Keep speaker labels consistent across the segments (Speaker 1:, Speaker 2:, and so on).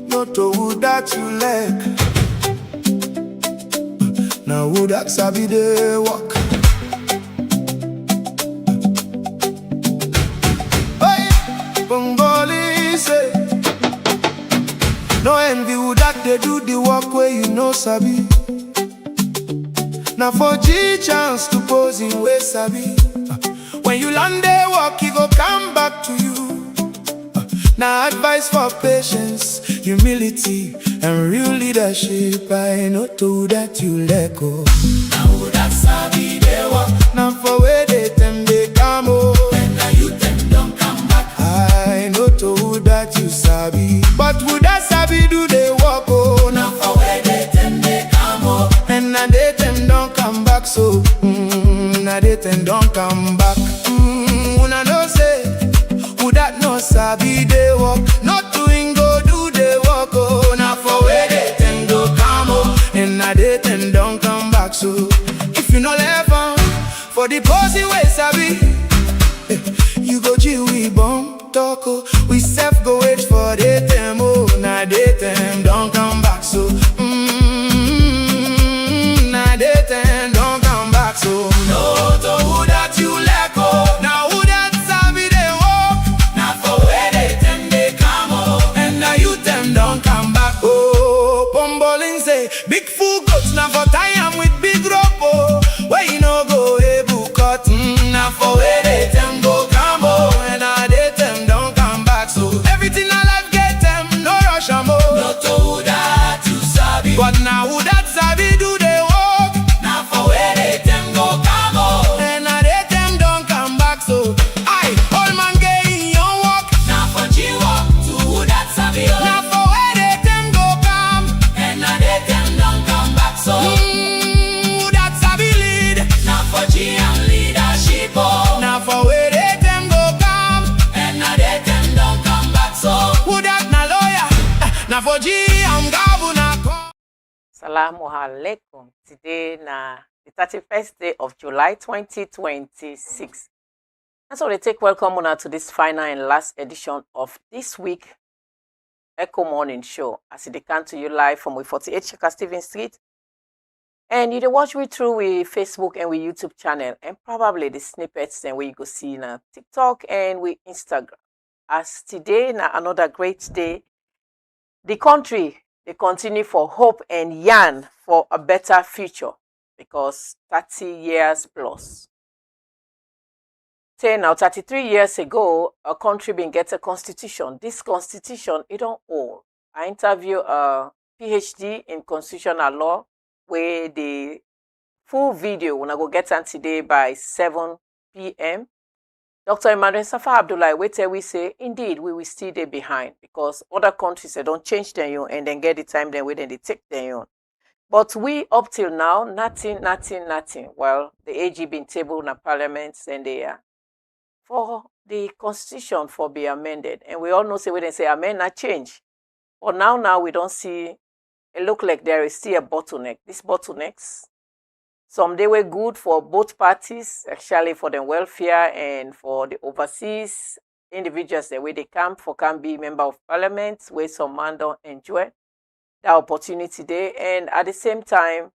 Speaker 1: Not to wood that you like. Now would that sabi dey walk. Hey, Bongoli say, no envy would that they do the work where you know sabi. Now for G chance to pose in way sabi. When you land there walk, he go come back to you. Now advice for patience, humility, and real leadership. I know to that you let go.
Speaker 2: Now that sabi they walk.
Speaker 1: Now for where they them they come oh.
Speaker 2: And now you them don't come back.
Speaker 1: I know to that you sabi, but would that sabi do they walk oh.
Speaker 2: Now for where they them they come oh.
Speaker 1: And now they them don't come back so. Now they them don't come back. Una no say, would that no sabi they walk? Not doing go do they walk oh. Now for where they them go come oh. And now they them don't come back so. If you no left on for the posy way sabi, you go G we bump talk oh. We self go wait for the them oh. Now they them don't come back so. Now they them don't come back so.
Speaker 2: No to who that you let go.
Speaker 1: Now who that sabi they walk?
Speaker 2: Now for where they them they come oh.
Speaker 1: And now you them don't come back oh. Pumballing say big fool goats now for tie am with big rope oh. Where you no go able cut. Now for where they them go come oh. And now they them don't come back so. Everything I life get them no rush am oh.
Speaker 2: No to who that you sabi.
Speaker 1: But now who that sabi do they walk?
Speaker 2: Now for where they them go come oh.
Speaker 1: And now they them don't come back so. I all man get in your walk.
Speaker 2: Now for G walk to who that sabi oh.
Speaker 1: Now for where they them go come.
Speaker 2: And now they them don't come back so.
Speaker 1: Who that sabi lead?
Speaker 2: Now for G and leadership oh.
Speaker 1: Now for where they them go come.
Speaker 2: And now they them don't come back so.
Speaker 1: Who that na lawyer? Now for G I'm gabuna come.
Speaker 3: Salamu alaikum. Today na the 31st day of July 2026. And so they take welcome una to this final and last edition of this week Ecko Morning Show. As they come to you live from 48 Shaka Stephen Street. And you dey watch me through with Facebook and with YouTube channel. And probably the snippets and where you go see na TikTok and with Instagram. As today na another great day. The country, they continue for hope and yearn for a better future because 30 years plus. Say now 33 years ago, a country been get a constitution. This constitution, it don't old. I interview a PhD in constitutional law where the full video when I go get on today by 7 p.m. Dr. Emmanuel Safa Abdullah, we say, indeed, we will still be behind because other countries they don't change their own and then get the time then wait and they take their own. But we up till now, nothing. Well, the AG been tabled in the parliaments and they are for the constitution for be amended. And we all know say when they say amend not change. But now we don't see it look like there is still a bottleneck. These bottlenecks, some they were good for both parties, actually for the welfare and for the overseas individuals the way they come can be member of parliament, where some man don't enjoy that opportunity there. And at the same time,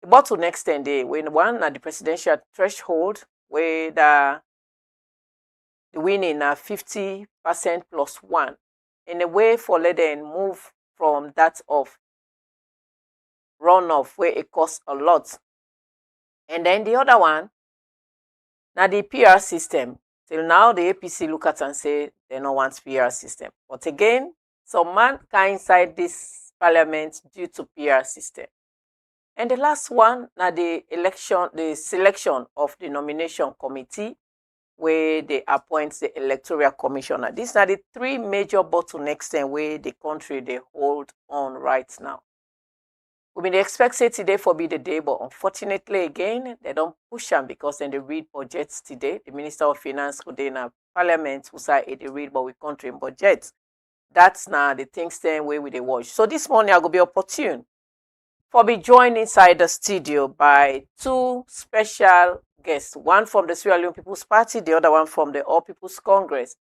Speaker 3: the bottlenecks then they when one at the presidential threshold where the winning are 50% plus one. In a way for let them move from that of runoff where it costs a lot. And then the other one, now the PR system. Till now, the APC look at and say they don't want PR system. But again, some man can inside this parliament due to PR system. And the last one, now the selection of the nomination committee, where they appoint the electoral commissioner. These are the three major bottlenecks then where the country they hold on right now. We been expected today for be the day, but unfortunately again, they don't push them because then they read budgets today. The Minister of Finance could in a parliament who say they read but we country in budget. That's now the things then where we they watch. So this morning I will be opportune for be joined inside the studio by two special guests. One from the Sierra Leone People's Party, the other one from the All People's Congress.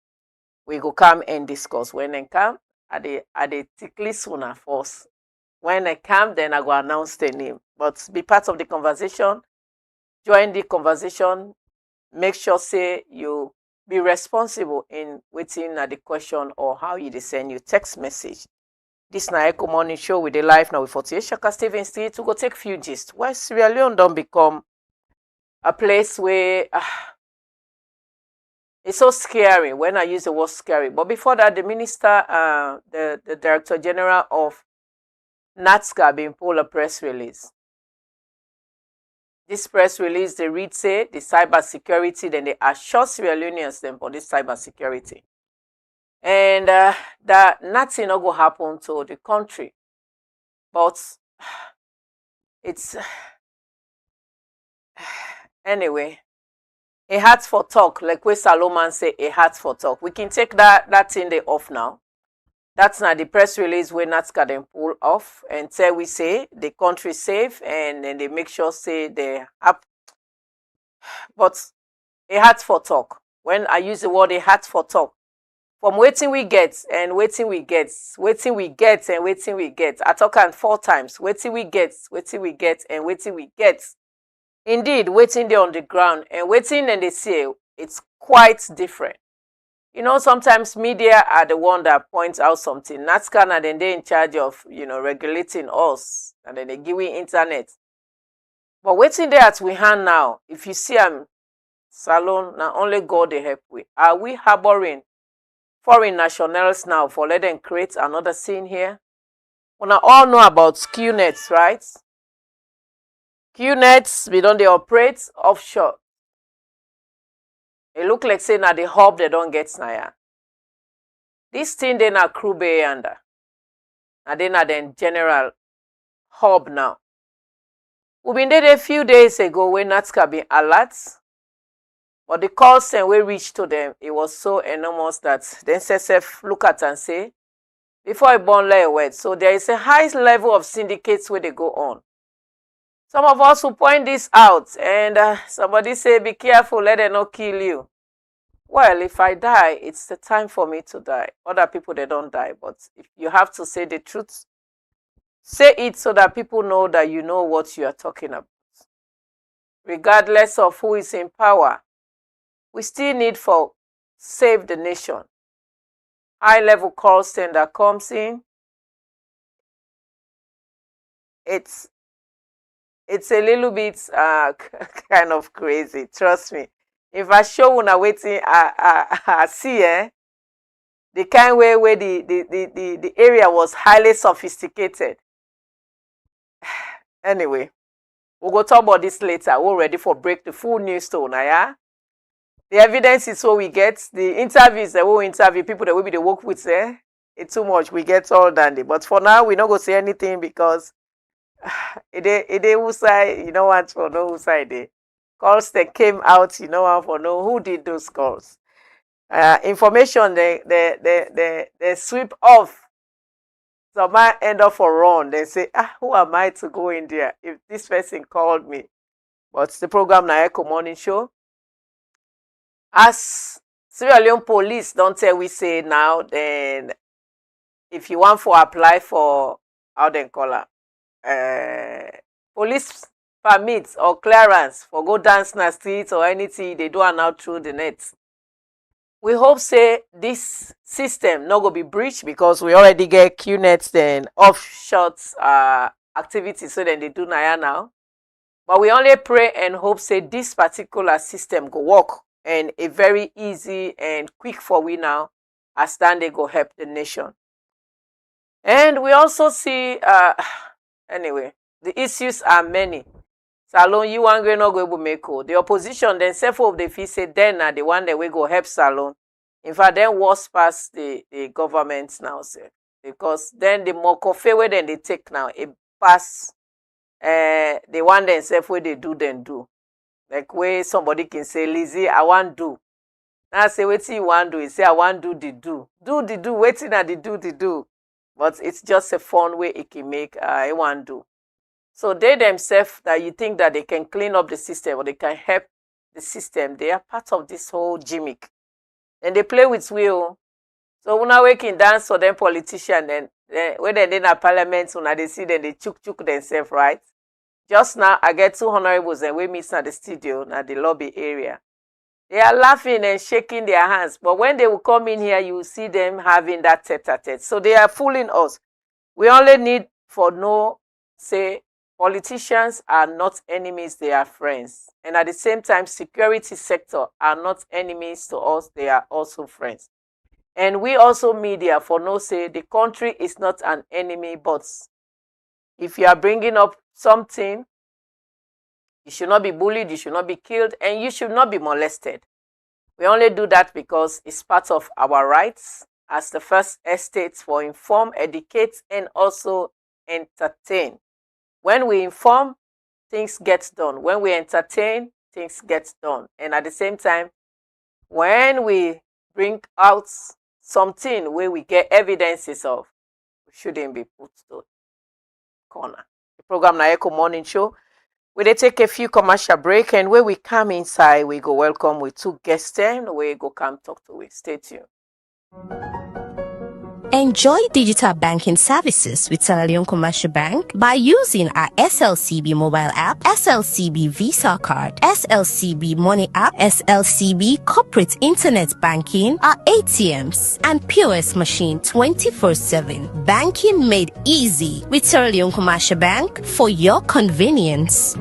Speaker 3: we go come and discuss. When they come, I dey tickly sooner first. When they come, then I go announce the name. But be part of the conversation, join the conversation, make sure say you be responsible in waiting at the question or how you dey send you text message. This na Ecko Morning Show with the live now with 48 Shaka Stephen Street to go take few gist. Well, Sierra Leone don't become a place where it's so scary when I use the word scary. But before that, the minister, the director general of NATSCA been pulled a press release. This press release, they read say the cyber security, then they assure Sierra Leoneans them for this cyber security. And that nothing not go happen to the country. But it's anyway, a heart for talk, like where Solomon say, a heart for talk. We can take that thing they off now. That's not the press release where NATSCA then pull off and say we say the country safe and then they make sure say they up. But a heart for talk. When I use the word a heart for talk, from waiting we get and waiting we get, waiting we get and waiting we get. I talk on 4 times. Waiting we get and waiting we get. Indeed, waiting there on the ground and waiting and they say it's quite different. You know, sometimes media are the one that points out something. NATSCA and then they're in charge of, regulating us and then they give we internet. But waiting there at we hand now, if you see Salon, now only God they help we. Are we harboring foreign nationals now for let them create another scene here? We all know about QNets, right? QNets, we don't they operate offshore. It look like say now the hub they don't get now. This thing they na crew bay under. And then the general hub now. We been there a few days ago when NATSCA been alert. But the call center we reached to them, it was so enormous that then SSF look at and say, before I born lay word. So there is a high level of syndicates where they go on. Some of us will point this out and somebody say, be careful, let them not kill you. Well, if I die, it's the time for me to die. Other people, they don't die. But if you have to say the truth, say it so that people know that you know what you are talking about. Regardless of who is in power, we still need for save the nation. High-level call center comes in. It's a little bit kind of crazy, trust me. If I show una waiting, I see the kind way where the area was highly sophisticated. Anyway, we'll go talk about this later. We're ready for break the full news story, yeah? The evidence is what we get. The interviews that we interview people that we be the work with, it's too much. We get all dandy. But for now, we're not going to say anything because it who side, you don't want to know who side they. Calls that came out, you know want to know who did those calls. Information they sweep off. Some might end up for run. They say, who am I to go in there if this person called me? But the program na Ecko Morning Show. As Sierra Leone police don't tell we say now, then if you want to apply for how they call it, police permits or clearance for go dance in the streets or anything they do now through the net. We hope say this system not go be breached because we already get QNets then offshore activities so then they do now. But we only pray and hope say this particular system go work and a very easy and quick for we now as then they go help the nation. And we also see anyway, the issues are many. Salon, you want not go able make the opposition then several of the fee say then the one that we go help Salon. In fact, then worse past the government now, say. Because then the more coffee way then they take now, it pass the one themselves where they do then do. Like where somebody can say, Lizzie, I want do. Now I say, wait you want do, you say I want do the do. Do the do, waiting at the do. But it's just a fun way it can make I want do. So they themselves that you think that they can clean up the system or they can help the system, they are part of this whole gimmick. And they play with will. So una waking dance for them politician then when they in a parliament, una they see them they chuk themselves, right? Just now I get 2 honorables and we meet at the studio at the lobby area. They are laughing and shaking their hands, but when they will come in here, you will see them having that tete-a-tete. So they are fooling us. We only need for no say politicians are not enemies, they are friends. And at the same time, security sector are not enemies to us, they are also friends. And we also media for no say the country is not an enemy, but if you are bringing up something, you should not be bullied, you should not be killed, and you should not be molested. We only do that because it's part of our rights as the first estate for inform, educate, and also entertain. When we inform, things get done. When we entertain, things get done. And at the same time, when we bring out something where we get evidences of, we shouldn't be put to corner. The program na Ecko Morning Show. We dey take a few commercial break, and when we come inside, we go welcome with 2 guests and we go come talk to we. Stay tuned.
Speaker 4: Enjoy digital banking services with Sierra Leone Commercial Bank by using our SLCB mobile app, SLCB Visa card, SLCB Money app, SLCB corporate internet banking, our ATMs, and POS machine 24/7. Banking made easy with Sierra Leone Commercial Bank for your convenience.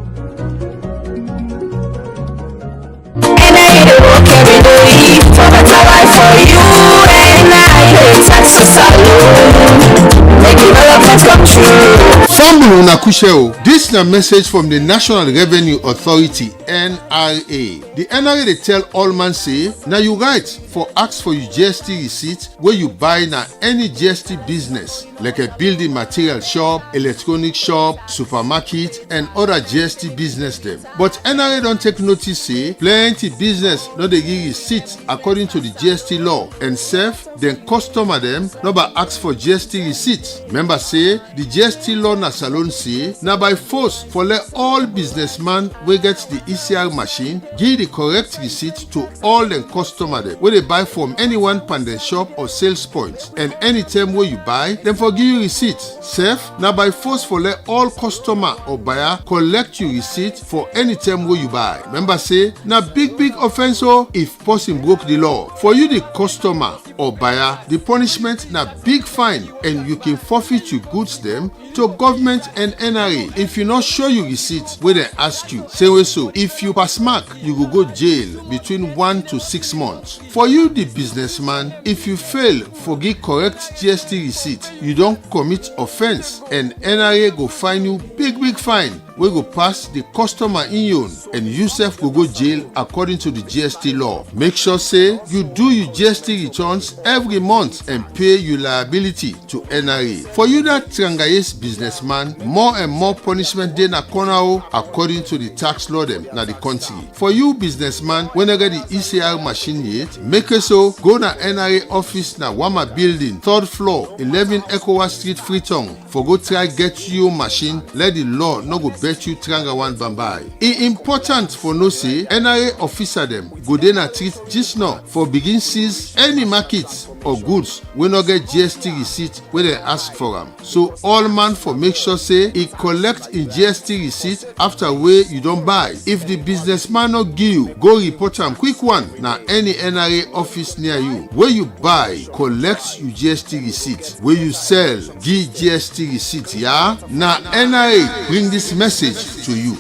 Speaker 5: Family Unakusheo, this is a message from the National Revenue Authority, NRA. The NRA they tell all man say, now you right for ask for your GST receipt where you buy na any GST business, like a building material shop, electronic shop, supermarket, and other GST business them. But NRA don't take notice say, plenty business no they give receipt according to the GST law, and self, then customer them no but ask for GST receipt. Remember say, the GST law na salon say, now by force for let all businessmen we get the ECR machine give the correct receipt to all them customer them where they buy from anyone pandemic shop or sales point, and anytime where you buy them for give you receipt. Self, now by force for let all customer or buyer collect your receipt for anytime where you buy. Remember say, now big offense if person broke the law. For you the customer or buyer, the punishment na big fine, and you can forfeit your goods them to government and NRA if you not show your receipt where they ask you. Say way so, if you pass mark, you will go jail between 1 to 6 months. For you the businessman, if you fail forget correct GST receipt, you don't commit offense, and NRA go fine you big fine wey go pass the customer union, and you sef go go jail according to the GST law. Make sure say you do your GST returns every month and pay your liability to NRA. For you that Triangayes businessman, more and more punishment dey na corner according to the tax law them na the country. For you businessman, when you get the ECR machine yet, make it so go na NRA office na Wama building, 3rd floor, 11 Ecko Street, Freetown, for go try get you machine. Let the law no go bet you Tranga one bambai. It important for no say NRA officer them go dey na treat just now for begin seize any markets or goods we no get GST receipt where they ask for them. So all man for make sure say he collect in GST receipt after way you don't buy. If the businessman no give you, go report am quick one na any NRA office near you. Where you buy, collect your GST receipt. Where you sell, give GST receipt. Yeah, na NRA bring this message to you.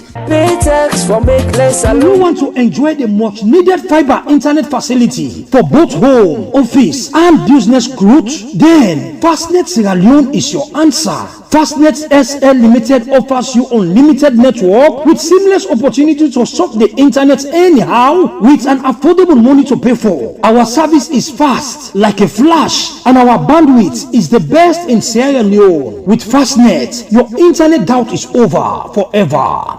Speaker 6: You want to enjoy the much needed fiber internet facility for both home, office, and business growth? Then Fastnet Sierra Leone is your answer. Fastnet SL Limited offers you unlimited network with seamless opportunity to surf the internet anyhow with an affordable money to pay for. Our service is fast like a flash, and our bandwidth is the best in Sierra Leone. With Fastnet, your internet doubt is over forever.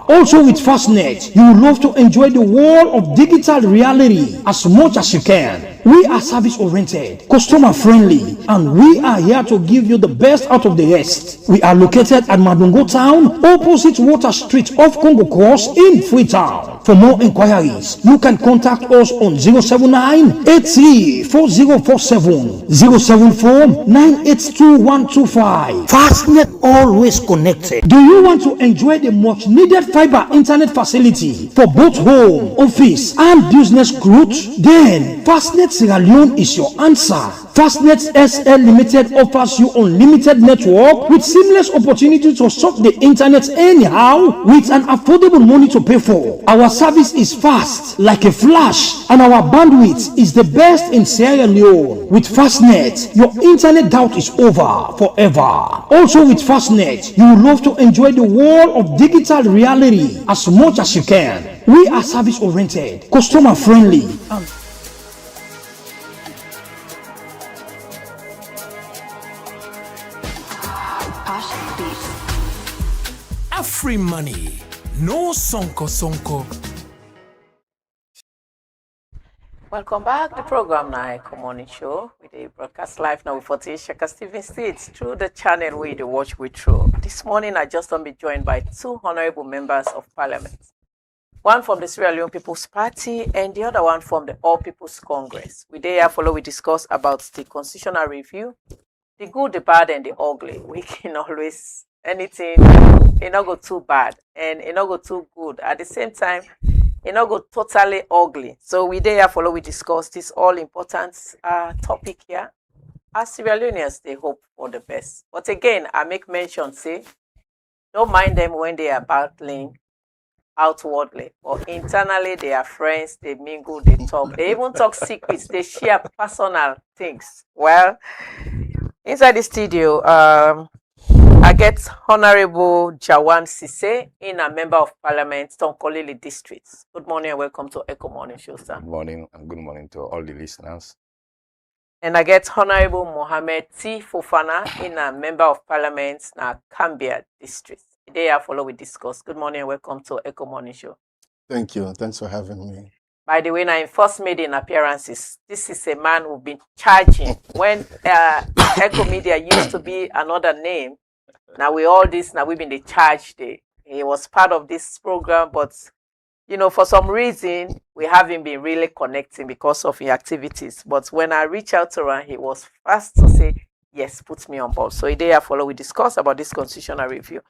Speaker 6: Also with Fastnet, you will love to enjoy the world of digital reality as much as you can. We are service-oriented, customer-friendly, and we are here to give you the best out of the rest. We are located at Madungo Town, opposite Water Street off Congo Cross in Freetown. For more inquiries, you can contact us on 079-834047, 074-982125. Fastnet, always connected. Do you want to enjoy the much-needed fiber internet facility for both home, office, and business growth? Then Fastnet Sierra Leone is your answer. Fastnet SL Limited offers you unlimited network with seamless opportunity to surf the internet anyhow with an affordable money to pay for. Our service is fast like a flash, and our bandwidth is the best in Sierra Leone. With Fastnet, your internet doubt is over forever. Also with Fastnet, you will love to enjoy the world of digital reality as much as you can. We are service oriented, customer friendly, and
Speaker 7: Free money, no sonko.
Speaker 3: Welcome back. The program now, Ecko Morning Show. We dey broadcast live now with 48 Shaka Stephen States through the channel where they watch we through. This morning, I just be joined by two honorable members of parliament. One from the Sierra Leone People's Party and the other one from the All People's Congress. We there follow we discuss about the constitutional review, the good, the bad, and the ugly. We can always anything, it not go too bad and it not go too good. At the same time, it not go totally ugly. So we there follow we discuss this all important topic here. As Sierra Leoneans, they hope for the best. But again, I make mention, say, don't mind them when they are battling outwardly, or internally they are friends, they mingle, they talk, they even talk secrets, they share personal things. Well, inside the studio, I get Honorable Jawan Sise, in a member of Parliament, Tonkolili District. Good morning and welcome to Ecko Morning Show, sir.
Speaker 8: Good morning and good morning to all the listeners.
Speaker 3: And I get Honorable Mohammed T. Fofana, in a member of Parliament, na Cambia District. Today I follow we discuss. Good morning and welcome to Ecko Morning Show.
Speaker 9: Thank you. Thanks for having me.
Speaker 3: By the way, now in first made in appearances, this is a man who's been charging when Ecko Media used to be another name. Now we all this, now we've been the charge day. He was part of this program, but you know, for some reason, we haven't been really connecting because of his activities. But when I reached out to him, he was fast to say, yes, put me on board. So today I follow, we discuss about this constitutional review.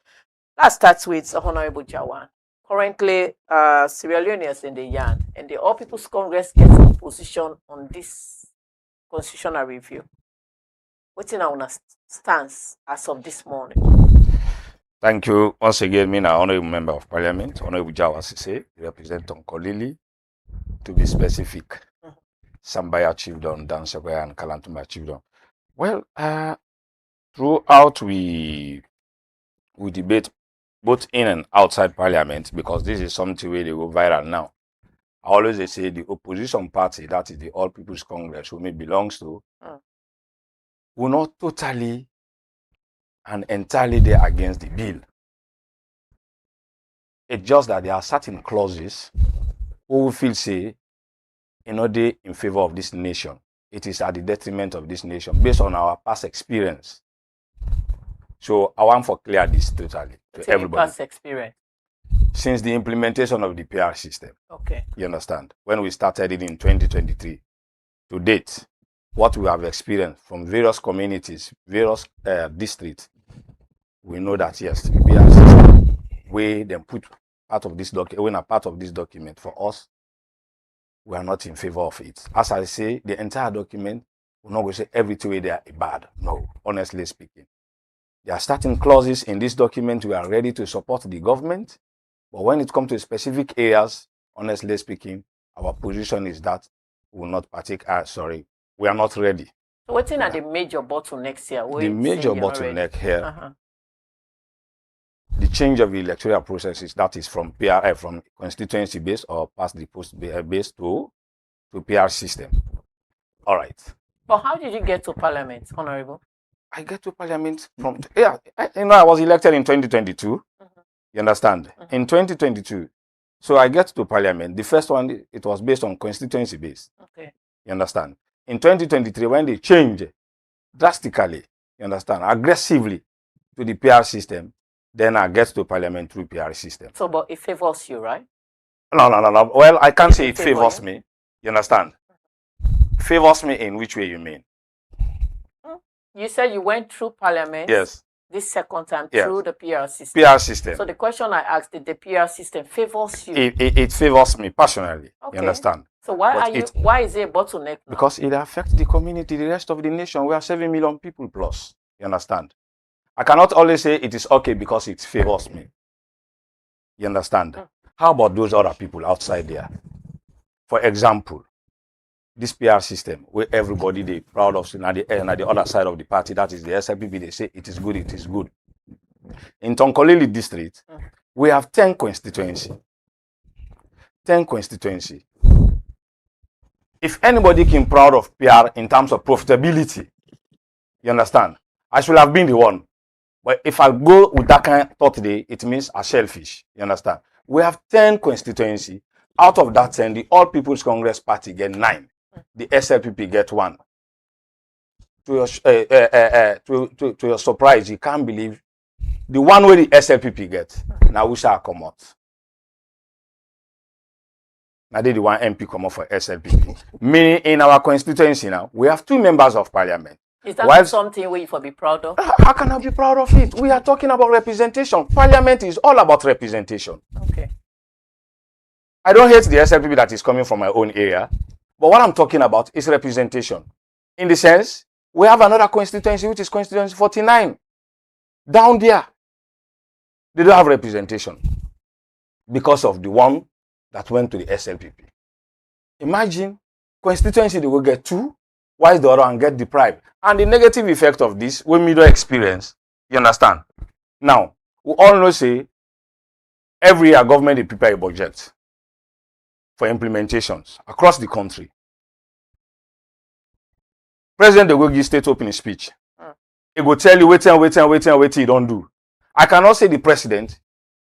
Speaker 3: Let's start with Honorable Jawan. Currently, Sierra Leoneans in the yarn, and the All People's Congress gets a position on this constitutional review. What's in our stance as of this morning?
Speaker 8: Thank you once again, me, an honorable member of Parliament, Honorable Jawan Sise, represent Tonkolili, to be specific. Sambaya Chiefdom, Dansakwaya, and Kalantuma Chiefdom. Well, throughout we debate both in and outside Parliament, because this is something where they go viral now. I always say the opposition party, that is the All People's Congress, whom it belongs to, will not totally and entirely there against the bill. It's just that there are certain clauses who will feel say, in favor of this nation. It is at the detriment of this nation, based on our past experience. So I want to clear this totally to everybody.
Speaker 3: Past experience.
Speaker 8: Since the implementation of the PR system.
Speaker 3: Okay.
Speaker 8: You understand? When we started it in 2023, to date, what we have experienced from various communities, various districts, we know that yes, the PR system, we then put part of this document, when a part of this document for us, we are not in favor of it. As I say, the entire document, we're not going to say everything they are bad. No, honestly speaking. There are certain clauses in this document we are ready to support the government, but when it comes to specific areas, honestly speaking, our position is that we will not partake. We are not ready.
Speaker 3: So what's in the major bottleneck here?
Speaker 8: The major bottleneck here, the change of the electoral processes, that is from PR, from constituency based or past the post based to PR system. All right.
Speaker 3: But how did you get to Parliament, Honorable?
Speaker 8: I get to Parliament from, I was elected in 2022. You understand? In 2022. So I get to Parliament. The first one, it was based on constituency based.
Speaker 3: Okay.
Speaker 8: You understand? In 2023, when they change drastically, you understand, aggressively to the PR system, then I get to parliament through PR system.
Speaker 3: So, but it favors you, right?
Speaker 8: No. Well, I can't say it
Speaker 3: favor
Speaker 8: favors
Speaker 3: you?
Speaker 8: me. You understand? Favors me in which way you mean?
Speaker 3: You said you went through parliament.
Speaker 8: Yes.
Speaker 3: This second time
Speaker 8: Yes.
Speaker 3: through the PR system.
Speaker 8: PR system.
Speaker 3: So the question I asked, did the PR system favors you?
Speaker 8: It favors me personally.
Speaker 3: Okay.
Speaker 8: You understand?
Speaker 3: So why
Speaker 8: But
Speaker 3: are you? Why is it a bottleneck now?
Speaker 8: Because it affects the community, the rest of the nation. We are 7 million people plus. You understand? I cannot always say it is okay because it favors me. You understand? How about those other people outside there? For example, this PR system where everybody they proud of, and at the other side of the party, that is the SLPP, they say it is good, it is good. In Tonkolili district, we have 10 constituency. 10 constituency. If anybody can proud of PR in terms of profitability, you understand, I should have been the one. But if I go with that kind of thought today, it means I'm selfish. You understand? We have 10 constituency. Out of that 10, the All People's Congress Party get 9. The SLPP get 1. To your surprise, you can't believe the one way the SLPP get. Now we shall come out. Now they the one MP come out for SLPP. Meaning in our constituency now, we have 2 members of parliament.
Speaker 3: Is that something we for be proud of?
Speaker 8: How can I be proud of it? We are talking about representation. Parliament is all about representation.
Speaker 3: Okay.
Speaker 8: I don't hate the SLPP that is coming from my own area, but what I'm talking about is representation. In the sense, we have another constituency, which is constituency 49. Down there, they don't have representation because of the one that went to the SLPP. Imagine, constituency they will get 2, while the other one get deprived. And the negative effect of this, we middle experience, you understand? Now, we all know, say, every year government they prepare a budget for implementations across the country. President they will give state opening speech. He will tell you, wait, you don't do. I cannot say the president,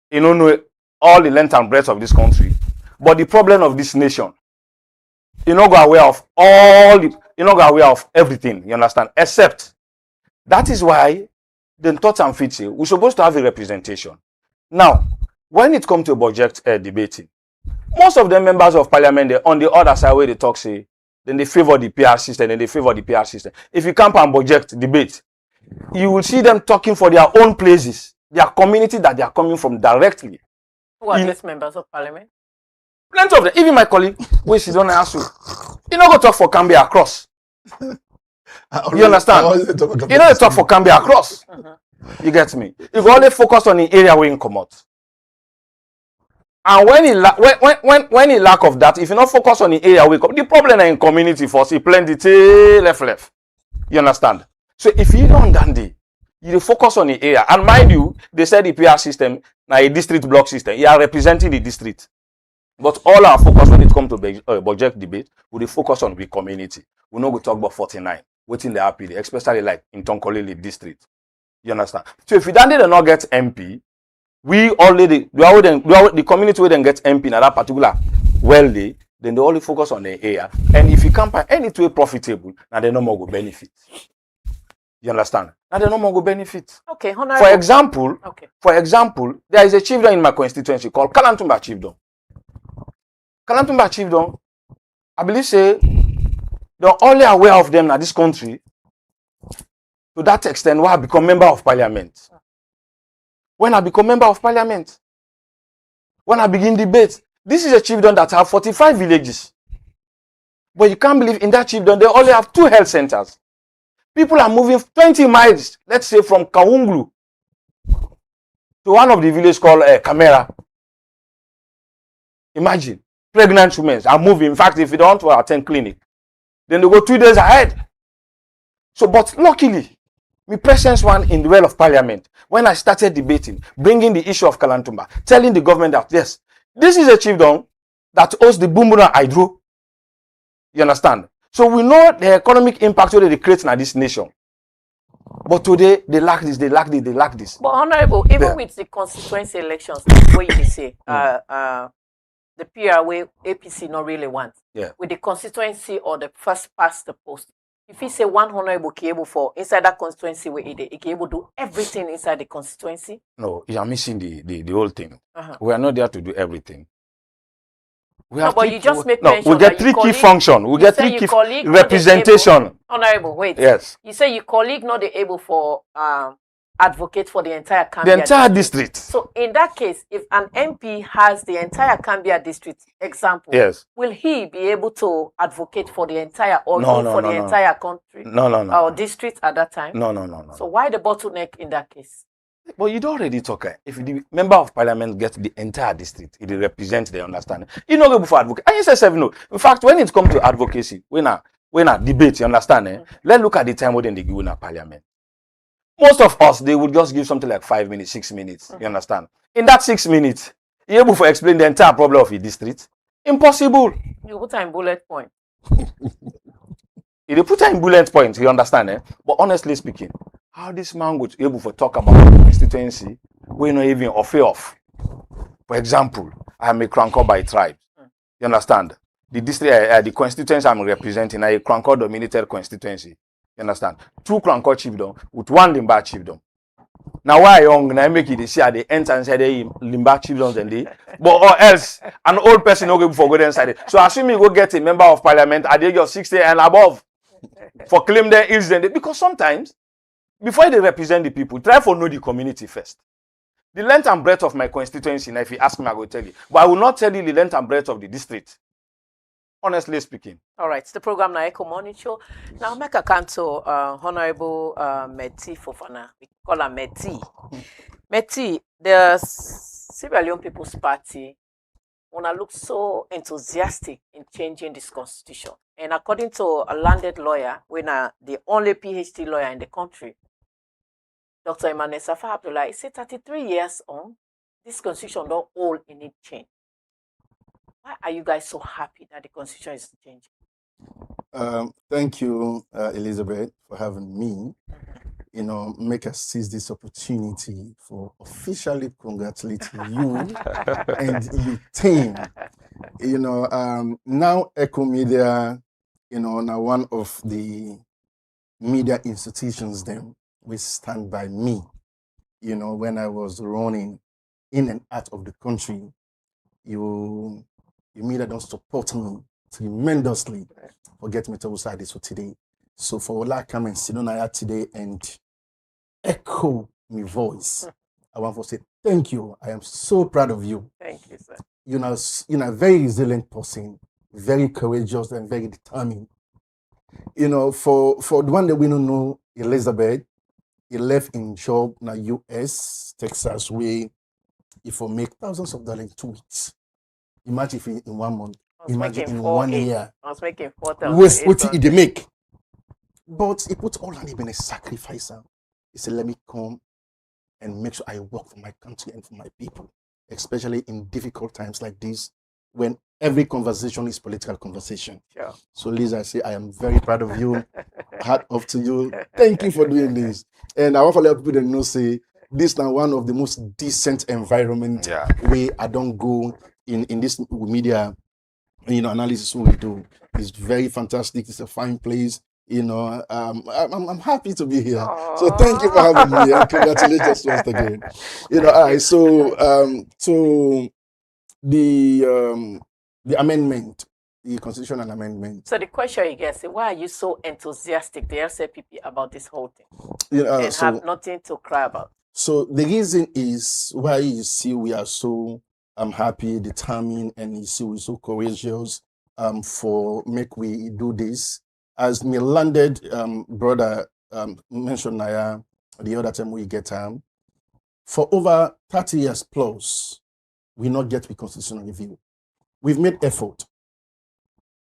Speaker 8: you don't know all the length and breadth of this country, but the problem of this nation, you not go aware of all the, you not go aware of everything, you understand? Except, that is why the thought and fit say, we're supposed to have a representation. Now, when it comes to budget debating, most of the members of parliament, they on the other side where they talk, say, then they favor the PR system, then they favor the PR system. If you camp and budget debate, you will see them talking for their own places, their community that they are coming from directly.
Speaker 3: Who are these members of parliament?
Speaker 8: Plenty of them. Even my colleague, which is on answer, you know, go talk for Cambia across. You understand? You know, they talk for Cambia across. You get me? You go only focus on the area where you come out. And when he lack of that, if you not focus on the area where the problem in community for see plenty left. You understand? So if you don't understand, you focus on the area. And mind you, they said the PR system now a district block system. You are representing the district. But all our focus when it comes to budget debate, we focus on the community. We know we talk about 49, waiting the RPD, especially like in Tonkolili district. You understand? So if you did not get MP, we already the community will then get MP in that particular then they only focus on the area. And if you can't find any way profitable, now they no more go benefit. You understand? Now they no more go benefit.
Speaker 3: Okay, honorable.
Speaker 8: For example, there is a chiefdom in my constituency called Kalantumba Chiefdom. Kalantumba Chiefdom, I believe say they're only aware of them in this country to that extent why I become member of parliament. When I become member of parliament, when I begin debate, this is a chiefdom that have 45 villages. But you can't believe in that chiefdom, they only have 2 health centers. People are moving 20 miles, let's say from Kaunglu to one of the villages called Kamera. Imagine, pregnant women are moving. In fact, if you don't want to attend clinic, then they go 2 days ahead. So, but luckily, my presence one in the well of parliament, when I started debating, bringing the issue of Kalantumba, telling the government that, yes, this is a chiefdom that owns the Bumbuna Hydro. You understand? So we know the economic impact that they create in this nation. But today, they lack this.
Speaker 3: But honorable, even with the constituency elections, what you say, the PR way APC not really want.
Speaker 8: Yeah.
Speaker 3: With the constituency or the first past the post. If he say one honorable able for inside that constituency where he able to do everything inside the constituency.
Speaker 8: No, you are missing the whole thing.
Speaker 3: Uh-huh.
Speaker 8: We are not there to do everything. We
Speaker 3: No,
Speaker 8: have
Speaker 3: but
Speaker 8: three,
Speaker 3: you just make
Speaker 8: no,
Speaker 3: mention
Speaker 8: we get
Speaker 3: that
Speaker 8: three
Speaker 3: your
Speaker 8: key
Speaker 3: colleague-
Speaker 8: function. We
Speaker 3: you
Speaker 8: get
Speaker 3: say
Speaker 8: three
Speaker 3: your
Speaker 8: key
Speaker 3: colleague not the
Speaker 8: representation.
Speaker 3: Honorable, wait.
Speaker 8: Yes.
Speaker 3: You say your colleague not able for advocate for the entire Cambia
Speaker 8: The entire district.
Speaker 3: So in that case, if an MP has the entire Cambia district, example,
Speaker 8: Yes.
Speaker 3: will he be able to advocate for the entire or
Speaker 8: No,
Speaker 3: go
Speaker 8: no,
Speaker 3: for
Speaker 8: no,
Speaker 3: the
Speaker 8: no.
Speaker 3: entire country
Speaker 8: No, no, no.
Speaker 3: or district at that time?
Speaker 8: No, no, no, no.
Speaker 3: So why the bottleneck in that case?
Speaker 8: But you don't already talk. If the member of parliament gets the entire district, it represents the understanding. You know, go before advocate. And you say seven no. In fact, when it comes to advocacy, when a debate, you understand? Let's look at the time when they give in a parliament. Most of us, they would just give something like 5 minutes, 6 minutes. You understand? In that 6 minutes, you're able to explain the entire problem of a district? Impossible.
Speaker 3: You put in bullet point.
Speaker 8: If they put in bullet points, you understand? But honestly speaking, how this man would able to talk about the constituency, we're not even off. For example, I am a Kranko by tribe. You understand? The district, the constituency I'm representing, a Kranko dominated constituency. You understand? 2 Kranko chiefdom with 1 Limba chiefdom. Now why young now make it see at the entrance say the Limba chiefdoms and they, but or else an old person no go for go inside it. So assume you go get a member of parliament at the age of 60 and above for claim their ills then because sometimes before they represent the people, try for know the community first. The length and breadth of my constituency, now if you ask me, I will tell you. But I will not tell you the length and breadth of the district. Honestly speaking.
Speaker 3: All right, it's the program na Ecko Morning Show. Now make a canto Honorable Meti Fofana. We call her Meti. Meti, the Sierra Leone People's Party wanna look so enthusiastic in changing this constitution. And according to a landed lawyer, we're the only PhD lawyer in the country, Dr. Emmanuel Safa Abdullah, he said 33 years on, this constitution don't all in it change. Why are you guys so happy that the constitution is changing?
Speaker 9: Thank you, Elizabeth, for having me. You know, make us seize this opportunity for officially congratulating you and your team. You know, now Ecko Media, you know, now one of the media institutions then will stand by me. You know, when I was running in and out of the country, you media don't support me tremendously for getting me to outside this for today. So for all I come and sit on here today and echo my voice, I want to say thank you. I am so proud of you.
Speaker 3: Thank you, sir.
Speaker 9: You know, a very resilient person, very courageous and very determined. You know, for the one that we don't know, Elizabeth, he left in job in the US, Texas, where if you make thousands of dollars in 2 weeks. Imagine if in 1 month. Imagine in 1 year.
Speaker 3: I was making 4,000.
Speaker 9: What did he make? But he put all on him in a sacrifice. He said, let me come and make sure I work for my country and for my people, especially in difficult times like this, when every conversation is political conversation.
Speaker 3: Sure.
Speaker 9: So, Lisa, I say, I am very proud of you. Hat off to you. Thank you for doing this. And I want to let people know, say, this is now one of the most decent environment where I don't go in this media, you know, analysis we do. It's very fantastic. It's a fine place. You know, I'm happy to be here.
Speaker 3: Aww.
Speaker 9: So thank you for having me and congratulations once again. You know, all right. So the amendment, the constitutional amendment.
Speaker 3: So the question you get is, why are you so enthusiastic, the LCPP, about this whole thing?
Speaker 9: You know,
Speaker 3: and have nothing to cry about.
Speaker 9: So the reason is why you see we are so happy, determined, and you see we're so courageous for make we do this. As my landed brother mentioned the other time we get for over 30 years plus, we not get the constitutional review. We've made effort.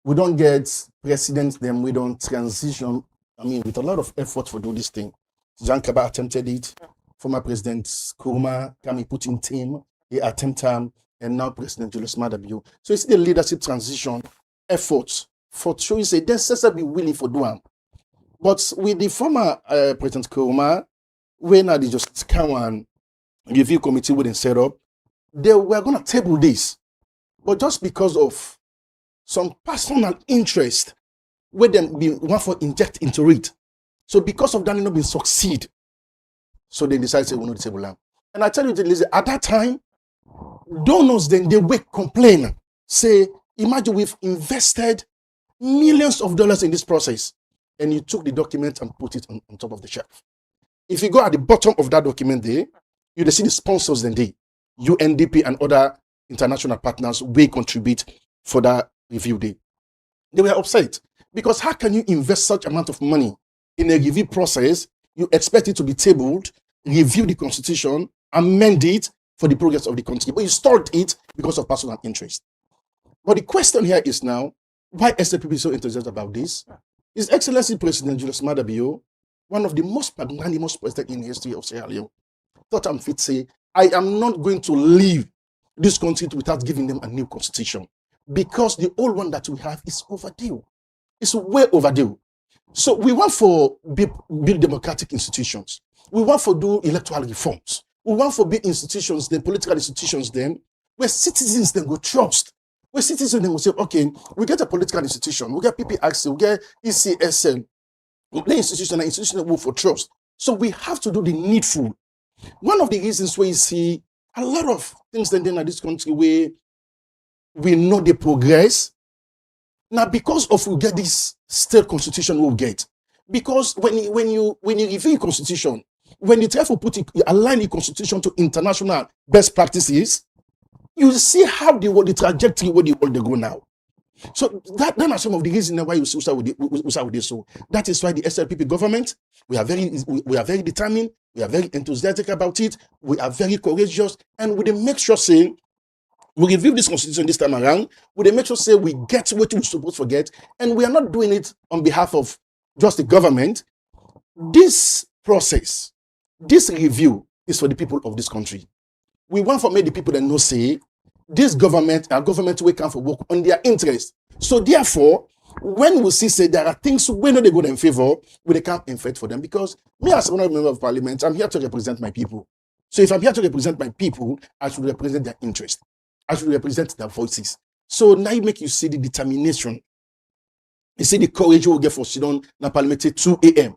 Speaker 9: We don't get presidents, then we don't transition. I mean, with a lot of effort for do this thing. Jean Kaba attempted it. Former President Kuruma Kami put in team, he attempted, and now President Julius Maada. So it's the leadership transition efforts for choice. They necessarily be willing for doing. But with the former President Kuruma, when they just come and review committee wouldn't set up, they were going to table this. But just because of some personal interest, where them be want for inject into it. So because of that, they not been succeed. So they decided to not disable them. And I tell you, at that time, donors then they wake complain, say, imagine we've invested millions of dollars in this process, and you took the document and put it on top of the shelf. If you go at the bottom of that document there, you see the sponsors then they, UNDP and other international partners will contribute for that review day. They were upset because how can you invest such amount of money in a review process? You expect it to be tabled, review the constitution, amend it for the progress of the country, but you stalled it because of personal interest. But the question here is now, why SLPP is so enthusiastic about this? His Excellency President Julius Maada Bio, one of the most magnanimous presidents in the history of Sierra Leone, thought I'm fit to say, I am not going to leave this country without giving them a new constitution, because the old one that we have is overdue. It's way overdue. So we want for build democratic institutions. We want for do electoral reforms. We want for big institutions, the political institutions, them where citizens then go trust. Where citizens then will say, okay, we get a political institution, we get PPAC, we get ECSL, we get institution that work for trust. So we have to do the needful. One of the reasons where you see a lot of things then in this country where we know the progress. Now, because of we get this state constitution, we'll get. Because when you review your constitution, when you try to align the constitution to international best practices, you see how the trajectory where the world they go now. So that are some of the reasons why we start with this. So that is why the SLPP government, we are very determined, we are very enthusiastic about it, we are very courageous, and we make sure saying we review this constitution this time around, we make sure say we get what we're supposed to get, and we are not doing it on behalf of just the government. This process, this review is for the people of this country. We want to make the people that know say this government, our government will come for work on their interest. So therefore, when we see say there are things when they go in favor, we can't in fight for them, because me as one member of parliament, I'm here to represent my people. So if I'm here to represent my people, I should represent their interest. I should represent their voices. So now you see the determination. You see the courage we'll get for sit down in parliament at 2 a.m.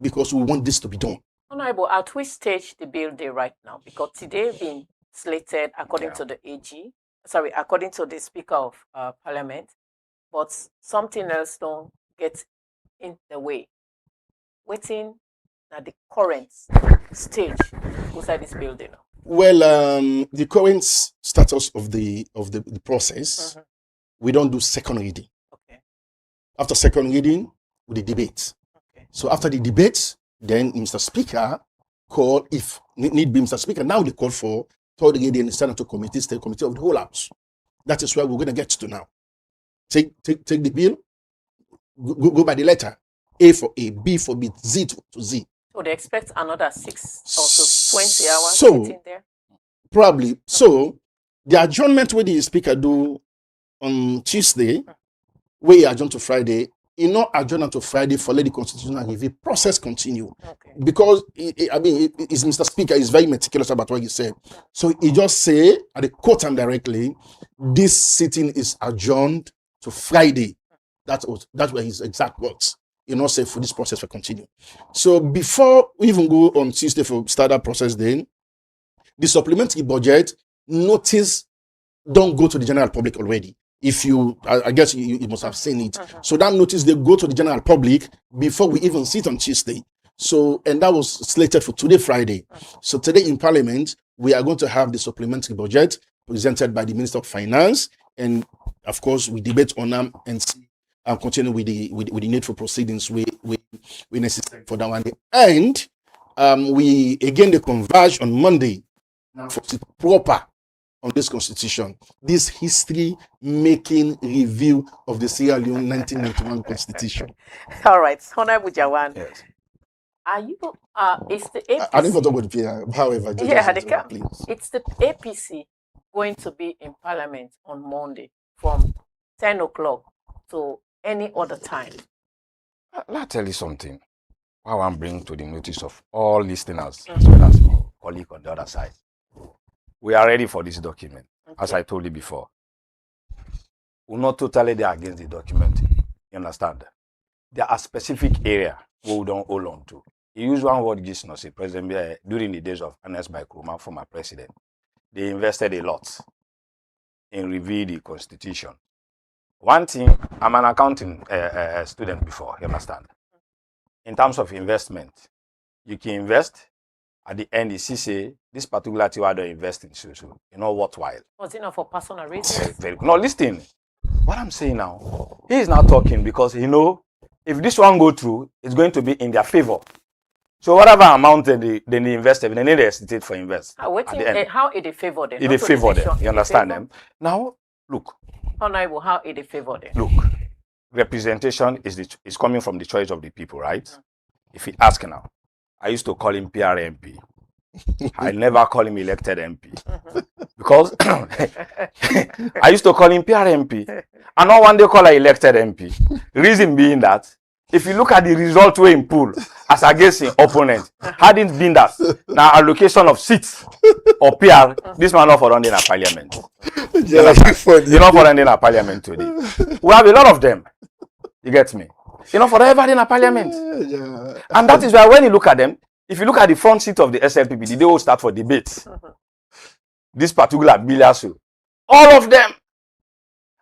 Speaker 9: because we want this to be done.
Speaker 3: Honorable, at which stage the bill day right now? Because today being slated according to the AG, according to the Speaker of Parliament, but something else don't get in the way. Waiting at the current stage inside this building.
Speaker 9: Well, the current status of the process, we don't do second reading.
Speaker 3: Okay.
Speaker 9: After second reading, we debate.
Speaker 3: Okay.
Speaker 9: So after the debate, then Mr. Speaker call, if need be Mr. Speaker, now they call for third reading and send it to committee, state committee of the whole house. That is where we're going to get to now. Take the bill, go by the letter. A for A, B for B, Z to Z.
Speaker 3: So they expect another 6 or so 20 hours
Speaker 9: so,
Speaker 3: there?
Speaker 9: Probably. So the adjournment where the speaker do on Tuesday, where he adjourn to Friday, he not adjourn to Friday for let the constitutional review process continue.
Speaker 3: Okay.
Speaker 9: Because it's Mr. Speaker is very meticulous about what he said. So he just say, at the quote him directly, this sitting is adjourned to Friday. That's where his exact words. You know, say for this process will continue. So before we even go on Tuesday for start that process, then the supplementary budget notice don't go to the general public already. If you, I guess you must have seen it. So that notice they go to the general public before we even sit on Tuesday. So, and that was slated for today, Friday. So today in Parliament, we are going to have the supplementary budget presented by the Minister of Finance, and of course we debate on them and see. And continue with the needful proceedings we necessary for that one. And we again they converge on Monday for the proper on this constitution, this history-making review of the Sierra Leone 1991 constitution.
Speaker 3: All right, Honorable Jawan.
Speaker 9: Yes.
Speaker 3: Are you? Is the APC?
Speaker 9: I didn't talk about the PR, however.
Speaker 3: Please. It's the APC going to be in Parliament on Monday from 10 o'clock to any other time.
Speaker 8: Let me tell you something. How I'm bringing to the notice of all listeners as well as my colleague on the other side. We are ready for this document, as I told you before. we're not totally there against the document. You understand? There are specific areas where we don't hold on to. He used one word, say, President, during the days of Ernest Bai Krumah, former president. They invested a lot in reviewing the constitution. One thing, I'm an accounting student before, you understand? In terms of investment, you can invest, at the end, you see, say, this particular thing I don't invest in, so you know, worthwhile.
Speaker 3: Was it not for personal reasons?
Speaker 8: Very, no, listen. What I'm saying now, he is not talking because he know if this one go through, it's going to be in their favor. So whatever amount they invested, they need to hesitate for invest.
Speaker 3: How it favor them?
Speaker 8: It favor them. You understand them? Now, look.
Speaker 3: Honorable, how it favor them?
Speaker 8: Look, representation is coming from the choice of the people, right? If you ask now, I used to call him PRMP. I never call him elected MP. Because I used to call him PRMP. And not one day call her elected MP. Reason being that, if you look at the result we in pool as against an opponent, hadn't been that now allocation of seats or PR, this man not for running a parliament. You're not for running a parliament today. We have a lot of them. You get me? You're not for ever in a parliament. And that is why when you look at them, if you look at the front seat of the SLPP, they will start for debates. This particular bill, all of them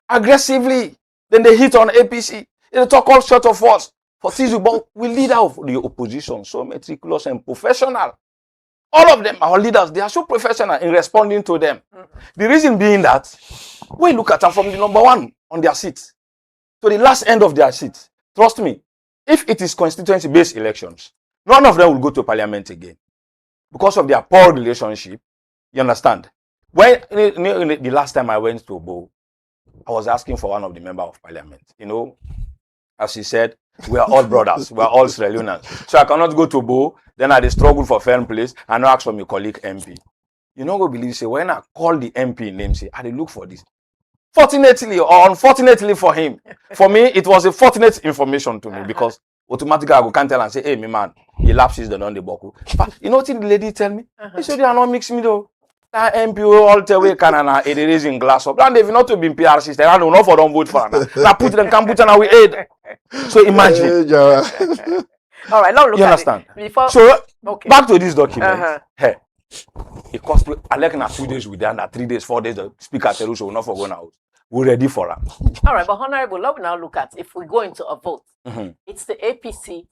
Speaker 8: aggressively, then they hit on APC. They talk all sorts of words. For Tizu, but we leader of the opposition, so meticulous and professional. All of them, our leaders, they are so professional in responding to them. The reason being that, when you look at them from the number one on their seat to the last end of their seat, trust me, if it is constituency-based elections, none of them will go to parliament again. Because of their poor relationship, you understand? When the last time I went to Bo, I was asking for one of the members of parliament. You know, as he said, we are all brothers. We are all Sierra Leoneans. So I cannot go to Bo, then I struggle for fair place, and not ask from your colleague MP. You know what believe, say, when I call the MP name, say, I look for this. Fortunately or unfortunately for him, for me, it was a fortunate information to me because automatically I go can't tell and say, hey, me man, he lapses the non-deboku. But you know what the lady tell me? He said, they are not mixing me though. That MP all the way can it is in glass up. And they've not to be PR system. I don't know for don't vote for her. Now put them can put and we aid. So imagine.
Speaker 3: All right, now look
Speaker 8: you
Speaker 3: at
Speaker 8: understand?
Speaker 3: It. Before,
Speaker 8: so
Speaker 3: okay.
Speaker 8: Back to this document. Hey, it cost I like na 2 days with them, 3 days, 4 days, the speaker tell us will not for going out. We're ready for her.
Speaker 3: All right, but Honorable, let me now look at if we go into a vote. It's the APC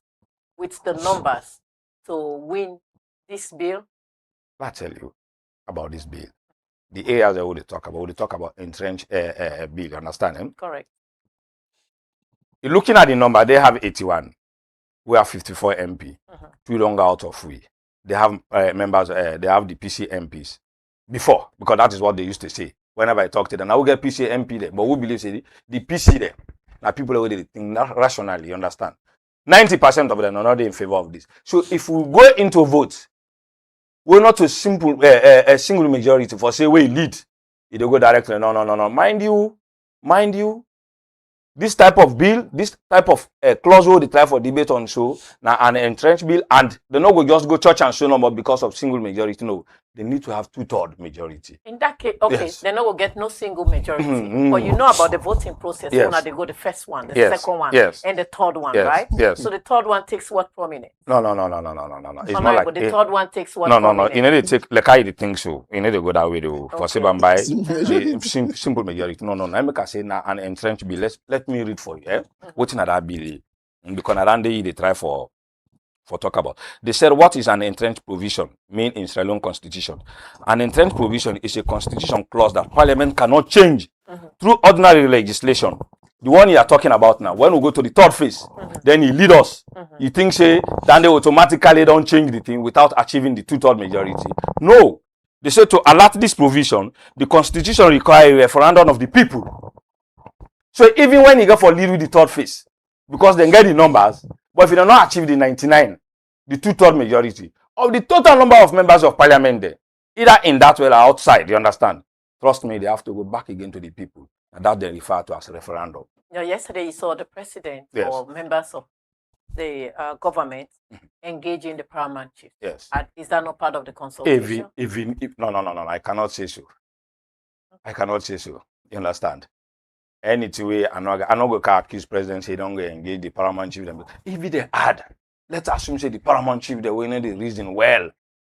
Speaker 3: with the numbers to win this bill.
Speaker 8: I tell you about this bill. The areas that we talk about entrenched bill, you understand him?
Speaker 3: Correct.
Speaker 8: Looking at the number, they have 81. We have 54 MP. 2 longer out of we. They have members, they have the PC MPs. Before, because that is what they used to say. Whenever I talk to them, I will get PC MP there. But we believe say, the PC there. Now people already think rationally, you understand? 90% of them are not in favor of this. So if we go into votes, we're not a simple a single majority for say we lead. You don't go directly. No. Mind you, this type of bill, this type of clause will try for debate on show now an entrenched bill, and they not go just go church and show number because of single majority. No, they need to have 2/3 majority.
Speaker 3: In that case, okay, yes. They not will get no single majority. But you know about the voting process.
Speaker 8: Yes.
Speaker 3: When they go the first one, the
Speaker 8: yes.
Speaker 3: second one,
Speaker 8: yes.
Speaker 3: and the third one,
Speaker 8: yes.
Speaker 3: right?
Speaker 8: Yes.
Speaker 3: So the third one takes what prominence?
Speaker 8: No. It's not like
Speaker 3: but the third one takes what?
Speaker 8: No.
Speaker 3: Prominence?
Speaker 8: You need to take like I think so. You need to go that way to for Sebambai. Simple majority. No. I make I say now an entrenched bill. Let me read for you. What's in that bill? Because around they try for talk about. They said, what is an entrenched provision mean in Sierra Leone Constitution? An entrenched provision is a constitution clause that Parliament cannot change through ordinary legislation. The one you are talking about now, when we go to the third phase, then he lead us. You think say, then they automatically don't change the thing without achieving the 2/3 majority. No. They say to alert this provision, the Constitution requires a referendum of the people. So even when you go for lead with the third phase, because they get the numbers, but if you do not achieve the 99, the 2/3 majority of the total number of members of parliament there, either in that way or outside, you understand? Trust me, they have to go back again to the people, and that they refer to as referendum.
Speaker 3: Yesterday you saw the president
Speaker 8: yes.
Speaker 3: or members of the government engaging the paramount chief.
Speaker 8: Yes.
Speaker 3: Is that not part of the consultation?
Speaker 8: Even if no, I cannot say so. I cannot say so. You understand? anything way I not go accuse president say don't go engage the paramount chief them. If they add, let's assume say the paramount chief they will know the reason well.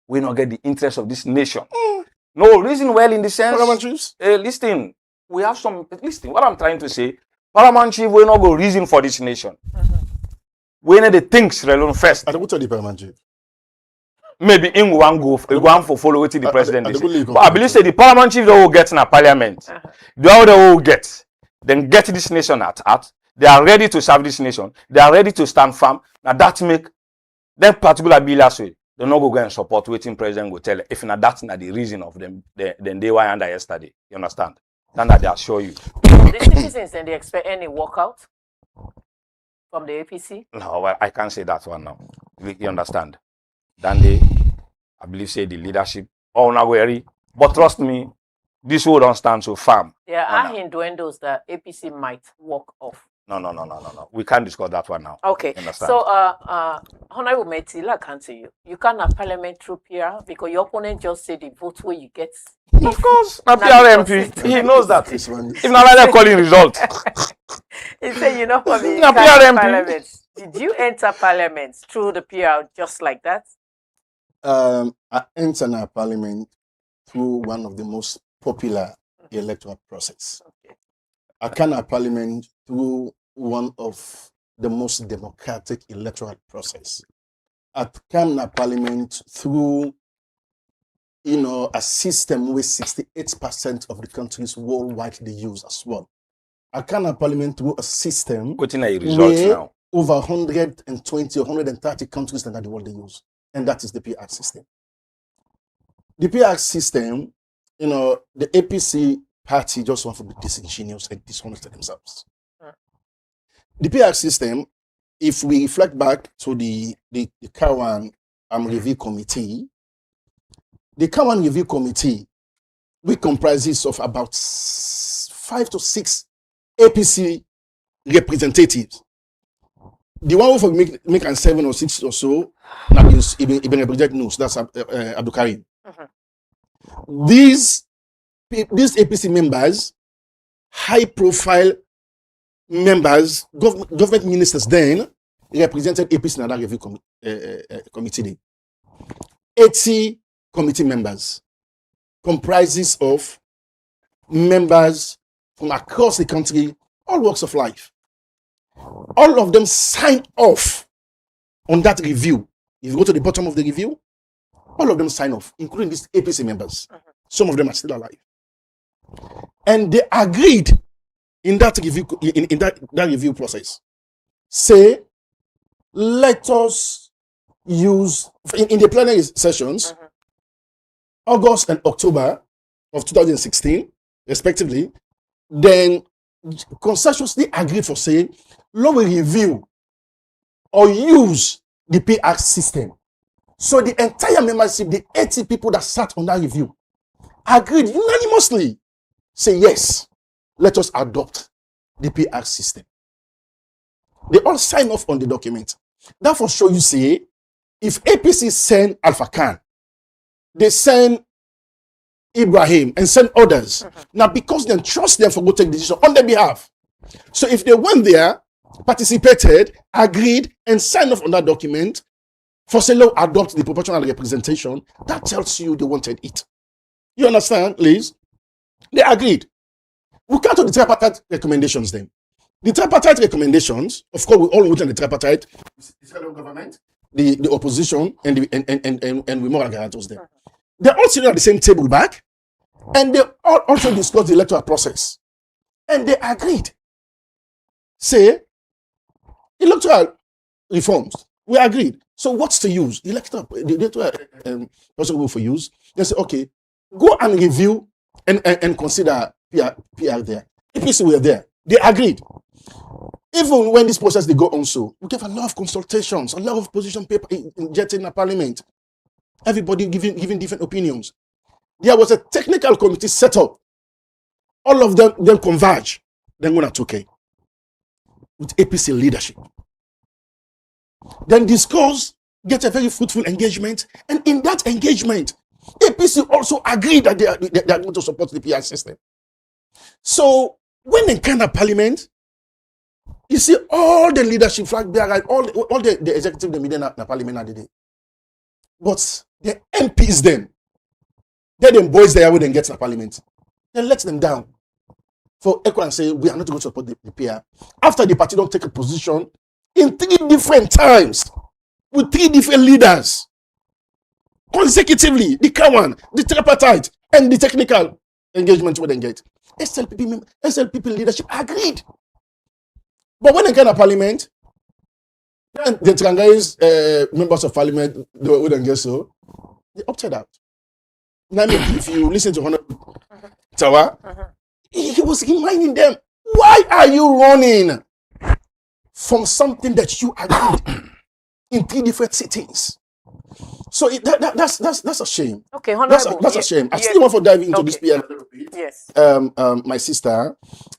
Speaker 8: We not get the interest of this nation. No, reason well in the sense.
Speaker 9: Paramount chiefs?
Speaker 8: Listen, we have some. Listen, what I'm trying to say, paramount chief will not go reason for this nation. We need the things alone first.
Speaker 9: I don't tell the paramount chief.
Speaker 8: Maybe in one go for follow what the president is. But I believe say the paramount chief they will get in a parliament. The other will get. Then get this nation at heart. They are ready to serve this nation. They are ready to stand firm. Now that make that particular bill last way. They not go and support waiting president go tell. If not that's not the reason of them, then they were under yesterday. You understand? Then that they assure you.
Speaker 3: The citizens and they expect any walkout from the APC?
Speaker 8: No, well, I can't say that one now. You understand? Then they, I believe, say the leadership. Oh, now worry. But trust me, this will don't stand so firm.
Speaker 3: There are innuendos that APC might walk off.
Speaker 8: No. We can't discuss that one now.
Speaker 3: Okay. So, Honorable Metila can't say you can't have parliament through PR because your opponent just said the vote where you get.
Speaker 8: Of course, not PR MP. He knows that. If not like that calling result.
Speaker 3: He said you know for me.
Speaker 8: No, PR MP.
Speaker 3: Parliament. Did you enter parliament through the PR just like that?
Speaker 9: I entered our parliament through one of the most popular electoral process.
Speaker 3: Okay.
Speaker 9: I came to parliament through one of the most democratic electoral process. I came to parliament through, a system where 68% of the countries worldwide they use as well. I came to parliament through a system where over 120 or 130 countries that the world they use, and that is the PR system. The PR system, the APC party just want to be disingenuous and dishonest to themselves. The PR system, if we reflect back to the Kawan Review Committee, the Kawan Review Committee, we comprises of about 5 to 6 APC representatives. The one who make 7 or 6 or so, now is even represent news. That's Abdul Karim. These APC members, high-profile members, government ministers then represented APC in that review committee. 80 committee members comprises of members from across the country, all walks of life. All of them sign off on that review. If you go to the bottom of the review, all of them sign off, including these APC members. Some of them are still alive. And they agreed in that review, in that review process. Say, let us use, in the plenary sessions, August and October of 2016, respectively, then consensuously agreed for saying, let me review or use the PR system. So the entire membership, the 80 people that sat on that review, agreed unanimously, say yes, let us adopt the PR system. They all sign off on the document. That for sure you say, if APC send Alpha Khan, they send Ibrahim and send others. Now because they trust them for go take decision on their behalf. So if they went there, participated, agreed, and signed off on that document, for say, "Lo, adopt the proportional representation," that tells you they wanted it. You understand, Liz? They agreed. We come to the tripartite recommendations then. The tripartite recommendations, of course, we all vote on the tripartite, the federal government, the opposition, and we moral guarantors them. They all sit at the same table back, and they all also discussed the electoral process. And they agreed. Say, electoral reforms, we agreed. So what's to use? The electoral process for use. They say, okay, go and review and consider PR there. APC were there. They agreed. Even when this process they go on, so we gave a lot of consultations, a lot of position paper injected in the parliament. Everybody giving different opinions. There was a technical committee set up. All of them converge. Then go to okay with APC leadership. Then discuss, get a very fruitful engagement, and in that engagement, APC also agreed that they are going to support the PR system. So When in kind of parliament, you see all the leadership flag there, right? All the executive, the media, na parliament are there. But the MPs then, they're them boys there when they get to parliament. Then let them down. For Ecko and say, we are not going to support the PR. After the party don't take a position in 3 different times with 3 different leaders consecutively, the Kawan, the tripartite, and the technical engagement we then get. SLPP leadership agreed. But when they get a parliament, then the Trangais members of parliament, they wouldn't get so. They opted out. Now, if you listen to Honorable Tawa, he was reminding them, why are you running from something that you agreed in 3 different sittings? So that's a shame.
Speaker 3: Okay, Honorable.
Speaker 9: That's a shame. I still want to dive into this PR a little bit.
Speaker 3: Yes.
Speaker 9: My sister,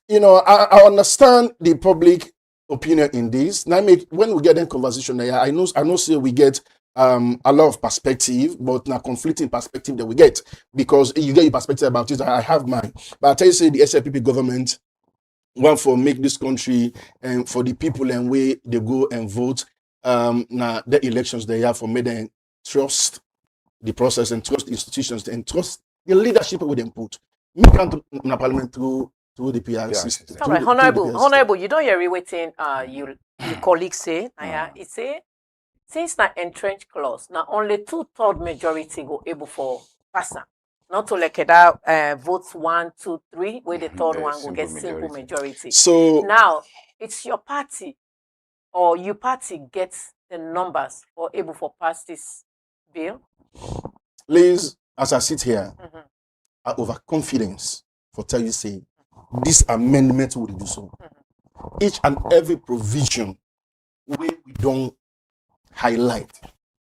Speaker 9: I understand the public opinion in this. Now, when we get in conversation, I know, say we get a lot of perspective, but now conflicting perspective that we get, because you get your perspective about it. I have mine, but I tell you, say the SLPP government want for make this country and for the people and way they go and vote. Now the elections they have for make them trust the process and trust the institutions and trust the leadership with them put. Me come to parliament through the PR system.
Speaker 3: All right, honorable, you don't hear waiting. Your colleague say, it say, since na entrenched clause, now only 2/3 majority go able for passer. Not to like that votes 1, 2, 3, where the third one will get simple majority.
Speaker 9: So
Speaker 3: now it's your party or your party gets the numbers or able for pass this bill.
Speaker 9: Liz, as I sit here, I overconfidence for tell you say this amendment will do so. Each and every provision where we don't highlight,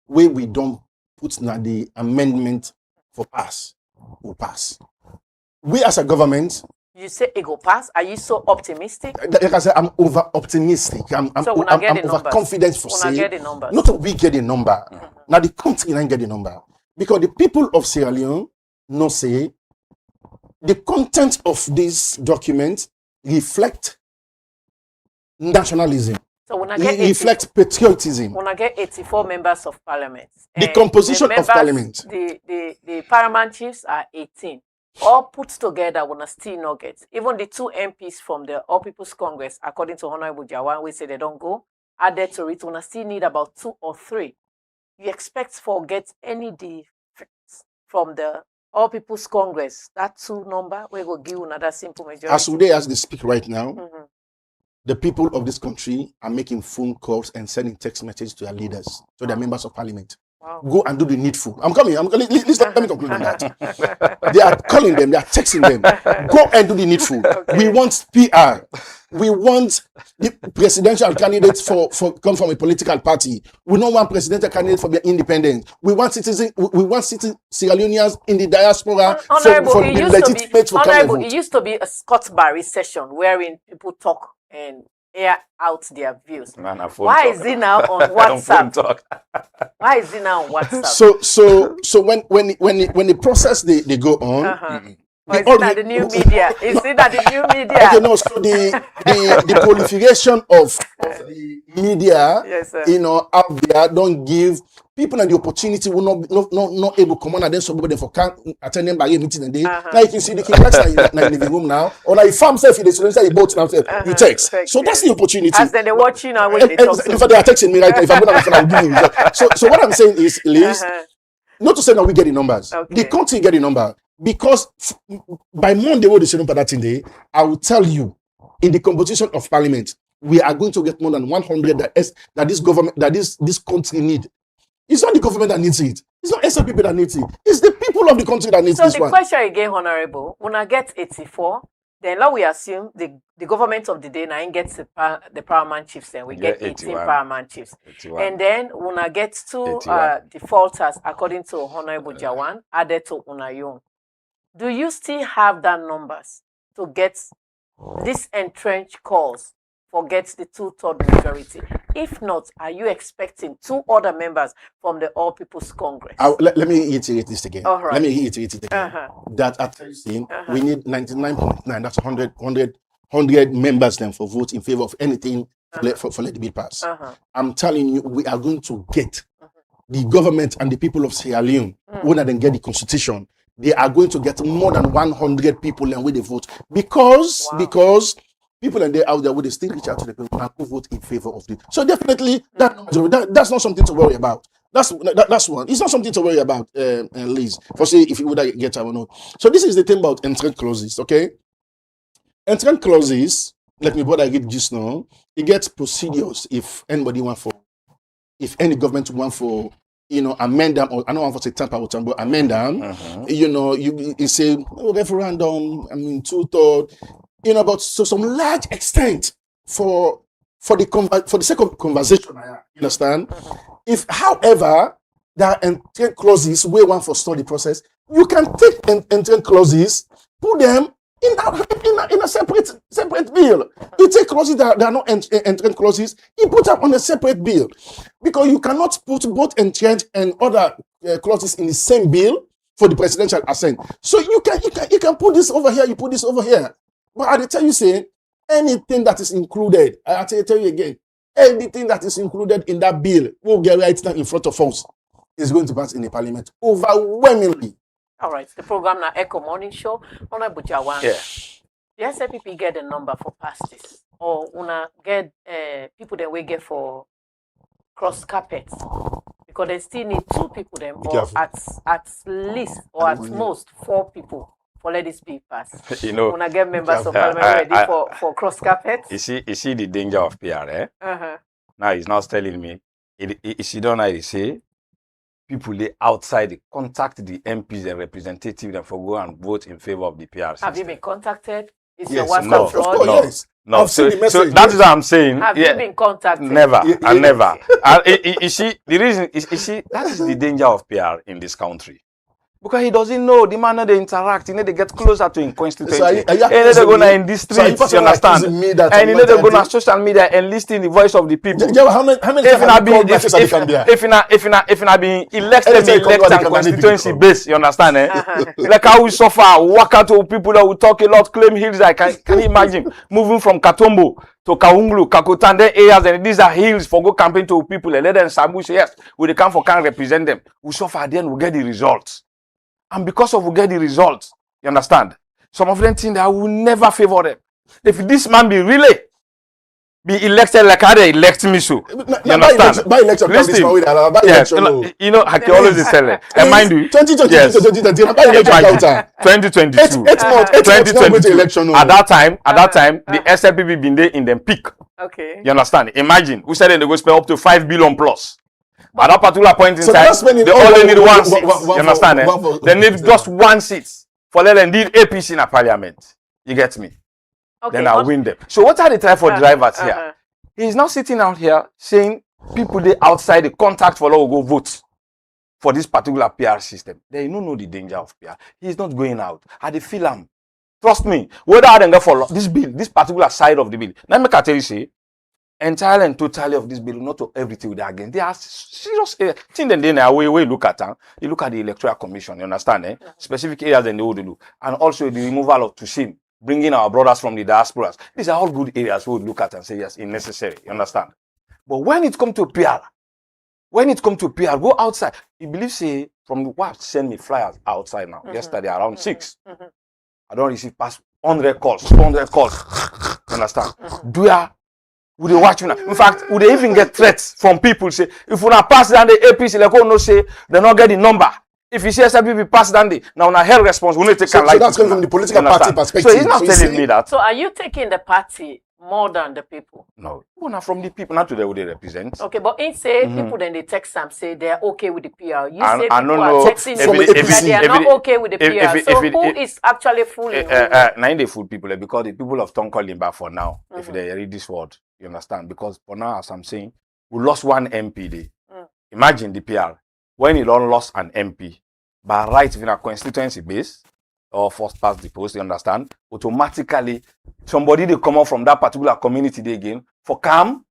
Speaker 9: where we don't put na the amendment for pass, will pass. We as a government,
Speaker 3: you say it go pass. Are you so optimistic?
Speaker 9: Like I said, I'm over optimistic. I'm overconfident for saying not that we get the number. Now the country ain't get the number. Because the people of Sierra Leone no say the content of this document reflect nationalism.
Speaker 3: So when I get
Speaker 9: reflect patriotism.
Speaker 3: When I get 84 members of parliament,
Speaker 9: the composition of parliament,
Speaker 3: the paramount chiefs are 18. All put together, when I still not get. Even the 2 MPs from the All People's Congress, according to Honorable Jawan, we say they don't go. Added to it, when I still need about 2 or 3. You expect for get any defects from the All People's Congress? That 2 number, we will give another simple majority.
Speaker 9: As they speak right now, the people of this country are making phone calls and sending text messages to their leaders, to their members of parliament.
Speaker 3: Wow.
Speaker 9: Go and do the needful. I'm coming. Let me conclude on that. They are calling them. They are texting them. Go and do the needful. Okay. We want PR. We want the presidential candidates for come from a political party. We don't want presidential candidates for the independent. We want citizens. We want Sierra Leoneans in the diaspora for the legitimate for
Speaker 3: Honorable, it used to be a Scott Barry session wherein people talk and air out their views.
Speaker 8: Man,
Speaker 3: why is it now on WhatsApp? Why is it now on WhatsApp?
Speaker 9: So when the process they go on,
Speaker 3: is it that the new media? Is it that the new media?
Speaker 9: Okay, no. So the proliferation of the media,
Speaker 3: yes,
Speaker 9: out there don't give people and the opportunity will not able to come on and then some people for can't attend them by a meeting and day. Now you can see the kids in the living room now, or now if farm self in the students say both now you text. So that's the opportunity.
Speaker 3: As they're watching now, when they talk.
Speaker 9: In fact, they are texting me right now. If I'm going to give you. So what I'm saying is, Liz, not to say that we get the numbers. Okay. The country get the number. Because by Monday, what they say about that in day, I will tell you, in the composition of parliament, we are going to get more than 100 that this government, that this country need. It's not the government that needs it. It's not SLPP that needs it. It's the people of the country that needs this one.
Speaker 3: So the question again, Honorable, when I get 84, then now we assume the government of the day now gets the paramount chiefs, and we get 18 paramount chiefs. 81. And then when I get 2 defaulters, according to Honorable Jawan, added to Unayon. Do you still have that numbers to get this entrenched cause for get the 2/3 majority? If not, are you expecting 2 other members from the All People's Congress?
Speaker 9: Let me reiterate this again.
Speaker 3: All right.
Speaker 9: Let me reiterate it again. That at 13, we need 99.9. That's 100 members then for vote in favor of anything for let the bill pass. I'm telling you, we are going to get the government and the people of Sierra Leone, when they get the constitution, they are going to get more than 100 people and with the vote because people and they out there will still reach out to the people and who vote in favor of it. So definitely that's not something to worry about. That's one. It's not something to worry about, Liz. For say if you would get or not. So this is the thing about entrant clauses, okay? Entrant clauses, let me bother get just now. It gets procedures if anybody if any government want for amend them, or I don't want to say tamper or but amend them. You say referendum. I mean 2/3. But so some large extent for the sake of conversation. You understand? If, however, there are entrant clauses where one for study process, you can take entrant clauses, put them in a separate bill. You take clauses that are not entrant clauses, you put them on a separate bill, because you cannot put both entrant and other clauses in the same bill for the presidential assent. So you can put this over here, you put this over here. But I tell you, say anything that is included, I tell you again, anything that is included in that bill will get right now in front of us is going to pass in the parliament overwhelmingly.
Speaker 3: All right, the program now Ecko Morning Show. Una Bujawan.
Speaker 8: Yeah.
Speaker 3: The SLPP get the number for past this, or una get people that we get for cross carpets, because they still need 2 people them, or at least or at most 4 people. For let this be passed. When I get members of parliament ready for cross carpets.
Speaker 8: You see the danger of PR, eh? Now he's not telling me. You don't know, say people they outside they contact the MPs and representatives and for go and vote in favor of the PR system.
Speaker 3: Have you been contacted? Is
Speaker 9: Yes.
Speaker 3: your WhatsApp fraud?
Speaker 9: Yes.
Speaker 8: No, so that is what I'm saying.
Speaker 3: Have you been contacted?
Speaker 8: Never, never. You see, the reason is, that is the danger of PR in this country. Because he doesn't know the manner they interact, they get closer to him constituency. And they're going to in the streets, you understand? And they're going to social media and listen the voice of the people.
Speaker 9: How many
Speaker 8: if I be elected and constituency based, you understand? Like how we suffer, walk out to people that will talk a lot, claim hills. Can you imagine moving from Katombo to Kaunglu, Kakotande areas, and these are hills for go campaign to people and let them sabush, yes, we come for can represent them. We suffer at the end, we get the results. And because of we get the results, you understand? Some of them think that I will never favor them. If this man be really elected like how they elect me so, you understand?
Speaker 9: By election,
Speaker 8: listen, yes, I can always tell it. And mind you,
Speaker 9: 2022,
Speaker 8: yes, 2022,
Speaker 9: 2022.
Speaker 8: At that time, the SLPP been there in them peak.
Speaker 3: Okay.
Speaker 8: You understand? Imagine, we said they go spend up to 5 billion plus. At that particular point in time, they only need 1 seat. You understand? They need just 1 seat for let them lead APC in a parliament. You get me? Okay, then I'll win them. So what are the try for drivers here? He's now sitting out here saying people they outside the contact for will go vote for this particular PR system. They don't know the danger of PR. He's not going out. I dey feel him. Trust me. Whether I go for this bill, this particular side of the bill. Let me tell you, say, entirely and totally of this bill, not to everything with again. There are serious things. Then we look at you look at the electoral commission. You understand? Specific areas in the would do, and also the removal of Tushim, bringing our brothers from the diasporas. These are all good areas we would look at and say yes, it's necessary. You understand? But when it comes to PR, go outside. You believe say from the WhatsApp send me flyers outside now. Yesterday around 6, I don't receive past 100 calls, 200 calls. You understand? Would they watch you now? In fact, would they even get threats from people? Say, if we not pass down the APC, like no say they not get the number. If you see SLPP pass down the now on a hell response, we need to take
Speaker 9: so that's coming from the political party perspective.
Speaker 8: So he's not telling me that.
Speaker 3: So are you taking the party more than the people?
Speaker 8: No, not from the people, not to the who they represent.
Speaker 3: Okay, but it say people then they text them say they are okay with the PR. You say
Speaker 8: I
Speaker 3: people are texting you that they are not okay with the PR. So who is actually fooling?
Speaker 8: Now they fool people because the people of Tongue calling back for now. If they read this word. You understand? Because for now, as I'm saying, we lost 1 MP. Imagine the PR. When you don't lost an MP, by right in a constituency base, or first past the post, you understand? Automatically, somebody they come out from that particular community they again for can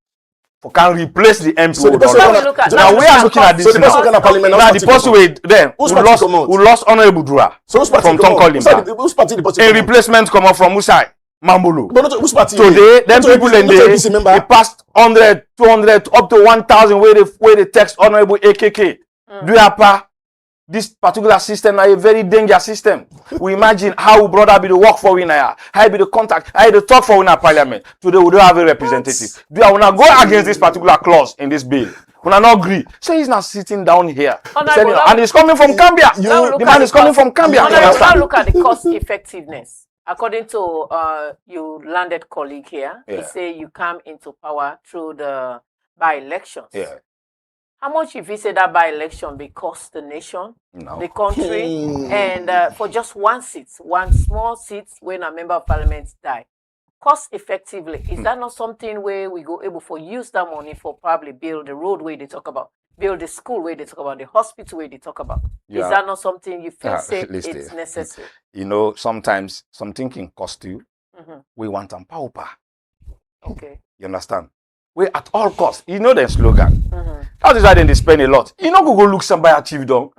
Speaker 8: replace the MP.
Speaker 9: So
Speaker 8: now we are looking at this.
Speaker 9: So the
Speaker 8: person we then we lost Honorable Dura
Speaker 9: from
Speaker 8: Tongue calling back.
Speaker 9: Whose party the person?
Speaker 8: A replacement come out from Musai. Mambulu.
Speaker 9: But not which party?
Speaker 8: Today, them people in they passed 100, 200, up to 1,000 where they text Honorable AKK. Do you this particular system is a very dangerous system. We imagine how brother be the work for winner, how be the contact, how the talk for winner parliament. Today we don't have a representative. Do you want to go against this particular clause in this bill? We not agree. So he's not sitting down here. And he's coming from Gambia. The man is coming from Gambia.
Speaker 3: Now look at the cost effectiveness. According to your landed colleague here, he say you come into power through the by-elections.
Speaker 8: Yeah.
Speaker 3: How much if you say that by-election may cost the nation, the country, and for just one seat, one small seat when a member of parliament die? Cost effectively, is that not something where we go able for use that money for probably build the roadway they talk about, build the school where they talk about, the hospital where they talk about? Is that not something you feel say it's necessary?
Speaker 8: You know, sometimes something can cost you. We want a pauper.
Speaker 3: Okay.
Speaker 8: You understand? We at all costs. You know the slogan. That is why they spend a lot. You know, go look somebody achieve done.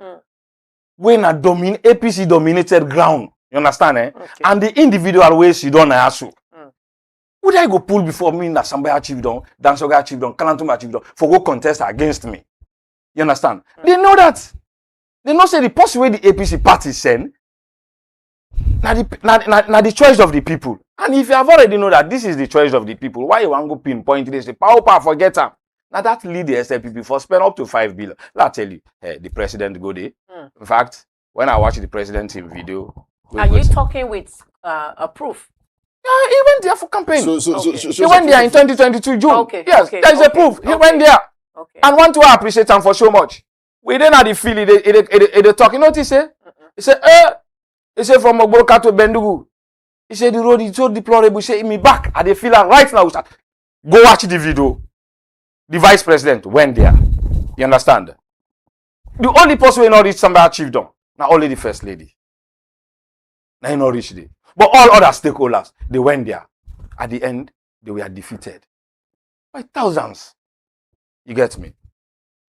Speaker 8: When a APC dominated ground. You understand? Okay. And the individual ways you don't ask. Would I go pull before me that somebody achieved done, Dansoga achieved done, Kalantum achieved done, for go contest against me? You understand? They know that. They know say the possible way the APC party send. Now the choice of the people. And if you have already know that this is the choice of the people, why you want to go pinpoint this? Power forget them. Now that lead the SLPP for spend up to 5 billion. I'll tell you, the president go there. In fact, when I watch the president in video,
Speaker 3: are you talking with a proof?
Speaker 8: Yeah, he went there for campaign.
Speaker 9: So
Speaker 8: he went there in 2022 June.
Speaker 3: Okay.
Speaker 8: Yes, there is a proof. He went there.
Speaker 3: Okay.
Speaker 8: And want to appreciate him for so much. We didn't have the feel they talk. You know what he said? He said, he said from Ogboka to Bendugu. He said the road is so deplorable. He said, me back. And they feel like right now. Go watch the video. The vice president went there. You understand? The only person who not reach somebody achieved them. Now only the first lady. Now he not reach there. But all other stakeholders, they went there. At the end, they were defeated by thousands. You get me?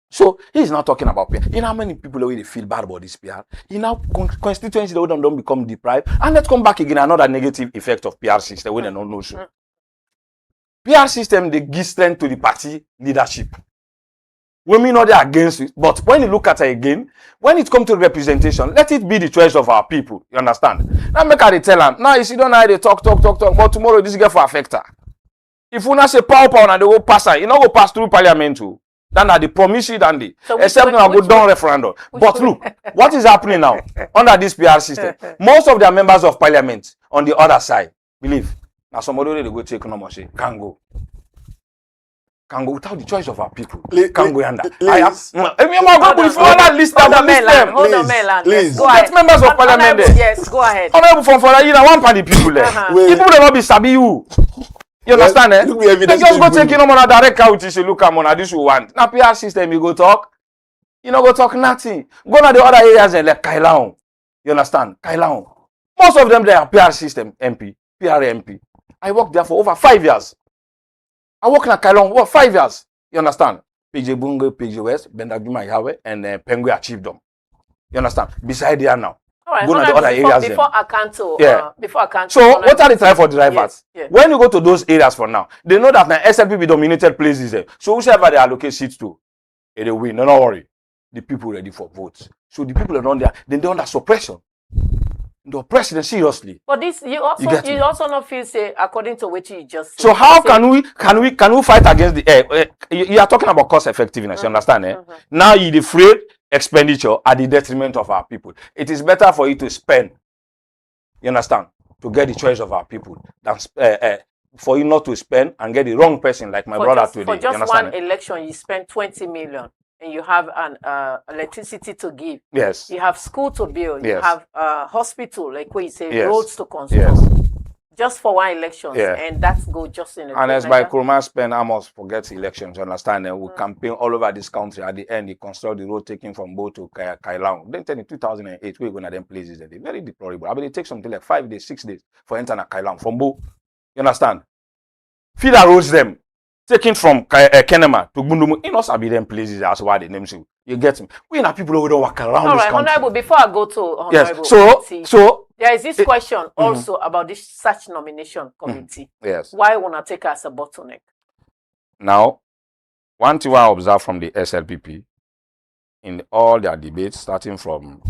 Speaker 8: So he's not talking about PR. You know how many people already feel bad about this PR? You know, constituencies that don't become deprived. And let's come back again, another negative effect of PR system when they don't know so. PR system, they give strength to the party leadership. We may not be against it, but when you look at it again, when it comes to representation, let it be the choice of our people. You understand? Now make her tell them, now you see don't know how they talk, but tomorrow this get for affecter. If you not say power and they go pass her, you know go pass through parliament too. Then they promise it and they except now go down referendum. But look, what is happening now under this PR system? Most of their members of parliament on the other side believe now somebody they go take no more say can go without the choice of our people. Can go under. I am.
Speaker 3: Hold on, Melan.
Speaker 8: Please. Go ahead. Members of parliament there.
Speaker 3: Yes, go ahead.
Speaker 8: Honorable from you know one party people there. People will not be sabi you. You understand? They just go take on a direct out to say, look, I'm on this we want. Now PR system, you go talk. You know, go talk nothing. Go to the other areas like Kailaon. You understand? Kailaon. Most of them they are PR system MP, PR MP. I worked there for over 5 years. I work in Kailaon for 5 years. You understand? PJ Bungo, PJ West, Bendaguma Yahweh, and Pengue achieved them. You understand? Beside there now.
Speaker 3: All right,
Speaker 8: go to the other areas.
Speaker 3: Before I can't.
Speaker 8: So what are the time for drivers? Yes. When you go to those areas for now, they know that now SLPP dominated places there. So whoever they allocate seats to, they win. No, don't worry. The people ready for votes. So the people are not there. Then they're under suppression. The president seriously.
Speaker 3: But this you also not feel say according to what you just said.
Speaker 8: So how can we fight against the you are talking about cost effectiveness, you understand? Now you defray expenditure at the detriment of our people. It is better for you to spend, you understand, to get the choice of our people than for you not to spend and get the wrong person like my brother today.
Speaker 3: For just one election, you spend 20 million. And you have an electricity to give.
Speaker 8: Yes.
Speaker 3: You have school to build.
Speaker 8: Yes.
Speaker 3: You have hospital, like what you say,
Speaker 8: yes.
Speaker 3: roads to construct.
Speaker 8: Yes.
Speaker 3: Just for one election.
Speaker 8: Yeah.
Speaker 3: And that's go just in a
Speaker 8: and as by Kuruma spend, I must forget elections, you understand? And we campaign all over this country. At the end, they construct the road taking from Bo to Kailaon. Then in 2008, we're going to them places that they're very deplorable. I mean, it takes something like 5 days, 6 days for entering Kailaon from Bo. You understand? Feed the roads them. Taking from Kenema to Bundumu, in us be them places as why they name you. You get me? We are people who don't walk around.
Speaker 3: All
Speaker 8: this
Speaker 3: right,
Speaker 8: country.
Speaker 3: Honorable, before I go to Honorable.
Speaker 8: Yes. So
Speaker 3: There is this question also about this search nomination committee.
Speaker 8: Yes.
Speaker 3: Why wanna take as a bottleneck?
Speaker 8: Now, one thing I observe from the SLPP in all their debates, starting from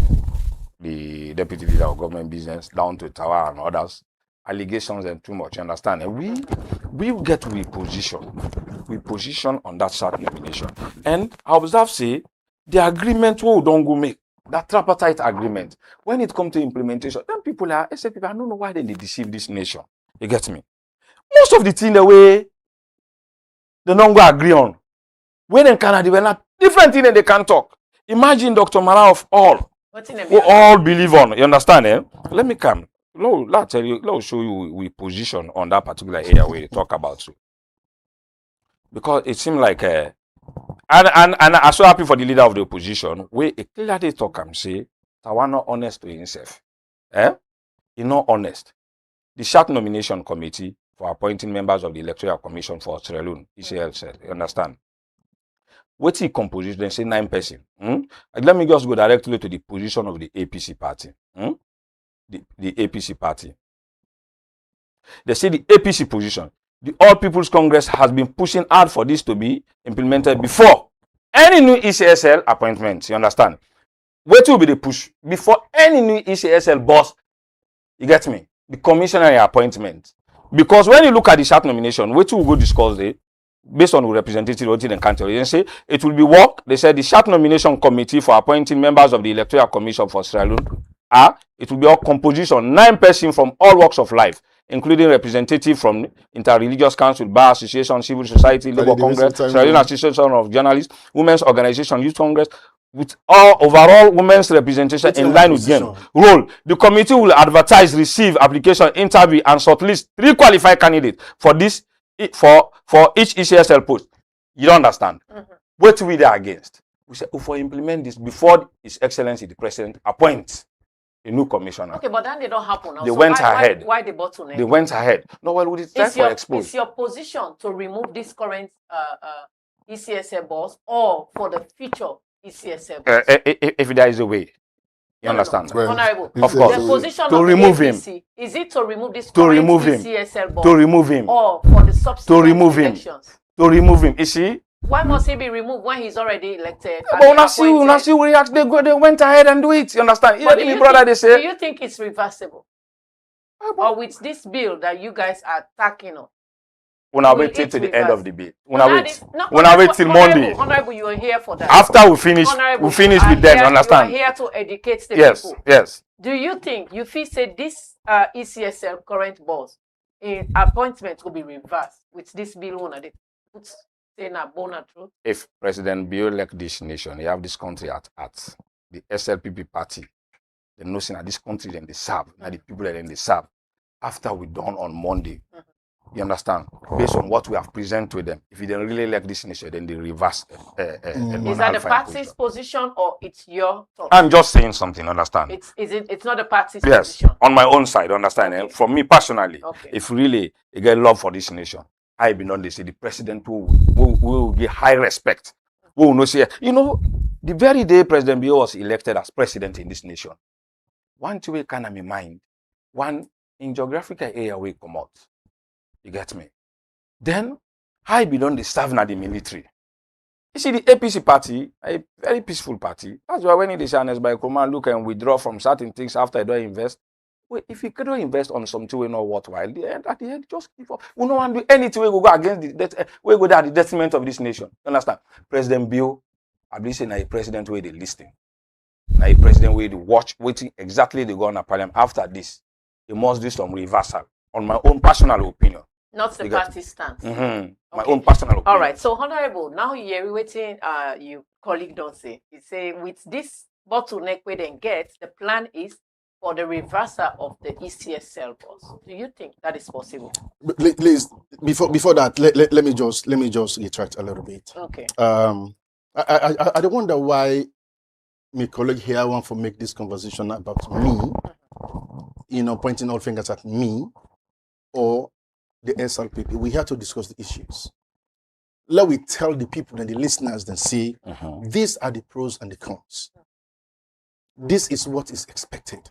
Speaker 8: the deputy leader of government business down to Tower and others, allegations and too much, you understand? And we get we position on that search nomination. And I observe, say, the agreement we don't go make, that tripartite agreement, when it comes to implementation, then people are, SLPP, I don't know why they deceive this nation. You get me? Most of the thing the way they don't go agree on, when in Canada, they not different thing they can talk. Imagine Dr. Mara of all, who all believe on. You understand? Eh? Let me come. Let tell you. Let show you we position on that particular area where you talk about you. Because it seemed like and I'm so happy for the leader of the opposition. Where it clearly talk and say, "Tawa not honest to himself." He not honest. The short nomination committee for appointing members of the electoral commission for Sierra Leone, ECL, you understand? What's the composition? They say 9 person. Let me just go directly to the position of the APC party. The APC party. They say the APC position. The All People's Congress has been pushing hard for this to be implemented before any new ECSL appointment. You understand? What will be the push before any new ECSL boss? You get me? The commissioner appointment. Because when you look at the short nomination, what will go discuss it? Based on the representative voting and country, they say it will be work. They said the short nomination committee for appointing members of the electoral commission for Sierra Leone it will be all composition, 9 persons from all walks of life, including representative from Interreligious Council, Bar Association, Civil Society, Labour Congress, Sierra Leone Association of Journalists, Women's Organization, Youth Congress, with all overall women's representation in line with them. Role: the committee will advertise, receive application, interview, and shortlist 3 qualified candidates for this for each ECSL post. You don't understand? What we are against? We say, if we implement this before His Excellency the President appoints a new commissioner.
Speaker 3: Okay, but then they don't happen now.
Speaker 8: They went ahead.
Speaker 3: Why the bottleneck?
Speaker 8: They went ahead. No, well, we try for expose.
Speaker 3: Is your position to remove this current ECSL boss or for the future ECSL boss?
Speaker 8: If there is a way. You understand?
Speaker 3: Well, Honorable,
Speaker 8: of course.
Speaker 3: the position
Speaker 8: to
Speaker 3: of
Speaker 8: remove
Speaker 3: the
Speaker 8: him.
Speaker 3: APC, is it to remove this
Speaker 8: to
Speaker 3: current
Speaker 8: remove him.
Speaker 3: ECSL boss?
Speaker 8: To remove him.
Speaker 3: Or for the subsequent
Speaker 8: to remove
Speaker 3: elections?
Speaker 8: Him. To remove him. You see?
Speaker 3: Why must he be removed when he's already elected?
Speaker 8: But when I see we react, they went ahead and do it. You understand?
Speaker 3: Do you think it's reversible? Or with this bill that you guys are attacking on?
Speaker 8: When I wait till the end of the bill. When I wait till Monday.
Speaker 3: Honorable, you are here for that.
Speaker 8: After we finish with them. You understand?
Speaker 3: You are here to educate the people.
Speaker 8: Yes.
Speaker 3: Do you think you feel say this ECSL current boss in appointment will be reversed with this bill one they put saying a bona truth? If
Speaker 8: President Bill elect this nation, you have this country at the SLPP party, the notion that this country then they serve, now the people that then they serve. After we done on Monday, you understand? Based on what we have presented to them, if you don't really elect this nation, then they reverse.
Speaker 3: Is that the party's position or it's your thought?
Speaker 8: I'm just saying something, understand?
Speaker 3: It's not the party's position?
Speaker 8: Yes, on my own side, understand? Okay. For me personally, if really you get love for this nation, I be known they say the president will give high respect. We will not say, you know, the very day President Bill was elected as president in this nation, one thing we can have in mind, one in geographical area we come out. You get me? Then I be done the serving at the military. You see, the APC party, a very peaceful party. That's why when it is honest by command, look and withdraw from certain things after I don't invest. Well, if you cannot invest on something we know worthwhile, at the end, just give up. We don't want to do anything we go against we go at the detriment of this nation. You understand? President Bill, I believe saying a president where they listening. Now a president where they watch, waiting exactly they go on a parliament. After this, he must do some reversal. On my own personal opinion.
Speaker 3: Not the party stance.
Speaker 8: My own personal opinion.
Speaker 3: All right. So, Honorable, now you're waiting. Your colleague don't say. He say with this bottleneck we then get, the plan is for the reversal of the ECSL boss. Do you think that is possible?
Speaker 9: Please, before that, let me just retract a little bit.
Speaker 3: Okay.
Speaker 9: I don't wonder why my colleague here want to make this conversation about me, you know, pointing all fingers at me or the SLPP. We have to discuss the issues. Let we tell the people and the listeners and say, these are the pros and the cons. This is what is expected.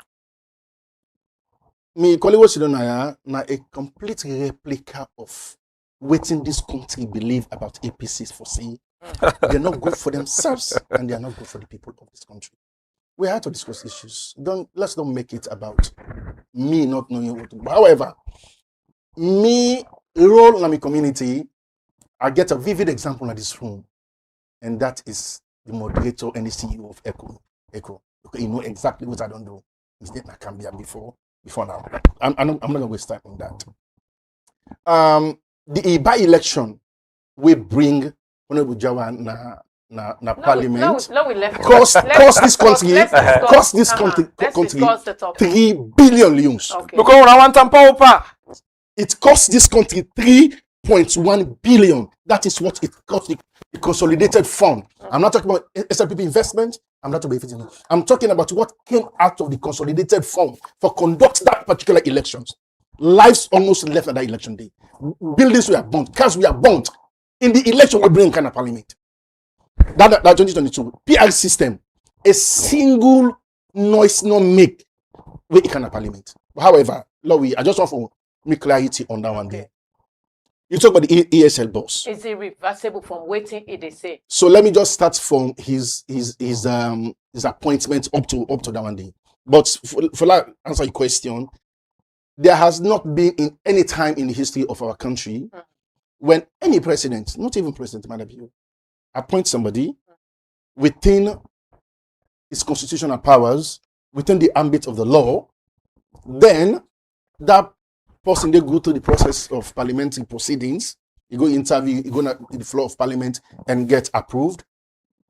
Speaker 9: me colleague Sidonaya na a complete replica of waiting this country believe about APCs for see. They're not good for themselves and they are not good for the people of this country. We have to discuss issues. Let's not make it about me not knowing what to do. However, me role in my community, I get a vivid example in this room, and that is the moderator and the CEO of Ecko. Okay, you know exactly what I don't do. Mistake I can be before now. I'm not gonna waste time on that. The by-election we bring Honorable Jawa na parliament cost this country $3 billion.
Speaker 3: Okay.
Speaker 8: Because I want some power.
Speaker 9: It costs this country 3.1 billion. That is what it cost the consolidated fund. I'm not talking about SLPP investment. I'm not talking about everything. I'm talking about what came out of the consolidated fund for conduct that particular elections. Lives almost left at that election day. Buildings were burnt. Cars were burnt. In the election, we bring kind of parliament. That 2022 PR system, a single noise not make we kind of parliament. However, Lowy, I just want to make clarity on that one there. You talk about the ESL boss.
Speaker 3: Is it reversible from waiting it they say?
Speaker 9: So let me just start from his appointment up to that one day. But for that answer your question, there has not been in any time in the history of our country when any president, not even President Madabiu, appoint somebody within his constitutional powers, within the ambit of the law, then that person they go through the process of parliamentary proceedings, you go interview, you go to the floor of parliament and get approved.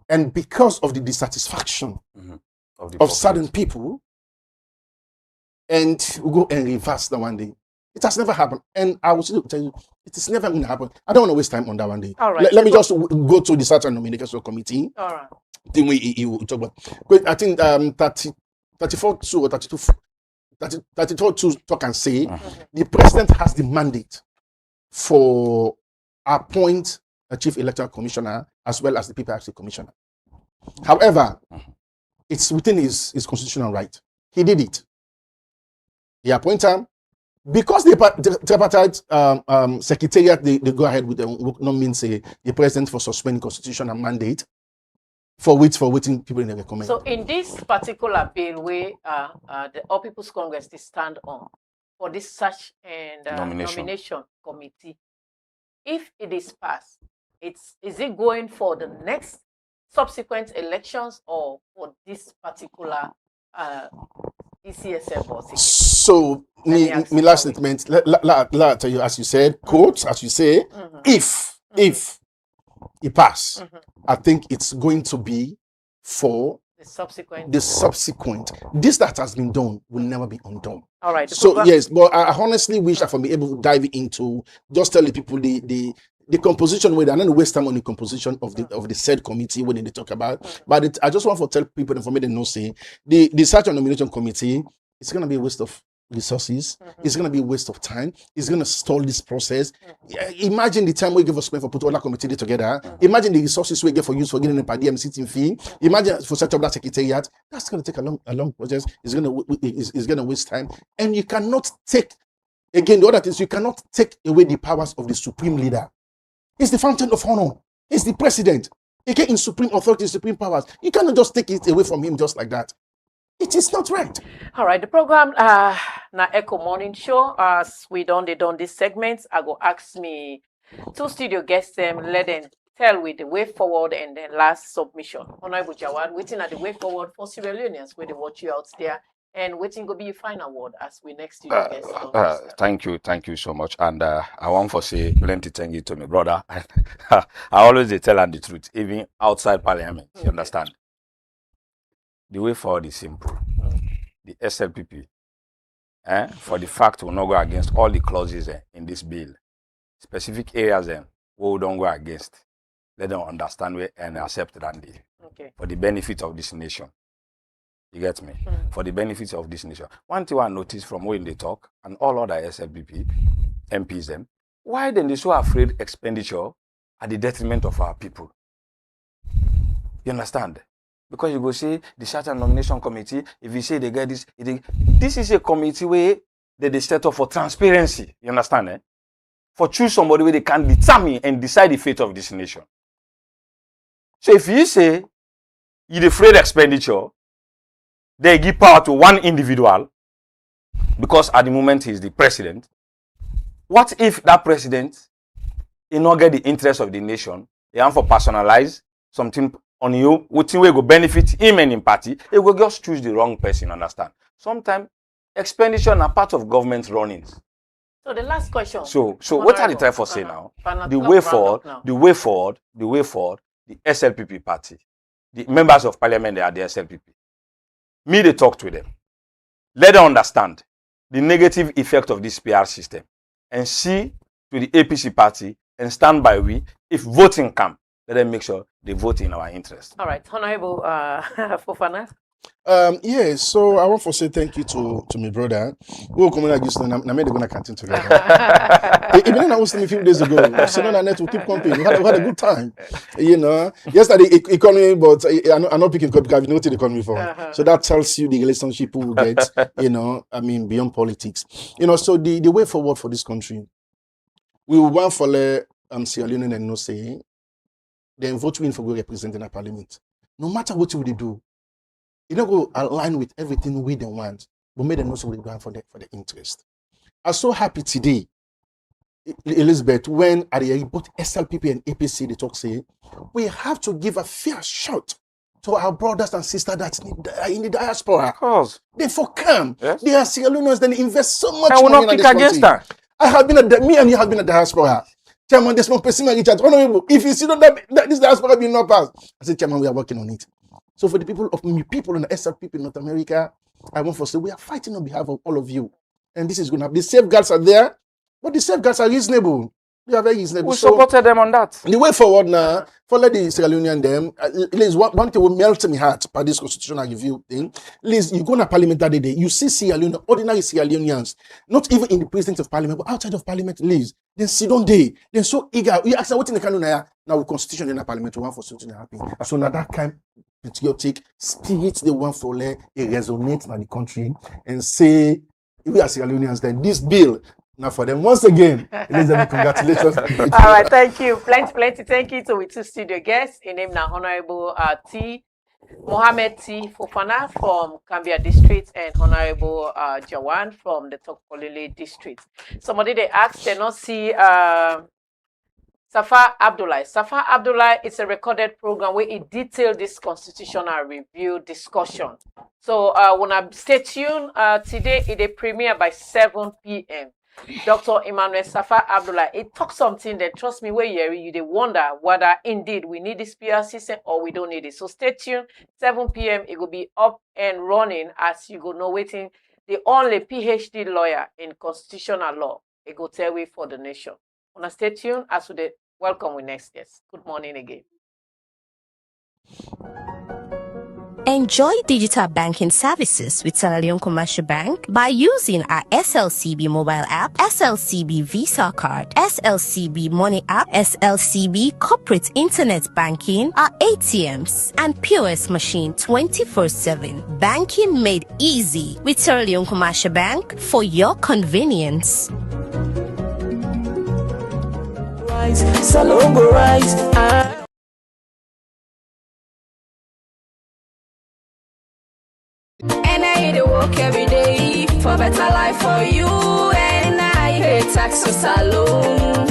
Speaker 9: And because of the dissatisfaction of certain people, and we go and reverse that one day. It has never happened. And I will tell you, it is never going to happen. I don't want to waste time on that one day.
Speaker 3: All right.
Speaker 9: Let me just go to the Certain Nomination Committee.
Speaker 3: All right.
Speaker 9: Thing we talk about. I think 34-2 or 32 talk and say the president has the mandate for appoint a chief electoral commissioner as well as the PPRC commissioner. However, it's within his constitutional right. He did it. He appointed him. Because the tripartite secretariat, they go ahead with the not mean say the president for suspending constitutional mandate for waiting people in the recommend.
Speaker 3: So in this particular bill where the All People's Congress they stand on for this search and nomination committee, if it is passed, is it going for the next subsequent elections or for this particular ECSL boss?
Speaker 9: So me last statement, let tell you, as you said, quote, as you say, if it pass, I think it's going to be for the subsequent. This that has been done will never be undone.
Speaker 3: All right.
Speaker 9: So yes, but I honestly wish I can be able to dive into just tell the people the composition where they're not waste time on the composition of the said committee when they talk about. But I just want to tell people and for me to know say the search and nomination committee, it's gonna be a waste of resources. It's gonna be a waste of time. It's gonna stall this process. Imagine the time we give us spend for put all that committee together. Imagine the resources we get for use for getting a per diem sitting fee. Imagine for set up that secretariat. That's gonna take a long process. It's gonna waste time. And you cannot take again the other things. You cannot take away the powers of the supreme leader. It's the fountain of honor. It's the president. Again, in supreme authority, supreme powers. You cannot just take it away from him just like that. It is not right.
Speaker 3: All right, the program na Ecko Morning Show. As we done this segment, I go ask me two studio guests let them tell with the way forward and then last submission. Honorable Jawad, waiting at the way forward for Sierra Leoneans where they watch you out there. And waiting go be your final word as we next studio guest.
Speaker 8: Thank you so much. And I want to say plenty thank you to my brother. I always tell them the truth, even outside parliament. You understand? The way forward is simple. The SLPP, for the fact we not go against all the clauses in this bill, specific areas we don't go against, let them understand we and accept that for the benefit of this nation. You get me? For the benefit of this nation. One thing I noticed from when they talk and all other SLPP MPs why then they so afraid expenditure at the detriment of our people? You understand? Because you go say the Search and Nomination Committee, if you say they get this, this is a committee where they set up for transparency. You understand? Eh? For choose somebody where they can determine and decide the fate of this nation. So if you say you defray expenditure, they give power to one individual because at the moment he is the president. What if that president he not get the interest of the nation? He want for personalize something on you, which way go benefit him and him party. He will just choose the wrong person. Understand? Sometimes expenditure are part of government runnings.
Speaker 3: So the last question.
Speaker 8: So what are they trying for say now? The way forward, the SLPP party, the members of parliament, they are the SLPP. Me, they talk to them. Let them understand the negative effect of this PR system and see to the APC party and stand by we. If voting come, let them make sure they vote in our interest.
Speaker 3: All right, Honorable Fofana.
Speaker 9: Yeah, so I want to say thank you to my brother. We'll come and just na made gonna continue together. Even I was telling a few days ago, so no net will keep company. We had a good time. You know, yesterday economy, but I'm not picking because I've noted the economy for. So that tells you the relationship we will get, you know, I mean beyond politics. You know, so the way forward for this country, we will want for Sierra Leone and no say, then vote in for go represent in the parliament. No matter what you would do. You don't go align with everything we don't want, but make them know what we're going for the interest. I'm so happy today, Elizabeth, when at the both SLPP and APC they talk say we have to give a fair shot to our brothers and sisters that are in the diaspora.
Speaker 8: Of course.
Speaker 9: They for come.
Speaker 8: Yes.
Speaker 9: They are Sierra Leoneans, then invest so much
Speaker 8: I will
Speaker 9: money
Speaker 8: not
Speaker 9: in
Speaker 8: pick
Speaker 9: this
Speaker 8: against
Speaker 9: country.
Speaker 8: that.
Speaker 9: I have been me and you have been a diaspora. Chairman, there's one person in charge. If you see that this diaspora will not pass, I said, Chairman, we are working on it. So for the people in the SLPP in North America, I want to say we are fighting on behalf of all of you. And this is going to happen. The safeguards are there, but the safeguards are reasonable. They are very reasonable.
Speaker 8: We supported them on that.
Speaker 9: The way forward now, for let the Sierra Leonean them, at least one thing will melt in my heart by this constitutional review thing. At least you go to parliament that day, you see Sierra Leone, ordinary Sierra Leoneans, not even in the precinct of parliament, but outside of parliament leaves. Then sit on day, they're so eager. You ask them what in the canon now with constitution in the parliament, we want for something to happen. So now that kind patriotic spirit they want for it resonate in the country and say we are Sierra Leoneans then this bill now for them once again. Elizabeth, congratulations.
Speaker 3: All right, thank you. Plenty. Thank you to we two studio guests. In name now Honorable Mohammed T. Fofana from Cambia District and Honorable Jawan from the Tokolele District. Somebody they asked, they not see Safa Abdullah. Safa Abdullah is a recorded program where it detailed this constitutional review discussion. So when I stay tuned, today it a premiere by 7 p.m. Dr. Emmanuel Safa Abdullah, it talks something that, trust me, where you they wonder whether indeed we need this PR system or we don't need it. So stay tuned, 7 p.m. it will be up and running as you go know waiting. The only PhD lawyer in constitutional law, it go tell way for the nation. Wanna stay tuned as we welcome with next guest. Good morning again.
Speaker 4: Enjoy digital banking services with Sierra Leone Commercial Bank by using our SLCB mobile app, SLCB Visa card, SLCB Money app, SLCB corporate internet banking, our ATMs, and POS machine 24/7. Banking made easy with Sierra Leone Commercial Bank for your convenience.
Speaker 2: Salongo rise.
Speaker 10: And I need to work every day for better life for you. And I pay tax to salon,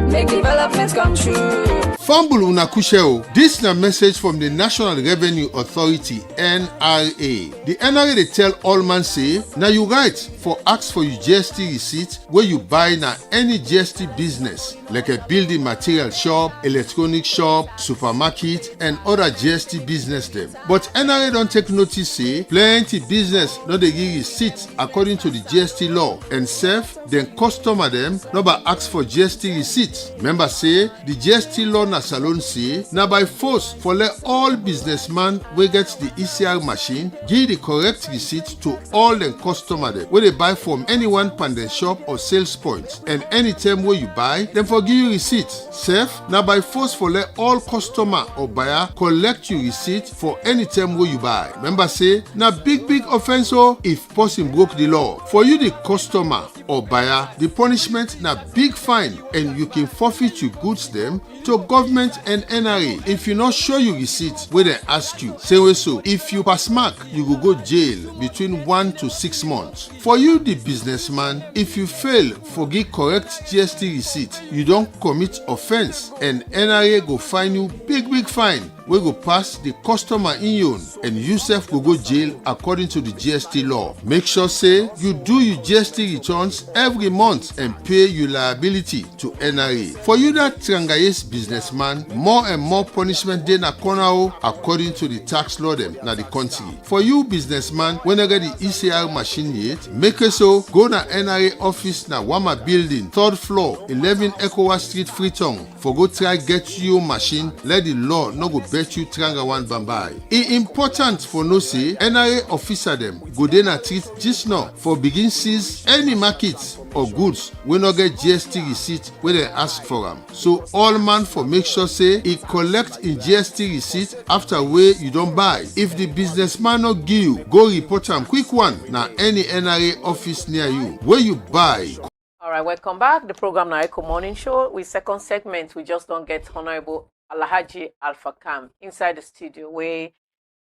Speaker 10: make developments come true.
Speaker 5: Fambulu Unakusheo, this is a message from the National Revenue Authority, NRA. The NRA they tell all man say, now you right for ask for your GST receipt where you buy na any GST business, like a building material shop, electronic shop, supermarket, and other GST business them. But NRA don't take notice say, plenty business no they give receipt according to the GST law, and self, then customer them no but ask for GST receipt. Remember say, the GST law na commissioner salon say na by force for let all businessmen wey get the ECR machine give the correct receipt to all dem customer dem wey dey buy from any one pandem shop or sales point, and anytime wey you buy dem for give you receipt. Sef na by force for let all customer or buyer collect your receipt for anytime wey you buy. Remember say na big offense o if person broke the law. For you the customer or buyer, the punishment na big fine and you can forfeit your goods them to government and NRA if you not show your receipt wey dem ask you. Same way so, if you pass mark, you go jail between 1 to 6 months. For you the businessman, if you fail for give correct GST receipt, you don't commit offense and NRA go fine you big fine wey go pass the customer in own, and you sef go jail according to the GST law. Make sure say you do your GST returns every month and pay your liability to NRA. For you that Trangayes businessman, more and more punishment dey na corner o according to the tax law dem na the country. For you businessman wey no get the ECR machine yet, make it so go na NRA office na Wama building, 3rd floor, 11 Ecko Street, Freetown, for go try get you machine. Let the law no go bet you tranga one bambai. E important for no say NRA officer dem go dey na treat just now for begin seize any market or goods wey no get GST receipt wey dem ask for am. So all man for make sure say e collect in GST receipt after wey you don buy. If the businessman no give you, go report am quick one na any NRA office near you where you buy.
Speaker 3: All right, welcome back. The program now Ecko Morning Show. With second segment, we just don't get Honorable Alhaji Alpha Kam inside the studio where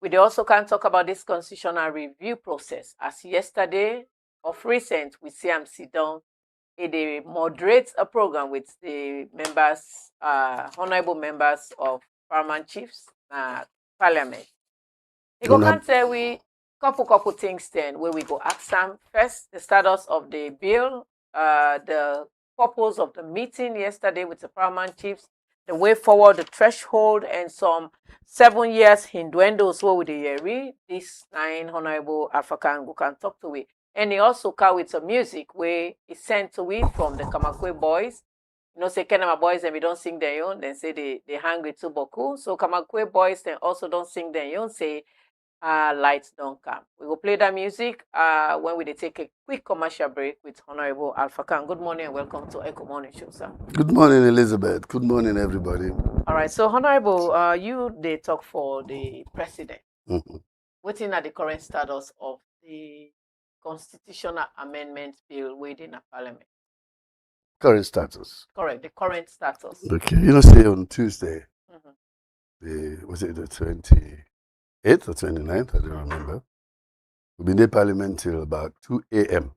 Speaker 3: we also can talk about this constitutional review process. As yesterday of recent, we see him sit down. They moderate a program with the members, honorable members of Paramount Chiefs Parliament. He go can tell we couple things then where we go ask them first the status of the bill, the purpose of the meeting yesterday with the Paramount Chiefs, the way forward, the threshold, and some 7 years hindwendos what with the year. This 9 honorable African who can talk to we. And he also come with some music where he sent to we from the Kamakwe boys. You know, say Kenama boys and we don't sing their own, then say they hang with Tuboku. So Kamakwe boys then also don't sing their own, say lights don't come. We will play that music when we take a quick commercial break with Honorable Alpha Khan. Good morning and welcome to Ecko Morning Show, sir.
Speaker 11: Good morning, Elizabeth. Good morning, everybody.
Speaker 3: All right, so Honorable, you they talk for the president. Waiting at the current status of the constitutional amendment bill waiting at Parliament.
Speaker 11: Current status.
Speaker 3: Correct, the current status.
Speaker 11: Okay, you know, say on Tuesday, was it the 28th or 29th? I don't remember. We'll be in the Parliament till about 2 a.m.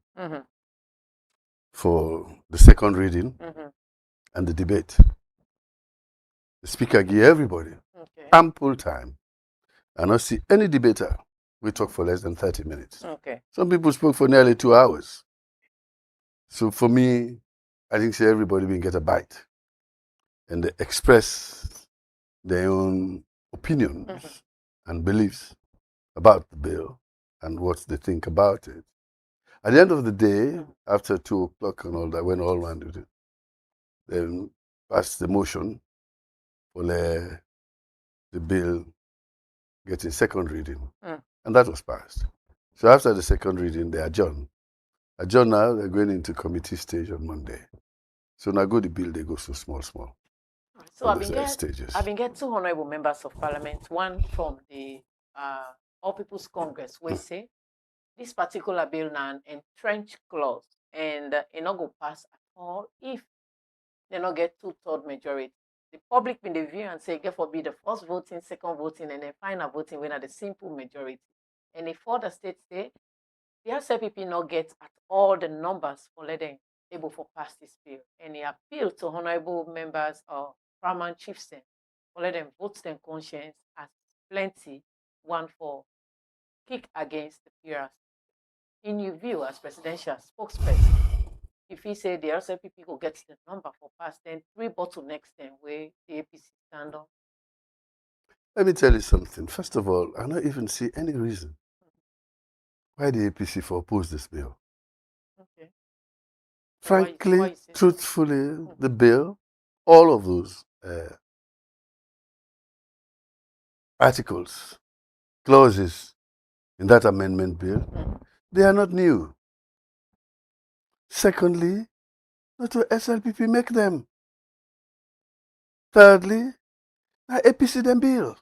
Speaker 11: For the second reading and the debate. The speaker gave everybody ample time. I don't see any debater. We talk for less than 30 minutes. Some people spoke for nearly 2 hours. So for me, I think say everybody will get a bite. And they express their own opinions and beliefs about the bill and what they think about it. At the end of the day, after 2 o'clock and all that, when all one did it, then passed the motion for the bill getting second reading. And that was passed. So after the second reading, they adjourn. Adjourn now, they're going into committee stage on Monday. So now go the bill, they go so small.
Speaker 3: So I've been getting 2 honorable members of Parliament, one from the All People's Congress, where say this particular bill now an entrenched clause and it not go pass at all if they not get 2/3 majority. The public been the view and say, get for be the first voting, second voting, and then final voting when at the simple majority. And if all the states say, the RCPP not get at all the numbers for letting able for pass this bill. And he appeal to honorable members of Paramount Chiefs for let them vote their conscience as plenty, one for kick against the PRC. In your view as presidential spokesperson, if he say the RCPP will get the number for pass, then 3 bottlenecks then where the APC stand on.
Speaker 11: Let me tell you something. First of all, I don't even see any reason why the APC for oppose this bill. Frankly, truthfully, the bill, all of those articles, clauses in that amendment bill, they are not new. Secondly, not to SLPP make them. Thirdly, APC them bill.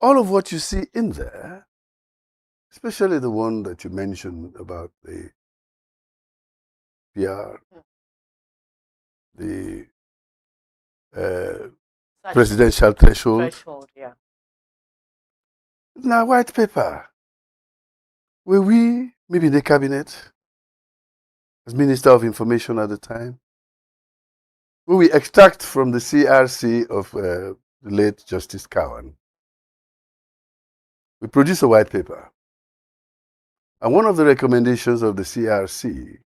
Speaker 11: All of what you see in there, especially the one that you mentioned about the PR, the presidential threshold.
Speaker 3: Yeah.
Speaker 11: Now, white paper, were we, maybe the cabinet, as Minister of Information at the time, will we extract from the CRC of the late Justice Cowan? We produce a white paper. And one of the recommendations of the CRC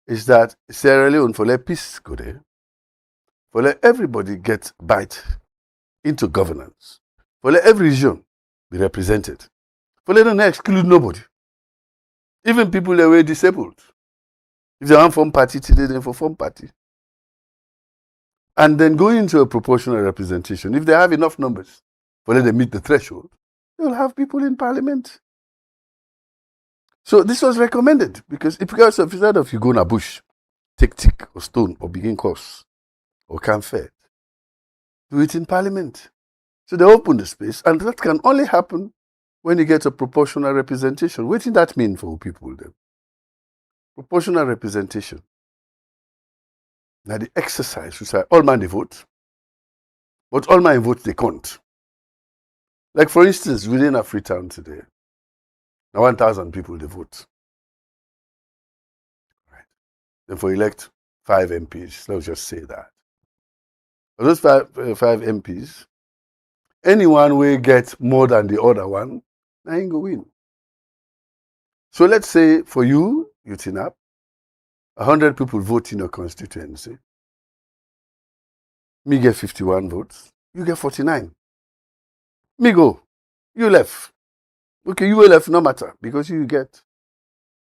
Speaker 11: is that Sierra Leone, for let peace go there, for let everybody get bite into governance, for let every region be represented, for let them exclude nobody, even people that were disabled. If they want form party today, then for form party. And then go into a proportional representation. If they have enough numbers for let them meet the threshold, they will have people in parliament. So this was recommended because instead of you go in a bush, take tick or stone or begin course or camp fed, do it in parliament. So they open the space, and that can only happen when you get a proportional representation. What did that mean for people then? Proportional representation. Now the exercise, we say all man they vote, but all man vote they can't. Like for instance, within a Freetown today, now 1,000 people they vote. Right. Then for elect 5 MPs, let's just say that. For those five MPs, anyone will get more than the other one, I ain't go win. So let's say for you, you turn up, 100 people vote in your constituency. Me get 51 votes, you get 49. Me go, you left. Okay, you will left no matter because you get.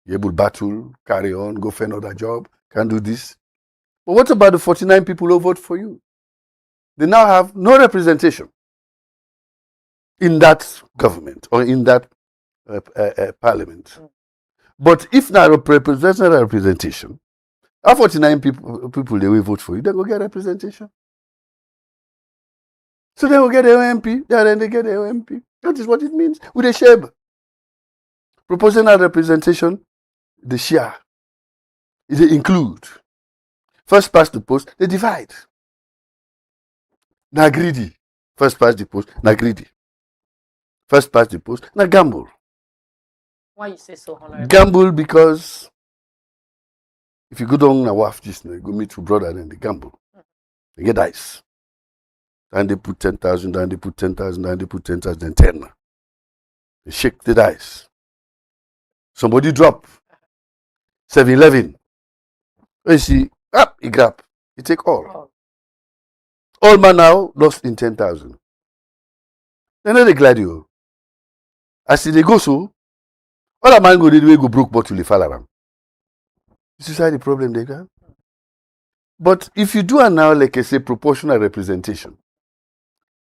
Speaker 11: You're able to battle, carry on, go for another job, can do this. But what about the 49 people who vote for you? They now have no representation in that government or in that parliament. But if not representational representation, how 49 people they will vote for you, they will get representation. So they will get their MP, then they get their MP. That is what it means. With a share. Proportional representation, the share. They include. First past the post, they divide. Now greedy. First past the post, now greedy. First past the post, now gamble.
Speaker 3: Why you say so, Honorable?
Speaker 11: Gamble because if you go down a WAF just now, you go meet your brother and they gamble. They get dice. And they put 10,000, and they put 10,000, and they put 10,000, and 10. They shake the dice. Somebody drop 7-11. You see, up, he grab. He take all. All man now lost in 10,000. Then they glad you. As they go so, all a man go the way go broke bottle they fall around. You see the problem they got? But if you do a now like I say proportional representation,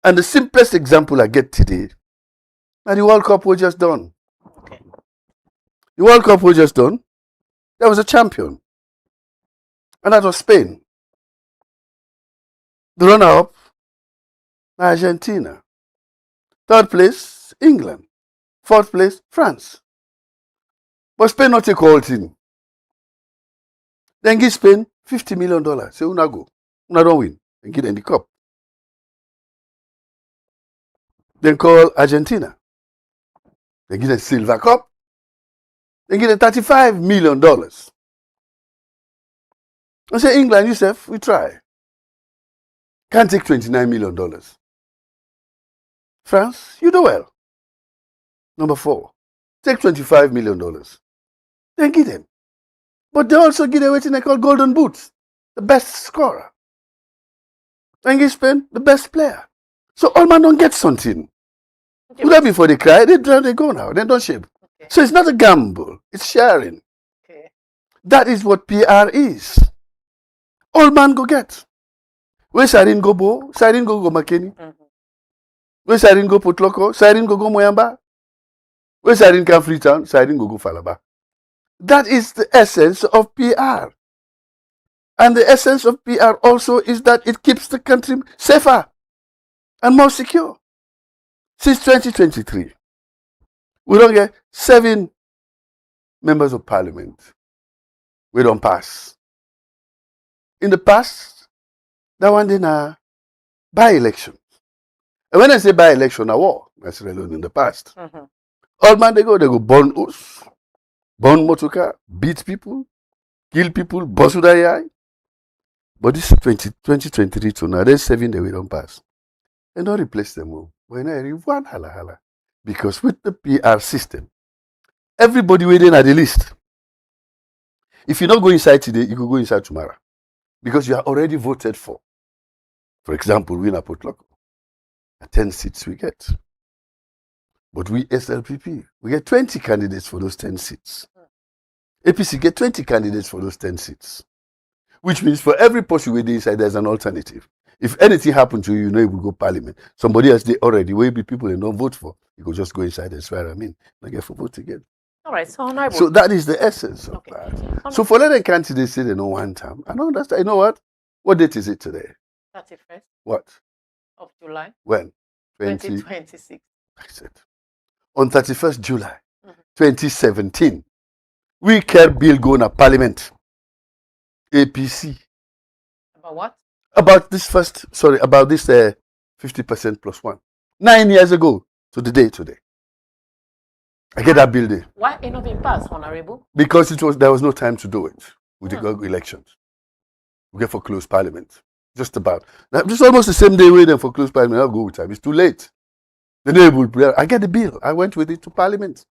Speaker 11: and the simplest example I get today, now the World Cup was just done.
Speaker 3: Okay.
Speaker 11: The World Cup was just done. There was a champion. And that was Spain. The runner-up, Argentina. Third place, England. Fourth place, France. But Spain not take all thing. Then give Spain $50 million. Say, una go. Una don't win. And give them the cup. Then call Argentina. They give them silver cup. They give them $35 million. I say, England, Yusuf, we try. Can't take $29 million. France, you do well. Number 4, take $25 million. Then give them. But they also give them what they call golden boots, the best scorer. And give Spain the best player. So all man don't get something. Okay, would that before they cry? They go now. They don't shame. Okay. So it's not a gamble. It's sharing. Okay. That is what PR is. All man go get. Where Sarin go Bo, Sarin go McKinney. Where Siren go Potloko, Siren go Moyamba. Where Siren come Freetown, Siren go Falaba. That is the essence of PR. And the essence of PR also is that it keeps the country safer and more secure. Since 2023, we don't get 7 members of parliament. We don't pass. In the past, that one did a by-election. And when I say by-election, a war, that's really in the past. All man they go burn us, burn motorcar, beat people, kill people, bust with their eye. But this is 2023 to now, there's 7 that we don't pass. And don't replace them all. When I read one hala. Because with the PR system, everybody waiting at the list. If you don't go inside today, you could go inside tomorrow. Because you are already voted for. For example, we in Potloko, 10 seats we get. But we SLPP, we get 20 candidates for those 10 seats. APC get 20 candidates for those 10 seats. Which means for every post you inside, there's an alternative. If anything happened to you, you know you will go parliament. Somebody else, they already will be people they don't vote for. You could just go inside and swear and get for vote again.
Speaker 3: All right, so honorable.
Speaker 11: So that is the essence of that. So for letting candidates say they know one time, I don't understand. You know what? What date is it today?
Speaker 3: 31st.
Speaker 11: What?
Speaker 3: Of July.
Speaker 11: When?
Speaker 3: 2026.
Speaker 11: I said. On 31st July, 2017, we care bill going to parliament. APC.
Speaker 3: About what?
Speaker 11: About this 50% plus 1. 9 years ago to the day today. I get that bill there.
Speaker 3: Why it not been passed, honorable?
Speaker 11: Because there was no time to do it with the elections. We get for closed parliament. Just about. Just almost the same day waiting for closed parliament. I'll go with time. It's too late. The neighborhood prayer. I get the bill. I went with it to parliament.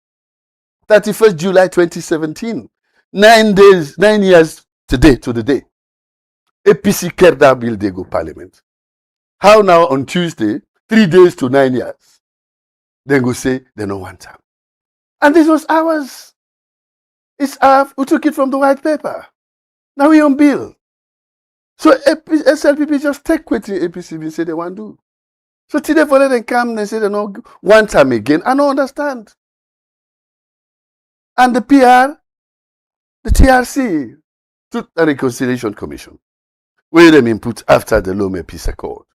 Speaker 11: 31st July 2017. 9 years today to the day. APC carried that bill, they go parliament. How now on Tuesday, 3 days to 9 years, they go say they no one time. And this was ours. It's ours. We took it from the white paper. Now we on bill. So SLPP just take what the APC say they want to do. So today for them come and say they no one time again. I don't understand. And the PR, the TRC, Truth and Reconciliation Commission, where them input after the Lome Peace Accord.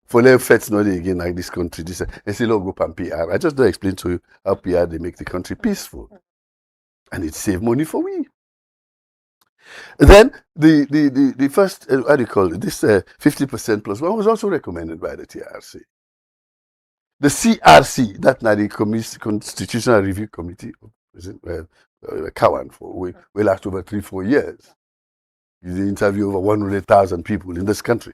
Speaker 11: For them feds not again like this country, this and say go and PR. I just don't explain to you how PR they make the country peaceful. And it save money for we. Then the first how do you call it? This 50% plus 1 was also recommended by the TRC. The CRC, that now the Constitutional Review Committee, Cowan will last over 3-4 years. You interview over 100,000 people in this country.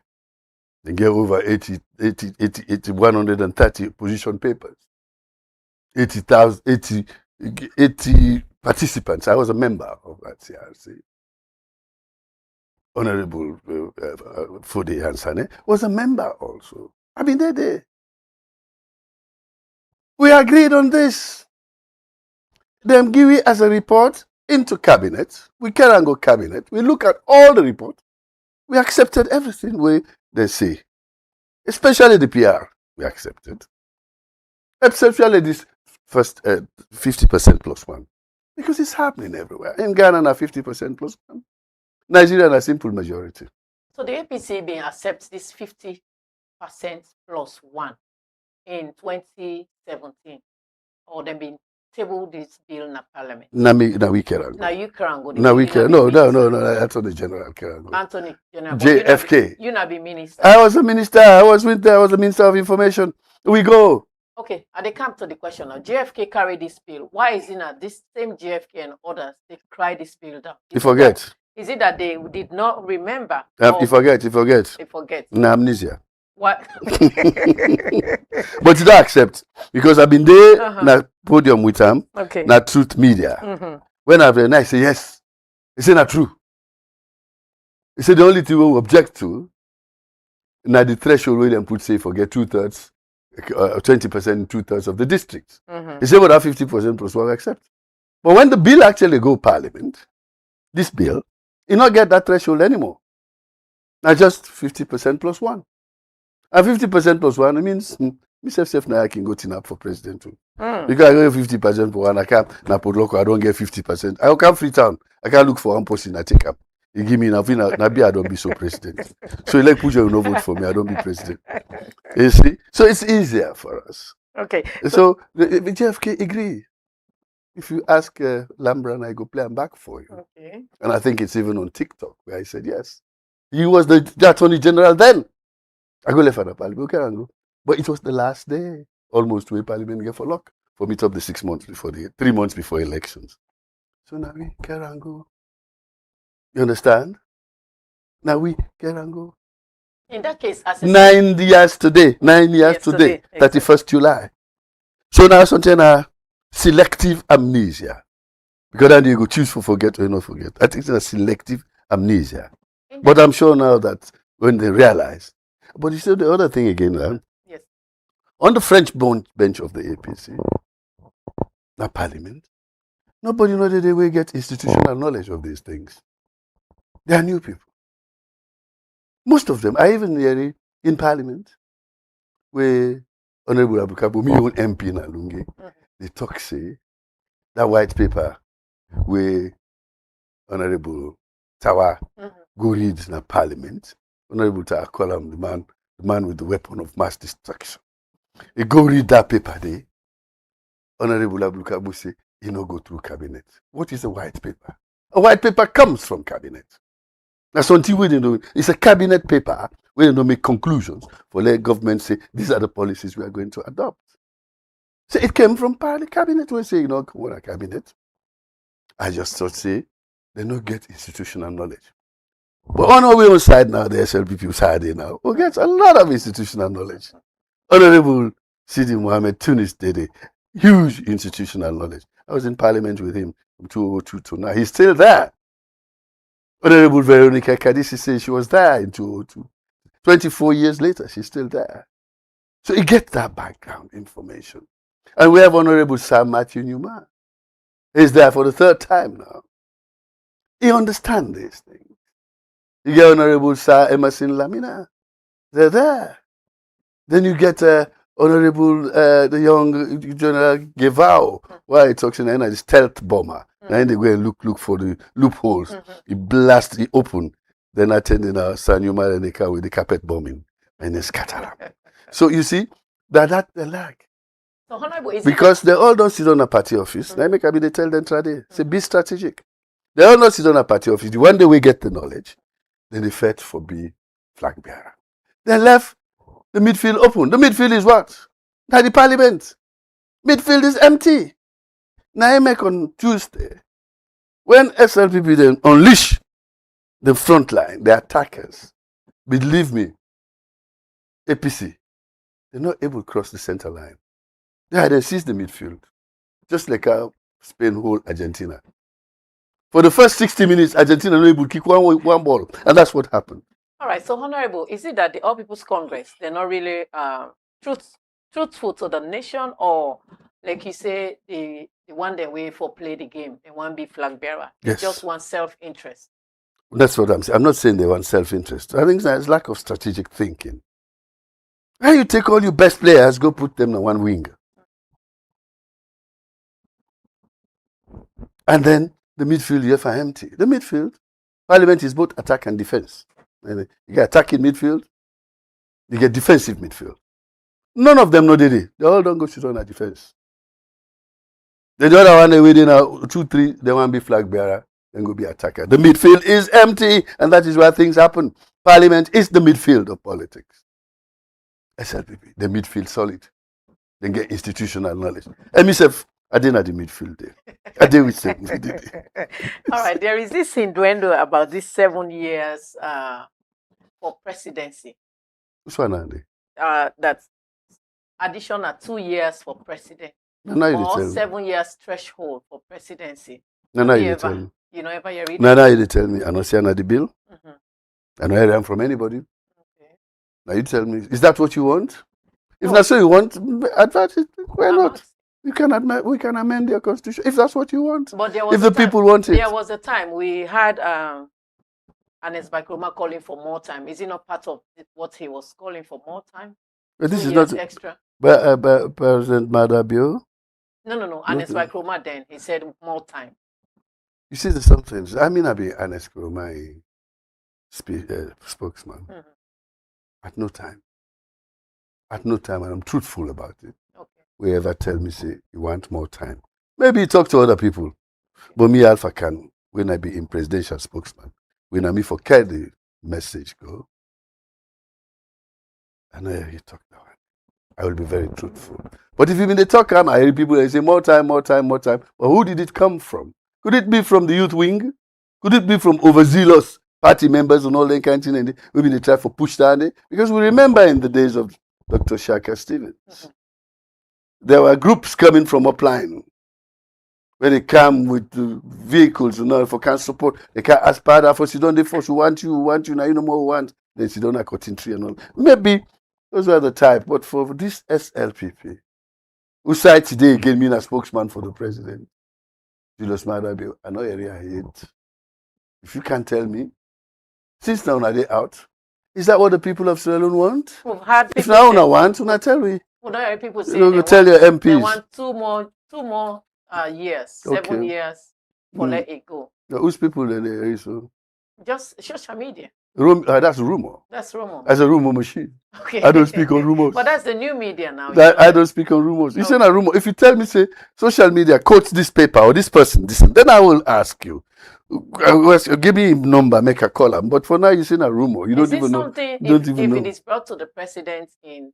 Speaker 11: They get over 130 position papers. 80 participants. I was a member of that CRC. Honorable Fode Hansane was a member also. I mean, they. We agreed on this. Them give it as a report into cabinet. We can't go cabinet. We look at all the report. We accepted everything they say. Especially the PR, we accepted. Especially this first 50% plus 1. Because it's happening everywhere. In Ghana, 50% plus 1. Nigeria, a simple majority.
Speaker 3: So the APC being accepts this 50% plus 1 in 2017, or they been table this bill in the parliament.
Speaker 11: Now we can.
Speaker 3: Now you can go.
Speaker 11: Now we can. No. That's on the general.
Speaker 3: Anthony,
Speaker 11: JFK.
Speaker 3: You not be minister.
Speaker 11: I was a minister. I was the Minister of Information. We go.
Speaker 3: Okay, and they come to the question now. JFK carried this bill. Why is it not this same JFK and others they cry this bill down?
Speaker 11: You forget.
Speaker 3: Is it that they did not remember?
Speaker 11: You forget.
Speaker 3: They forget.
Speaker 11: No, amnesia.
Speaker 3: What?
Speaker 11: But you don't accept because I've been there na podium with them.
Speaker 3: Okay.
Speaker 11: Na Truth Media. When I've been, I say yes. He say not true. He said the only thing we object to na the threshold where they put say forget 2/3, 20%, 2/3 of the districts. He said well that 50% plus 1 accept. But when the bill actually go parliament, this bill, you not get that threshold anymore. Now just 50% plus 1. And 50% plus 1 means Myself now I can go to for president too. Because I get 50% for one, I can't na put local, I don't get 50%. I come Freetown. I can't look for one person I take up. You give me enough, maybe I don't be so president. So like Puja will not vote for me, I don't be president. You see? So it's easier for us.
Speaker 3: Okay.
Speaker 11: So the JFK agree. If you ask Lambran, I go play him back for you.
Speaker 3: Okay.
Speaker 11: And I think it's even on TikTok where I said yes. He was the Attorney General then. I go left at the parliament, okay, I go. But it was the last day, almost where Parliament get for luck. For me, up the 6 months before 3 months before elections. So now we can go. You understand? Now we can go.
Speaker 3: In that case, as
Speaker 11: 9 years today. 9 years today. 31st July. So now something selective amnesia. Because then you go choose for forget or not forget. I think it's a selective amnesia. But I'm sure now that when they realize. But you see the other thing again,
Speaker 3: yes.
Speaker 11: On the French bench of the APC, the parliament, nobody knows that they will get institutional knowledge of these things. They are new people. Most of them are even here in parliament, where Honorable Abukabu, me own MP in Alungi, they talk say that white paper where Honorable Tawa go read in a parliament. Honorable Tawa call him the man with the weapon of mass destruction. He go read that paper there. Honorable Abukabu say he no go through cabinet. What is a white paper? A white paper comes from cabinet. That's until we do. It's a cabinet paper where they don't make conclusions for let government say these are the policies we are going to adopt. So it came from the cabinet. We say, come on a cabinet. I just thought say they don't get institutional knowledge. But on our way on side now, the SLPP side now, we get a lot of institutional knowledge. Honorable Sidi Mohammed Tunis did a huge institutional knowledge. I was in parliament with him from 2002 to now. He's still there. Honorable Veronica Kadisi says she was there in 2002. 24 years later, she's still there. So you get that background information. And we have Honorable Sir Matthew Newman. He's there for the 3rd time now. He understands these things. You get Honorable Sir Emerson Lamina. They're there. Then you get Honorable the young General Gevao, why he talks in the stealth bomber. Then they go and look for the loopholes. He blast, he open. Then attending San Yuma and Ecko with the carpet bombing and then scatter them. So you see that they lack.
Speaker 3: So Honorable,
Speaker 11: because they all don't sit on a party office. They tell them today, say be strategic. They all don't sit on a party office. One day we get the knowledge, then they fight for be flag bearer. They left the midfield open. The midfield is what? Now the parliament. Midfield is empty. Now I make on Tuesday, when SLPP then unleash the front line, the attackers, believe me, APC, they're not able to cross the center line. They had seized the midfield, just like how Spain hold Argentina. For the first 60 minutes, Argentina not able to kick one ball, and that's what happened.
Speaker 3: All right, so Honorable, is it that the All People's Congress, they're not really truthful to the nation, or like you say, they want their way for play the game, they want to be flag bearer, they just want self-interest?
Speaker 11: That's what I'm saying. I'm not saying they want self-interest. I think there's lack of strategic thinking. How you take all your best players, go put them on one wing, and then the midfield you have empty. The midfield, parliament is both attack and defense. You get attacking midfield, you get defensive midfield. None of them know they all don't go shoot on a defense. The other one they waiting now 2-3, they want to be flag bearer, then go be attacker. The midfield is empty, and that is where things happen. Parliament is the midfield of politics. SLPP, the midfield solid. Then get institutional knowledge. And myself, I didn't have the midfield there. I did with them.
Speaker 3: All right, there is this innuendo about these 7 years for presidency.
Speaker 11: Which one are they?
Speaker 3: That's additional 2 years for president.
Speaker 11: Or
Speaker 3: 7 years threshold for presidency.
Speaker 11: You tell me.
Speaker 3: You know, ever you read
Speaker 11: you tell me. I don't see the bill. I don't hear them from anybody. Okay. Now you tell me, is that what you want? If that's what you want, advance it. Why not? We can amend their constitution if that's what you want.
Speaker 3: But there was
Speaker 11: if the people want it.
Speaker 3: There was a time we had Anes Bakroma calling for more time. Is it not part of what he was calling for more time?
Speaker 11: But this is not
Speaker 3: extra.
Speaker 11: But President Madabio.
Speaker 3: No. Honest by Chroma then. He said more time.
Speaker 11: You see, there's something. I mean, I be honest, my spokesman. At no time. At no time, and I'm truthful about it.
Speaker 3: Okay.
Speaker 11: Wherever tell me, say, you want more time. Maybe talk to other people. But me, Alpha can, when I be in presidential spokesman, when I me for carry the message go, I know you talk that one. I will be very truthful. But if you mean the talk, I hear people they say more time. But who did it come from? Could it be from the youth wing? Could it be from overzealous party members and all that kind of thing? Maybe they try for push down? Because we remember in the days of Dr. Shaka Stevens, there were groups coming from upline. When they come with vehicles and all for can support, they can ask Pada for sit down the force, we want you, now you no more want. Then sit down a cutting tree and all. Maybe those were the type, but for this SLPP, who side today gave me a spokesman for the president, Julius Madabi, I know area I hate. If you can't tell me, since now are they out, is that what the people of Sierra Leone want?
Speaker 3: We've had
Speaker 11: If now I want, when I tell me.
Speaker 3: Well, now people say
Speaker 11: you tell your MPs.
Speaker 3: They want two more years, 7 years for let it go.
Speaker 11: Now, whose people are there? So?
Speaker 3: Just social media.
Speaker 11: That's rumor.
Speaker 3: That's rumor.
Speaker 11: That's a rumor machine.
Speaker 3: Okay.
Speaker 11: I don't speak on rumors.
Speaker 3: But that's the new media now.
Speaker 11: I don't speak on rumors. You say a rumor. If you tell me, say, social media quotes this paper or this person, then I will ask you. Give me a number, make a call. But for now, you say a rumor. You don't even know.
Speaker 3: If it is brought to the president in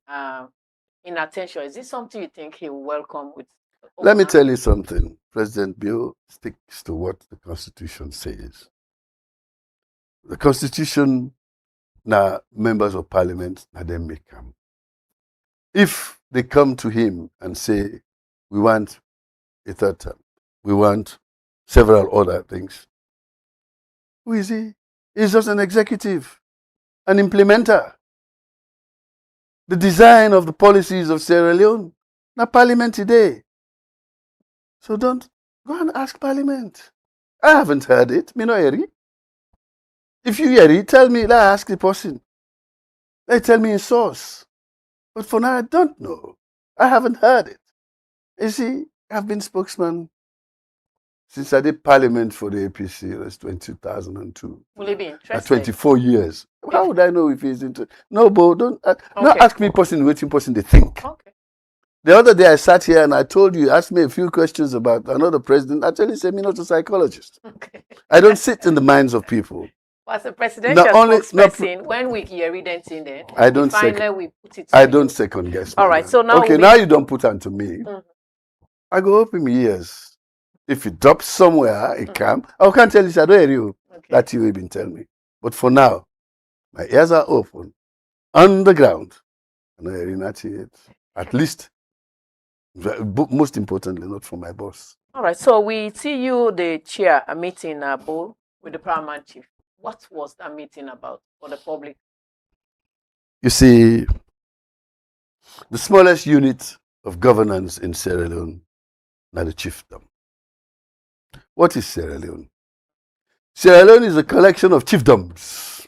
Speaker 3: attention, is this something you think he will welcome with?
Speaker 11: Let me tell you something. President Bill sticks to what the Constitution says. The Constitution, now members of Parliament, now them make come. If they come to him and say, we want a third term, we want several other things, who is he? He's just an executive, an implementer. The design of the policies of Sierra Leone, not Parliament today. So don't go and ask Parliament. I haven't heard it. Me no hear it. If you hear it, tell me. Let's ask the person. They tell me in source. But for now, I don't know. I haven't heard it. You see, I've been spokesman since I did Parliament for the APC. That's 2002.
Speaker 3: Will it be interesting?
Speaker 11: 24 years. How would I know if he's into? No, but don't ask me person waiting person they think.
Speaker 3: Okay.
Speaker 11: The other day I sat here and I told you, asked me a few questions about another president. Actually said me not a psychologist.
Speaker 3: Okay.
Speaker 11: I don't sit in the minds of people.
Speaker 3: As a presidential spokesperson, when we hear it in there,
Speaker 11: I don't second guess.
Speaker 3: All right, so now
Speaker 11: now you don't put onto me. I go up in years. If it drops somewhere, it can. I can't tell you, I don't hear you. That you even tell me. But for now, my ears are open, on the ground, and I'm hearing that yet. At least. Most importantly, not for my boss.
Speaker 3: All right. So we see you, the chair, a meeting Bo, with the paramount chief. What was that meeting about for the public?
Speaker 11: You see, the smallest unit of governance in Sierra Leone, not the chiefdom. What is Sierra Leone? Sierra Leone is a collection of chiefdoms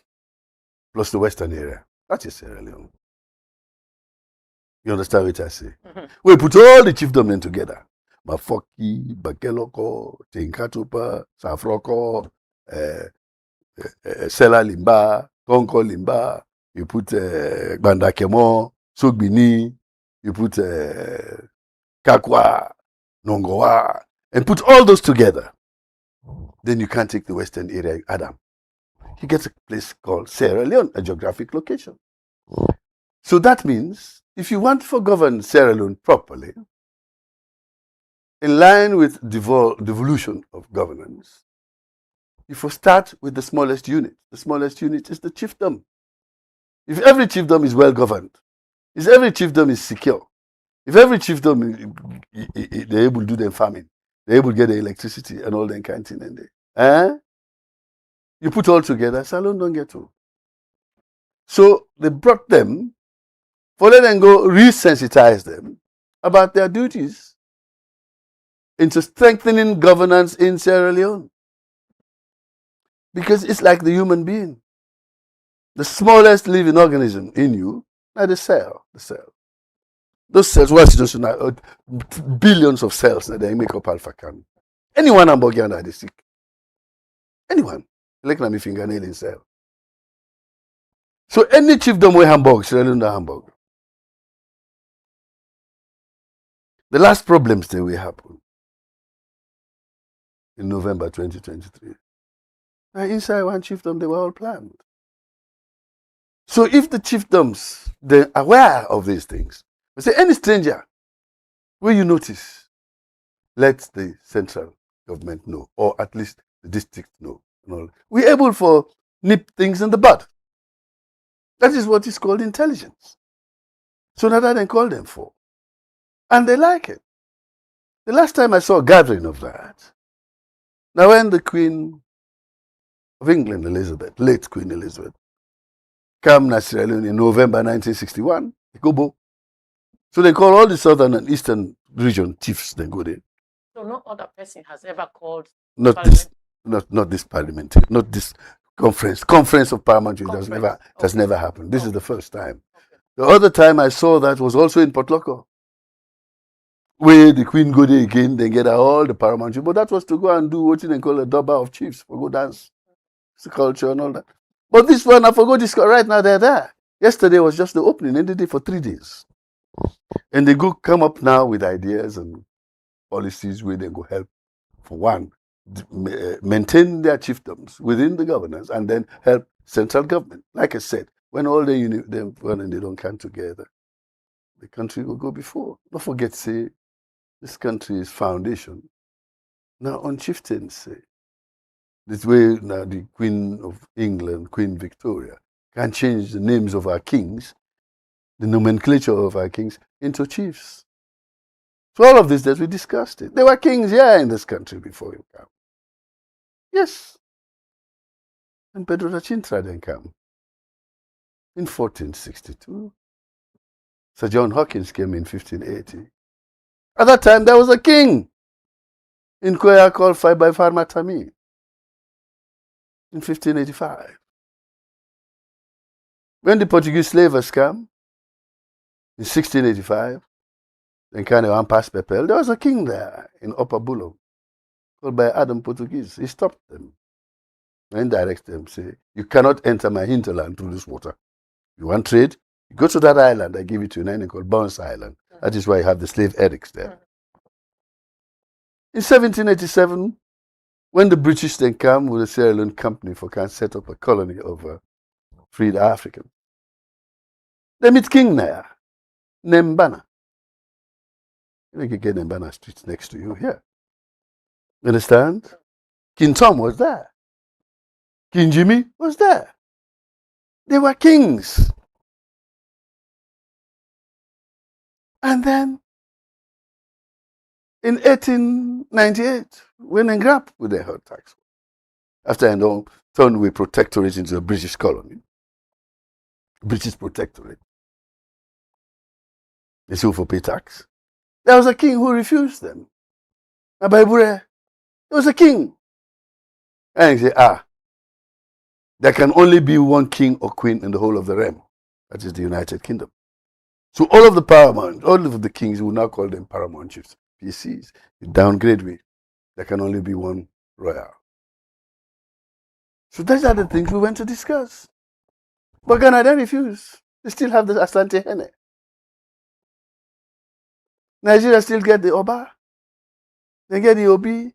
Speaker 11: plus the western area. That is Sierra Leone. You understand what I say? We put all the chiefdom together. Mafoki, Bakeloko, Tinkatupa, Safroko, Sela Limba, Tonko Limba, you put Bandakemo, Sogbini, you put Kakwa, Nongoa, and put all those together. Then you can't take the western area, Adam. You get a place called Sierra Leone, a geographic location. So that means if you want to govern Sierra Leone properly, in line with devolution of governance, you first start with the smallest unit. The smallest unit is the chiefdom. If every chiefdom is well governed, if every chiefdom is secure, if every chiefdom they're able to do their farming, they're able to get the electricity and all that kind of thing in there. You put all together, Salon don't get to. So they brought them for let them go resensitize them about their duties into strengthening governance in Sierra Leone. Because it's like the human being. The smallest living organism in you, not the cell. Those cells, what is billions of cells that they make up Alpha Can. Anyone Hamburgian that is sick. Anyone. Like na me fingernail in cell. So any chiefdom way Hamburg, Sierra Leone Hamburg. The last problems that will happen in November 2023. Now inside one chiefdom, they were all planned. So if the chiefdoms, they're aware of these things, we say any stranger, where you notice, let the central government know, or at least the district know. We're able to nip things in the bud. That is what is called intelligence. So now that they call them for. And they like it. The last time I saw a gathering of that, now when the Queen of England, Elizabeth, late Queen Elizabeth, came to Sierra Leone in November 1961, so they call all the southern and eastern region chiefs, then go there.
Speaker 3: So no other person has ever called
Speaker 11: not this parliament, not this conference of paramount chiefs. That's never happened. This is the first time. Okay. The other time I saw that was also in Port Loko, where the Queen go there again, they get all the paramount chiefs. But that was to go and do what they call a Durbar of chiefs, for go dance, the culture and all that. But this one, I forgot this right now, they're there. Yesterday was just the opening, ended it for 3 days. And they go come up now with ideas and policies where they go help, for one, maintain their chiefdoms within the governance and then help central government. Like I said, when all they don't come together, the country will go before. Don't forget, say, this country's foundation. Now on chieftaincy, this way now the Queen of England, Queen Victoria, can change the names of our kings, the nomenclature of our kings, into chiefs. So all of this that we discussed it. There were kings here in this country before you come. Yes. And Pedro da Cintra then came in 1462. Sir John Hawkins came in 1580. At that time, there was a king in Koya called by Farmer Tami in 1585. When the Portuguese slavers came in 1685, then kind of pass Pepel, there was a king there in Upper Bulo called by Adam Portuguese. He stopped them and directed them, say, you cannot enter my hinterland through this water. You want trade? You go to that island, I give it to you, and called Bounce Island. That is why you have the slave edicts there. In 1787, when the British then came with the Sierra Leone Company for can set up a colony of freed Africans, they meet king there, Nembana. You can get Nembana Street next to you here. You understand? King Tom was there. King Jimmy was there. They were kings. And then in 1898, when they grabbed with the health tax, after I turned away protectorate into a British colony, British protectorate, they still for pay tax. There was a king who refused them. There was a king. And he said, there can only be one king or queen in the whole of the realm. That is the United Kingdom. So all of the kings, we will now call them paramount chiefs, PCs. You downgrade me. There can only be one royal. So those are the things we went to discuss. But Ghana then refused. They still have the Asante Hene. Nigeria still get the Oba. They get the Obi.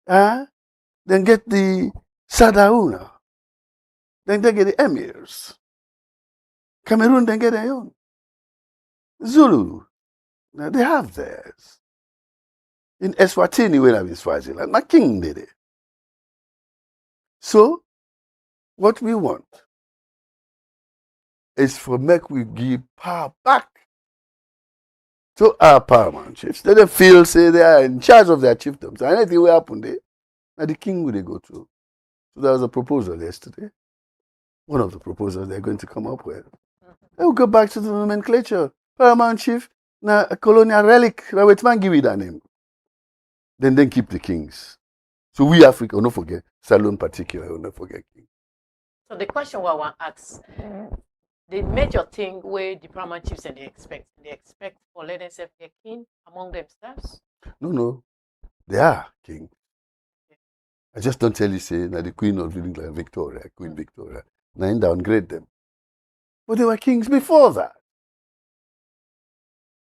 Speaker 11: Then get the Sadauna. Then they get the Emirs. Cameroon then get their own. Zulu. Now they have theirs. In Eswatini, when I'm in Swaziland, my king did it. So, what we want is for we give power back to our paramount chiefs. They feel, say, they are in charge of their chiefdoms. And anything will happen there, now the king will they go to. So there was a proposal yesterday. One of the proposals they're going to come up with. They will go back to the nomenclature. Paramount chief, now a colonial relic. Rawetman give it that name. Then keep the kings. So we Africa, don't forget, Salon particular, will not forget king.
Speaker 3: So the question I want to ask, the major thing where the paramount chiefs and they expect for let themselves their king among themselves.
Speaker 11: No, they are king. I just don't tell you, say, now the Queen of England, Victoria, Queen Victoria, now I downgrade them. But they were kings before that.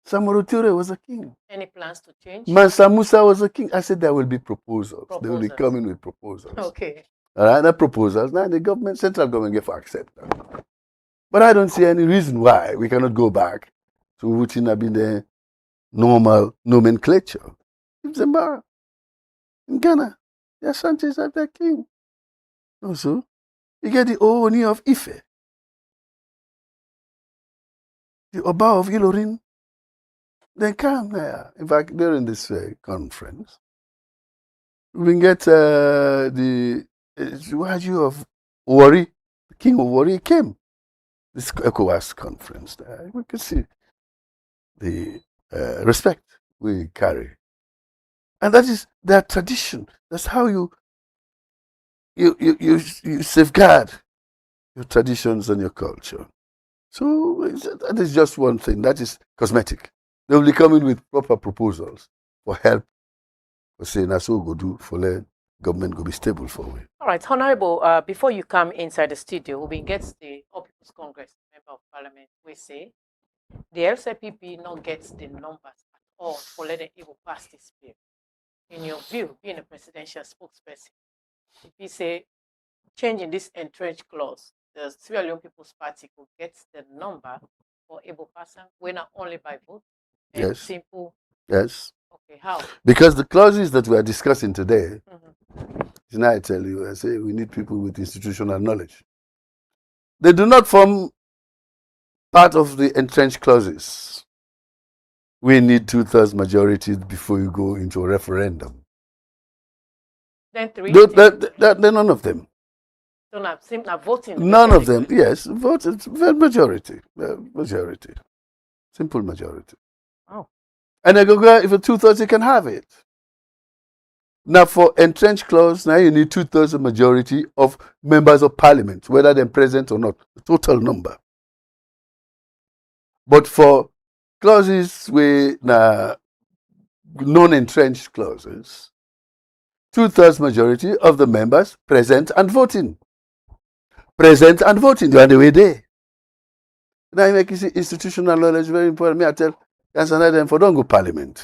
Speaker 11: Samoro Ture was a king.
Speaker 3: Any plans to change?
Speaker 11: Mansa Musa was a king. I said there will be proposals. They will be coming with proposals.
Speaker 3: Okay.
Speaker 11: All right, the proposals. Now the government, central government, get for accept them. But I don't see any reason why we cannot go back to what have been the normal nomenclature. In Zimbabwe, in Ghana, the Ashantis are their king. Also, you get the Ooni of Ife, the Oba of Ilorin. They come there. In fact, during this conference, we get the Waju of Wari, the king of Wari came. This ECOWAS conference there. We can see the respect we carry. And that is their tradition. That's how you safeguard your traditions and your culture. So that is just one thing. That is cosmetic. They will be coming with proper proposals for help, for saying that's what go do for let government go be stable for we.
Speaker 3: All right, Honorable, before you come inside the studio, we get the All People's Congress Member of Parliament. We say the LCPP not gets the numbers at all for letting Igbo pass this bill. In your view, being a presidential spokesperson, if you say changing this entrenched clause, the Sierra Leone People's Party could get the number for able person, we're not only by vote.
Speaker 11: Yes.
Speaker 3: Simple.
Speaker 11: Yes.
Speaker 3: Okay, how?
Speaker 11: Because the clauses that we are discussing today, now I tell you, I say we need people with institutional knowledge. They do not form part of the entrenched clauses. We need 2/3 majority before you go into a referendum.
Speaker 3: Then three.
Speaker 11: None of them.
Speaker 3: So now voting.
Speaker 11: None of them. Yes, vote. It's majority. Majority. Simple majority.
Speaker 3: Oh.
Speaker 11: And they go, if a 2/3, you can have it. Now, for entrenched clause, now you need 2/3 majority of members of parliament, whether they're present or not, the total number. But for clauses with non-entrenched clauses, 2/3 majority of the members present and voting. Present and voting, they're on the way there. Now, you make you see institutional knowledge very important. Me, I tell them for don't go parliament.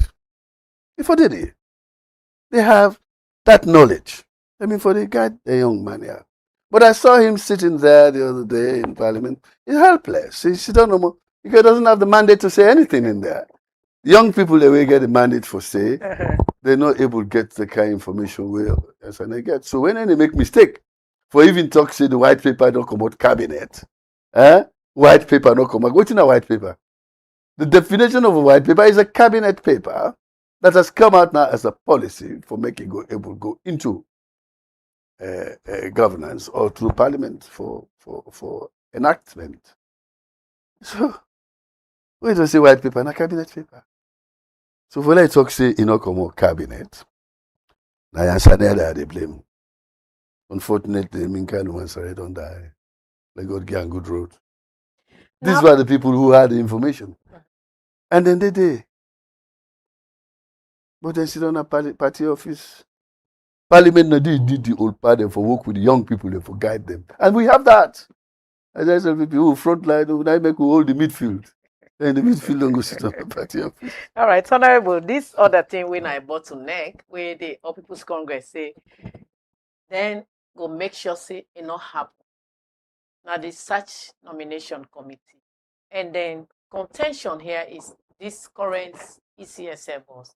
Speaker 11: If I did it, they have that knowledge. I mean, for the guy, a young man here. But I saw him sitting there the other day in parliament. He's helpless. He don't know more. He doesn't have the mandate to say anything in there. Young people, they will get the mandate for say. They're not able to get the kind of information they get. So when they make mistake, for even talk, say the white paper don't come out cabinet. White paper don't come out. What's in a white paper? The definition of a white paper is a cabinet paper that has come out now as a policy for making able to go into governance or through parliament for enactment. So, we don't say white paper and a cabinet paper. So when I talk, say, come out cabinet, now answer there they blame. Unfortunately, Minka and Wansare don't die. They got get good road. These were the people who had the information. And then they did. But they sit on a party office. Parliament no did the old party for work with the young people and for guide them. And we have that. As I said, people who front line, who make who hold the midfield. Then the midfield don't go sit on the party office.
Speaker 3: All right, Honorable, this other thing when I bottleneck, where the All People's Congress say, then go make sure say it not happen. Now the search nomination committee. And then contention here is this current ECSL boss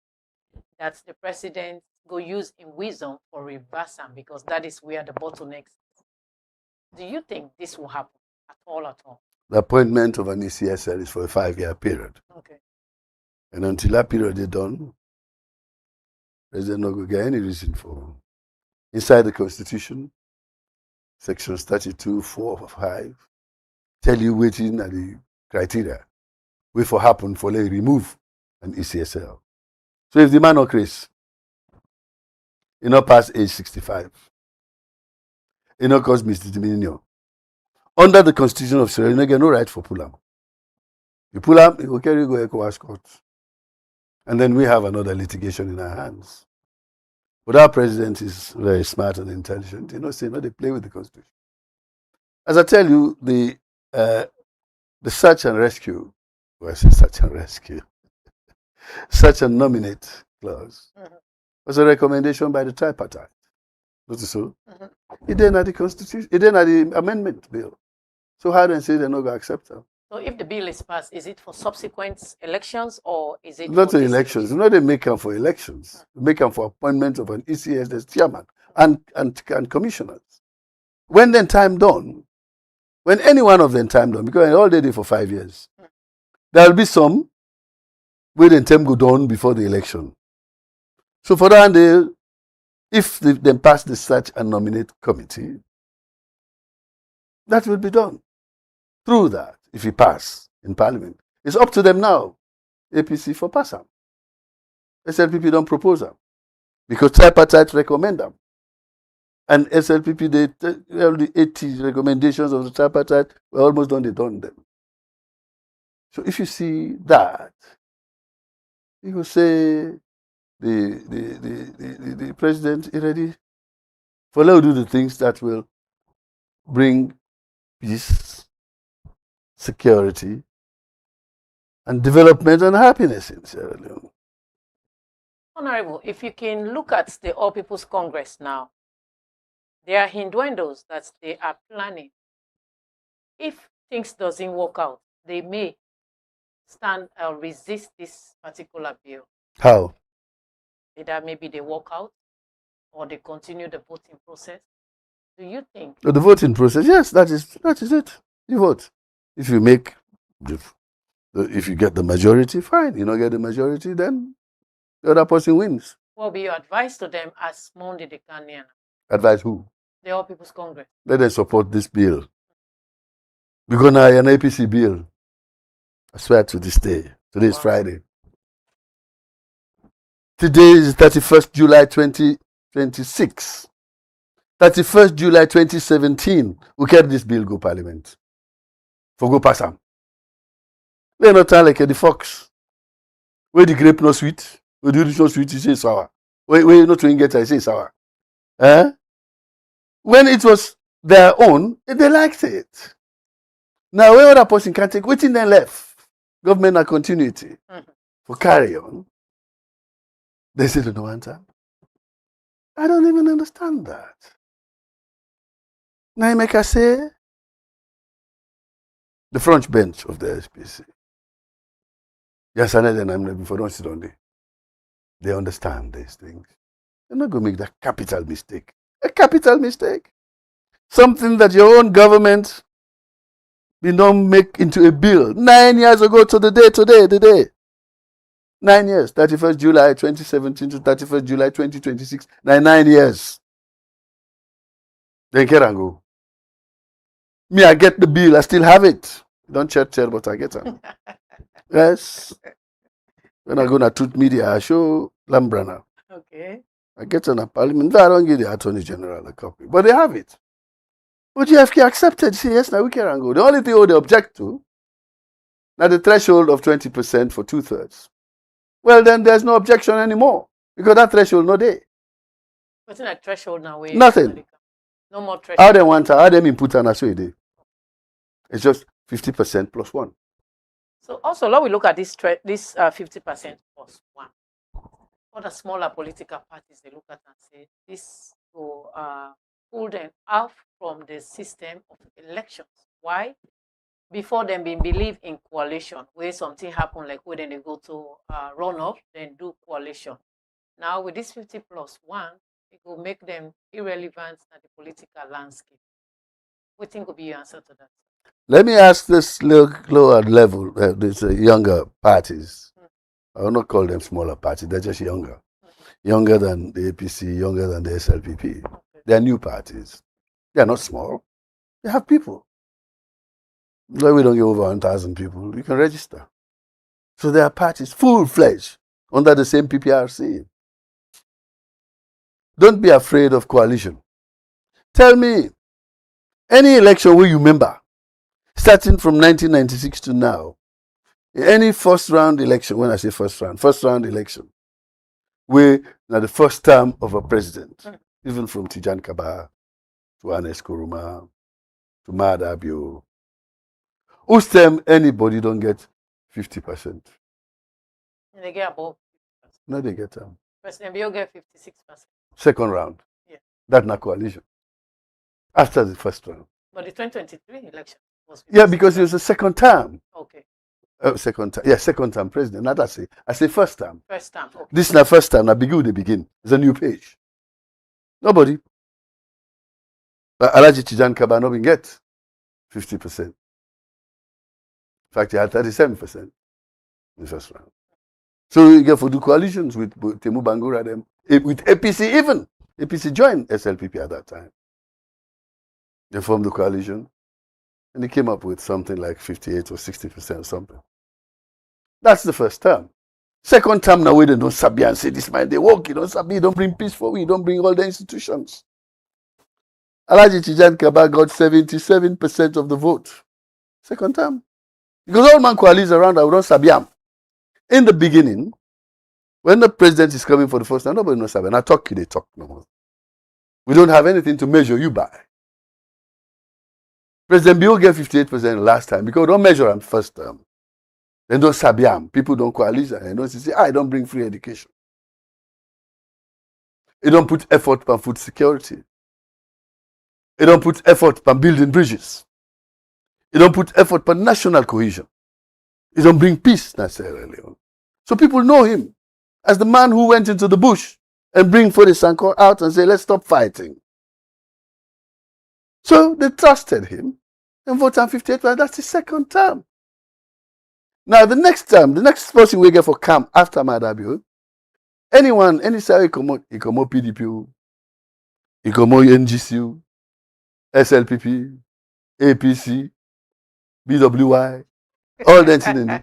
Speaker 3: that the president go use in wisdom for reversal because that is where the bottlenecks. Do you think this will happen at all?
Speaker 11: The appointment of an ECSL is for a 5-year period.
Speaker 3: Okay.
Speaker 11: And until that period is done, President not going to get any reason for. Inside the Constitution, sections 32, 4, 5, tell you waiting at the criteria. Wait for happen for they remove an ECSL. So if the man not crazy, he not pass age 65, he not cause misdemeanor, Under the Constitution of Sierra Leone, you get no right for pull-up. You pull up, you will carry go ECOWAS court. And then we have another litigation in our hands. But our president is very smart and intelligent. You know, they play with the Constitution. As I tell you, the search and rescue, search and nominate clause was a recommendation by the tripartite. Notice so? It didn't have the Constitution, it didn't have the amendment bill. So how do they say they're not going to accept them?
Speaker 3: So if the bill is passed, is it for subsequent elections or is it
Speaker 11: not for elections? You know, they make them for elections. They make them for appointment of an ECS chairman and commissioners. When then time done, when any one of them time done, because all they did for 5 years, there will be some where the term go down before the election. So for that, if they pass the search and nominate committee, that will be done. Through that, if he pass in Parliament, it's up to them now, APC for pass them. SLPP don't propose them because tripartite recommend them. And SLPP, the 80 recommendations of the tripartite were almost done, they done them. So if you see that, you will say the president is ready for now to do the things that will bring peace, security, and development and happiness in Sierra Leone.
Speaker 3: Honorable, if you can look at the All People's Congress now, there are innuendos that they are planning. If things doesn't work out, they may stand or resist this particular bill.
Speaker 11: How?
Speaker 3: Either maybe they walk out or they continue the voting process. Do you think?
Speaker 11: The voting process, yes, that is it. You vote. If you make, if you get the majority, fine. You don't get the majority, then the other person wins.
Speaker 3: What will be your advice to them as Monday the Canadian?
Speaker 11: Advise who?
Speaker 3: The All People's Congress.
Speaker 11: Let them support this bill. Because now an APC bill. I swear to this day. Today is Friday. Today is 31st July 2026. 31st July 2017, we carry this bill go Parliament. For go pass them. They not turn like the fox. Where the grape no sweet, where the rich no sweet, you say sour. Where you not to get, I say sour. Eh? When it was their own, they liked it. Now, when other person can take, waiting then left. Government and continuity. For carry on. They say they don't want that. I don't even understand that. Now, make I say, the front bench of the SPC. Yes, and then I'm before don't sit on there. They understand these things. They're not going to make that capital mistake. A capital mistake. Something that your own government did not make into a bill 9 years ago to the day. 9 years, 31st July 2017 to 31st July 2026. 9 years. Then can go. Me, I get the bill, I still have it. Don't chat, but I get it. Yes. When I go to Truth Media, I show Lambrana.
Speaker 3: Okay.
Speaker 11: I get on a Parliament. I don't give the Attorney General a copy. But they have it. But GFK accepted. See, yes, now we can go. The only thing they object to, now the threshold of 20% for 2/3. Well, then there's no objection anymore. Because that threshold no there.
Speaker 3: What's in that threshold now?
Speaker 11: Nothing.
Speaker 3: No more threshold.
Speaker 11: How they want to, how them input and so it. It's just 50% plus 1.
Speaker 3: So also, let we look at this 50% plus 1. Other smaller political parties, they look at and say, this will pull them out from the system of elections. Why? Before them being believe in coalition, where something happen like when they go to runoff, then do coalition. Now with this 50+1, it will make them irrelevant at the political landscape. What think will be your answer to that?
Speaker 11: Let me ask this lower level, these younger parties. I will not call them smaller parties, they're just younger. Younger than the APC, younger than the SLPP. Okay. They are new parties. They are not small. They have people. Like we don't get over 1,000 people, you can register. So they are parties full-fledged under the same PPRC. Don't be afraid of coalition. Tell me, any election where you remember, Starting from 1996 to now, any first round election, when I say first round election, we now the first term of a president, even from Tijan Kaba to Anes Kuruma to Madabio, whose term anybody don't get 50%.
Speaker 3: They get above 50%.
Speaker 11: No, they get
Speaker 3: President Bill get 56%.
Speaker 11: Second round.
Speaker 3: Yeah.
Speaker 11: That's not coalition. After the first round.
Speaker 3: But the 2023 election was 56%.
Speaker 11: Yeah, because it was a second term.
Speaker 3: Okay.
Speaker 11: Second term. Yeah, second term president. Not I say first term.
Speaker 3: First term. Okay.
Speaker 11: This is not first term. Now begin with the begin. It's a new page. Nobody. But Alaji Tijan Kaba no get 50%. In fact, he had 37% in the first round. So you get for do coalitions with Temu Bangura, them, with APC even. APC joined SLPP at that time. They formed the coalition and they came up with something like 58 or 60% or something. That's the first term. Second term now we don't sabi and say this man they work, you don't sabi, you don't bring peace for we, you don't bring all the institutions. Alaji Tijan Kaba got 77% of the vote. Second term. Because all man coalites around I don't sabi am. In the beginning, when the president is coming for the first time, nobody knows sabi. And I talk, they talk no more. We don't have anything to measure you by. President Bill get 58% last time because we don't measure him first term. Then don't sabi him. People don't coalesce and don't say, I don't bring free education. It don't put effort on food security. It don't put effort on building bridges. It don't put effort on national cohesion. It don't bring peace necessarily. So people know him as the man who went into the bush and bring for the Sankor out and say, let's stop fighting. So they trusted him and voted on 58. Well, that's his second term. Now the next term, the next person we get for camp after Madabio, anyone, any side he come out PDP, he come out NGC, SLPP, APC, BWI, all that things.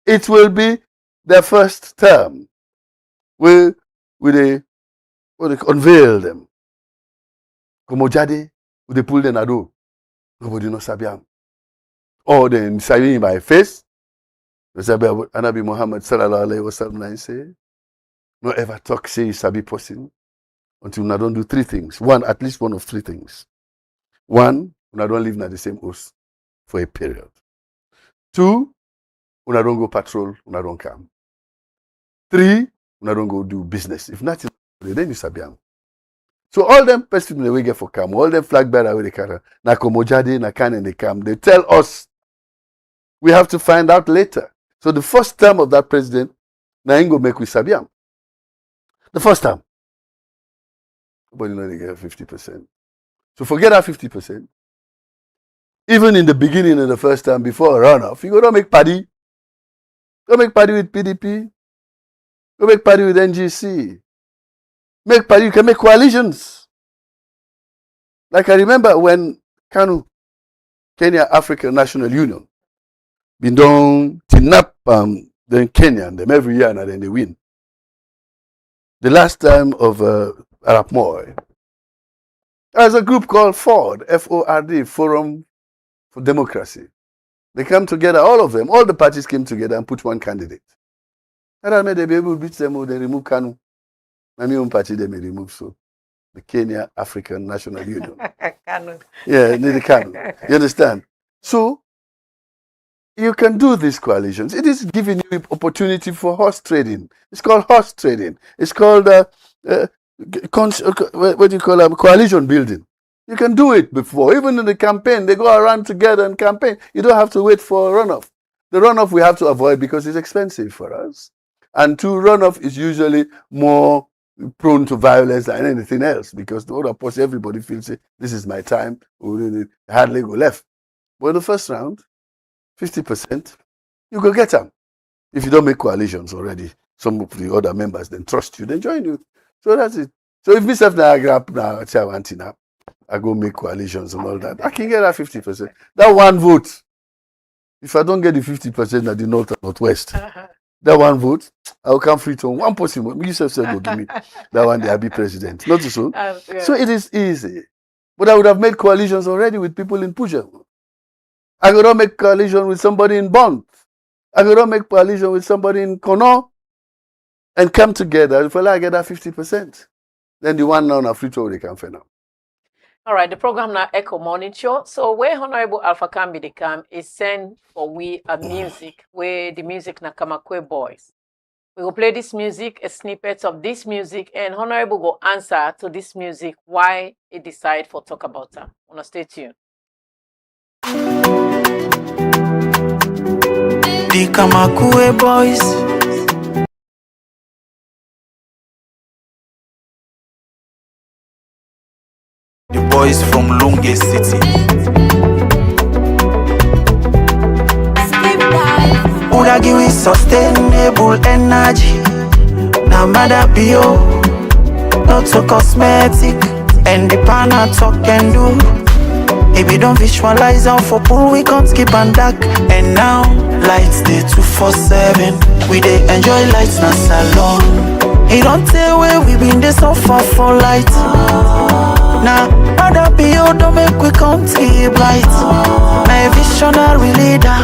Speaker 11: It will be their first term. We unveil them. Como jade, they pull them ado. Nobody knows Sabiam. Or then Sabi by face. Anabi Muhammad sallallahu alaihi wasallam say, no ever talk say Sabi person until we don't do three things. One, at least one of three things. One, we don't live in the same house for a period. Two, we don't go patrol, we don't come. Three, we don't go do business. If not, then you Sabiam. So all them people we get for come, all them flag bearer with the car, na komojade, na can and they come. They tell us we have to find out later. So the first term of that president, na ingo make we Sabiam. The first term. Nobody know they get 50%. So forget that 50%. Even in the beginning of the first time before a runoff, you go don't make party. Go make party with PDP. Go make party with NGC. Make party, you can make coalitions. Like I remember when KANU, Kenya African National Union, been done kidnap then Kenya and them every year and then they win. The last time of Arap Moi, there's a group called FORD, F-O-R-D, Forum for Democracy. They come together, all of them, all the parties came together and put one candidate. And I made they be able to beat them or they remove KANU. My own party they may remove so. The Kenya African National Union.
Speaker 3: KANU.
Speaker 11: Yeah, the KANU. You understand? So you can do these coalitions. It is giving you opportunity for horse trading. It's called horse trading. It's called what do you call it? Coalition building. You can do it before. Even in the campaign, they go around together and campaign. You don't have to wait for a runoff. The runoff we have to avoid because it's expensive for us. And two, runoff is usually more prone to violence than anything else because the other person, everybody feels this is my time. We hardly go left. But in the first round, 50%, you go get them. If you don't make coalitions already, some of the other members then trust you, then join you. So that's it. So if myself now I go make coalitions and all that, I can get that 50%. That one vote. If I don't get the 50% at the north and northwest, that one vote, I will come free to one person. You yourself will give me that one day I'll be president. Not so. So it is easy. But I would have made coalitions already with people in Puja. I could not make coalition with somebody in Bond. I could not make coalition with somebody in Kono and come together. If I get that 50%, then the one now na free to they can find out.
Speaker 3: All right, the program now Ecko Morning Show. So where Honorable Alpha Kambi they come is send for we a music where the music na Kamakwe boys. We will play this music, a snippet of this music, and Honorable will answer to this music why he decide for talk about that. Wanna stay tuned.
Speaker 1: The Kamakwe boys. The boys from Lunge City. Woulda give we sustainable energy. Now mother bio, not so cosmetic. And the partner talk and do. If we don't visualize out for pool, we can't skip and dark. And now lights day 247. We dey enjoy lights na salon. It don't tell where we been there so far for light. Now mother bio don't make we come see bright. My visionary leader,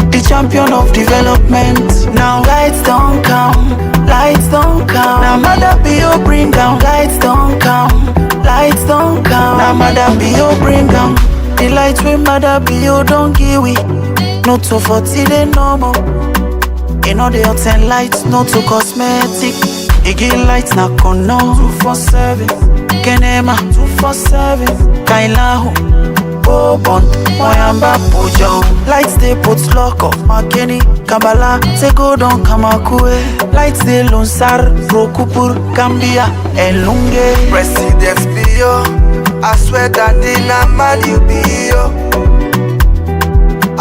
Speaker 1: the champion of development. Now lights don't come, lights don't come. Now mother bio bring down, lights don't come, lights don't come. Now mother bio bring down, the lights with mother bio don't give we. No to 40 they no more. In all the hot 10 lights, no to cosmetic. Again lights na kono 247. Kenema 247. Kailahu Bobon, Moyamba Pujo. Lights they put lock up, Makeni, Kabala, Sego don Kamakwe. Lights they Lunsar, Rokupur, Gambia, and Lunge. President Bio, I swear that they na man you be yo.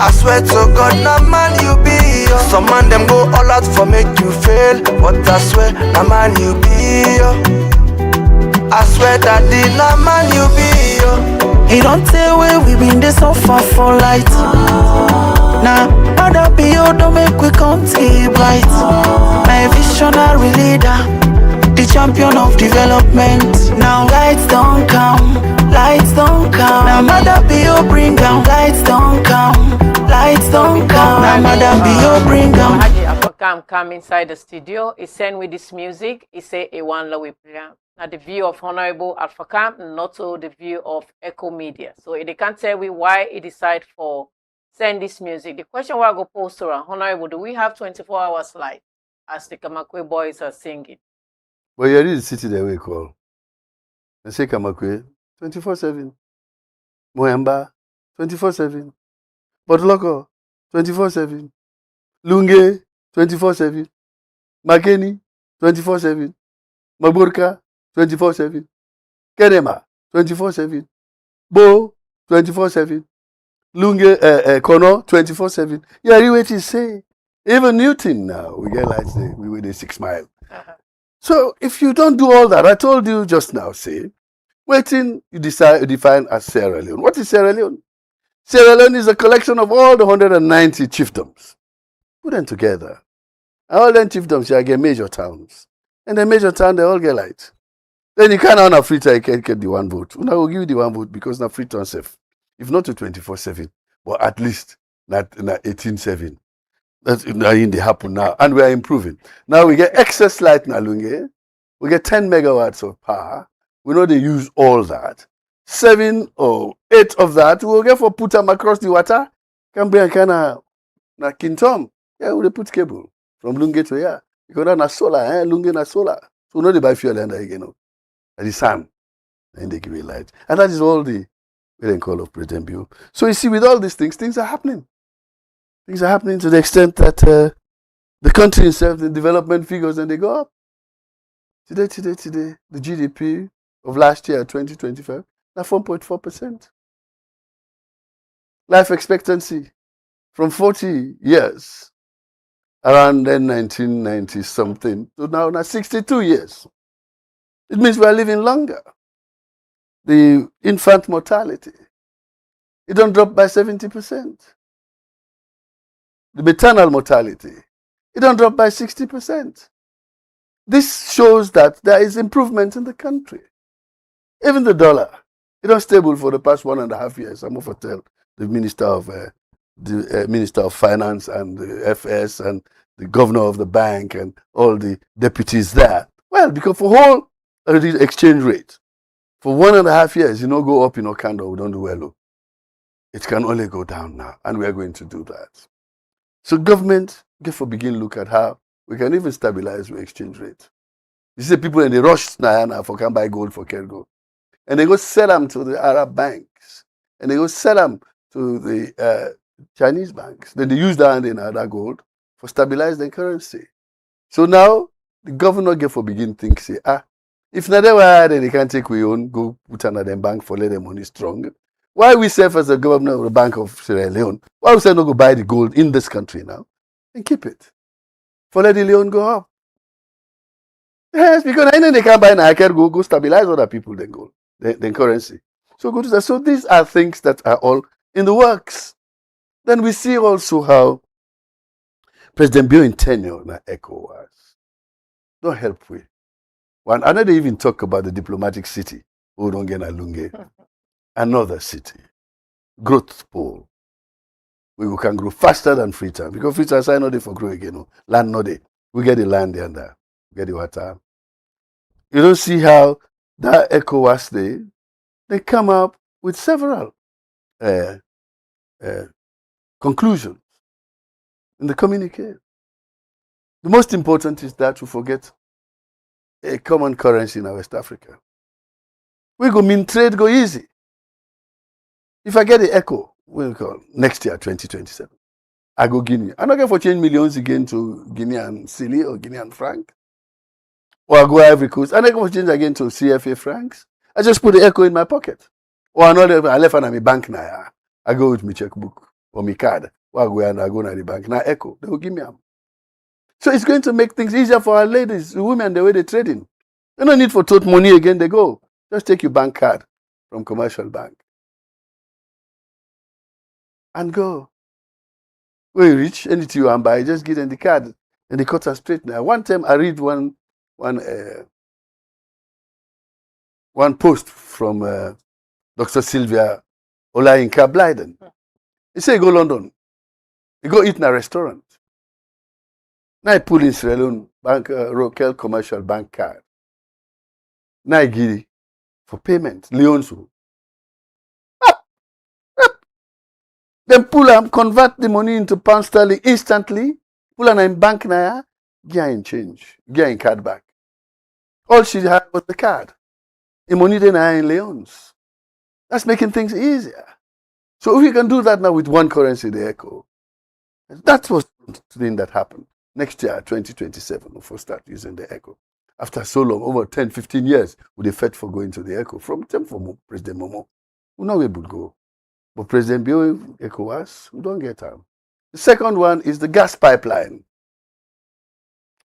Speaker 1: I swear to God, na man you be yo. Some man them go all out for make you fail, but I swear, na man you be yo. I swear that the na man you be yo. He don't tell where we been there so far for light. Nah, mother be yo, don't make we come see bright. My visionary leader, the champion of development. Now lights don't come, lights don't come. Now mother be yo, bring down, lights don't come, lights don't come. Now mother be yo, bring down.
Speaker 3: Haji Afakam come inside the studio. He send with this music. He say a one low player. Now the view of Honorable Alpha Camp, not to the view of Ecko Media. So they can't tell me why he decide for send this music. The question I go pose to Honorable, do we have 24 hours light as the Kamakwe boys are singing?
Speaker 11: Well, here is the city that we call. They say Kamakwe 24/7. Moyamba 24/7. Botloko 24/7. Lunge 24/7. Makeni 24/7. Maburka 24/7. Kenema 24/7. Bo 24/7. Lunge Kono 24/7. Yeah, you what you say. Even Newton now we get lights there. We were there 6 Mile. So if you don't do all that, I told you just now, say, waiting you define as Sierra Leone. What is Sierra Leone? Sierra Leone is a collection of all the 190 chiefdoms. Put them together. And all them chiefdoms here get major towns. And the major town, they all get light. Then you can't on a free you can't get the one vote. I will give you the one vote because na free turn safe. If not to 24/7, but at least not 18/7. That's in the happen now. And we are improving. Now we get excess light na Lunge. We get 10 megawatts of power. We know they use all that. 7 or 8 of that we'll get for put them across the water. Can be a kind of na Kintom. Yeah, we'll put cable from Lunge to here. Because na solar, Lunge na solar. So no they buy fuel and again. And the sun. And they give you light. And that is all the we then call of President Bill. So you see, with all these things are happening. Things are happening to the extent that the country itself, the development figures, and they go up. Today, the GDP of last year, 2025, now 4.4%. Life expectancy from 40 years, around then 1990 something, to now 62 years. It means we are living longer. The infant mortality, it don't drop by 70%. The maternal mortality, it don't drop by 60%. This shows that there is improvement in the country. Even the dollar, it was stable for the past 1.5 years. I'm going to tell the Minister of the Minister of Finance and the FS and the governor of the bank and all the deputies there? Well, because for whole exchange rate, for 1.5 years, go up, kind of, we don't do well. It can only go down now, and we are going to do that. So government, for begin look at how we can even stabilize the exchange rate. You see people in the rush now for can buy gold for Kergo. And they go sell them to the Arab banks. And they go sell them to the Chinese banks. Then they use that gold for stabilize the currency. So now the governor for begin think say, if not then they can't take we own, go put another bank for let the money strong. Why we serve as the governor of the Bank of Sierra Leone? Why we say not go buy the gold in this country now and keep it? For let the Leone go up. Yes, because I know they can't buy now. I can go stabilize other people then gold, then currency. So go to that. So these are things that are all in the works. Then we see also how President Bio in tenure na Ecko was. Don't help we. One, I know they even talk about the diplomatic city, Udonge Lunge, another city, growth pole. We can grow faster than Freetown. Because Freetown side no dey for grow again. No. Land no dey. We get the land there and there. We get the water. You don't see how that Ecko was there. They come up with several conclusions in the communique. The most important is that we forget a common currency in West Africa. We go mean trade go easy. If I get the Ecko, we'll call next year 2027. I go Guinea. I'm not going for change millions again to Guinea and Cili or Guinea and franc. Or I go Ivory Coast. I'm not going to change again to CFA francs. I just put the Ecko in my pocket. Or I left on my bank now. I go with my checkbook or my card. Or I go and I go to the bank. Now Ecko, they will give me them. So it's going to make things easier for our ladies, women, the way they trading. They don't need for tote money again, they go. Just take your bank card from commercial bank. And go. When you reach anything you want buy, just give them the card and they cut us straight now. One time I read one post from Dr. Sylvia Olayinka Blyden. He said, go London. He go eat in a restaurant. Now I pull in Sierra Leone bank, local commercial bank card. Now I give it for payment. Leon's. Then pull and convert the money into pound sterling instantly. Pull and in bank now, give her in change, give her in card back. All she had was the card. The money then in Leons. That's making things easier. So if we can do that now with one currency, the Ecko, that was the thing that happened. Next year, 2027, we'll start using the Ecko. After so long, over 10, 15 years, we dey fight for going to the Ecko. From time for President Momo, we know where we would go. But President Bio ECOWAS, we don't get them. The second one is the gas pipeline.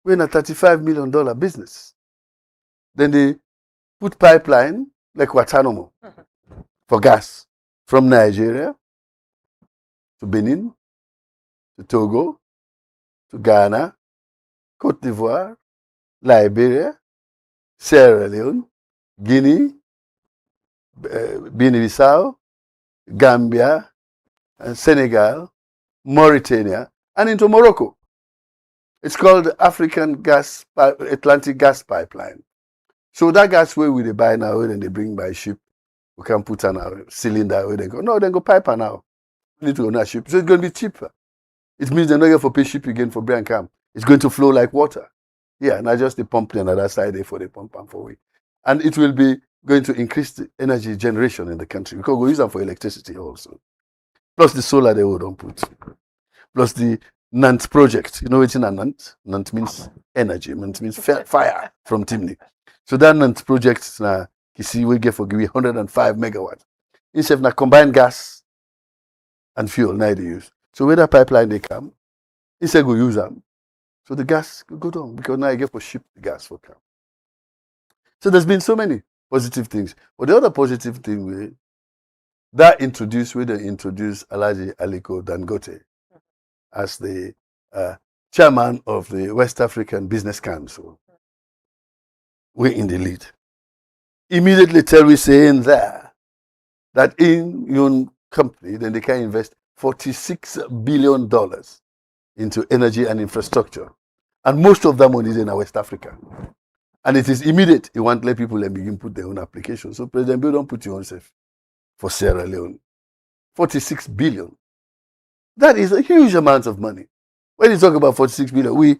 Speaker 11: We're in a $35 million business. Then they put pipeline like Watanomo for gas from Nigeria to Benin, to Togo, to Ghana, Cote d'Ivoire, Liberia, Sierra Leone, Guinea, Guinea-Bissau, Gambia, and Senegal, Mauritania, and into Morocco. It's called the Atlantic Gas Pipeline. So that gas where we buy now, and they bring by ship, we can put on a cylinder where they go. No, they go pipe now. We need to go on a ship. So it's going to be cheaper. It means they're not going to pay ship again for Brian Camp. It's going to flow like water. Yeah, not just the pump on the other side there for the pump and for we. And it will be going to increase the energy generation in the country because we use them for electricity also. Plus the solar they don't put. Plus the Nant project. You know what's in a Nant? Nant means energy. Nant means fire from chimney. So that Nant project, you see, we get for 105 megawatts. Instead of combined gas and fuel, now they use. So where that pipeline they come, instead we use them. So the gas go down because now I get for ship the gas for come. So there's been so many positive things. But the other positive thing that they introduced Alhaji Aliko Dangote as the chairman of the West African Business Council. We're in the lead. Immediately tell we say in there that in your company, then they can invest $46 billion into energy and infrastructure. And most of that money is in West Africa. And it is immediate. You want to let people begin put their own application. So President Bill, don't put your own self for Sierra Leone. 46 billion. That is a huge amount of money. When you talk about 46 billion, we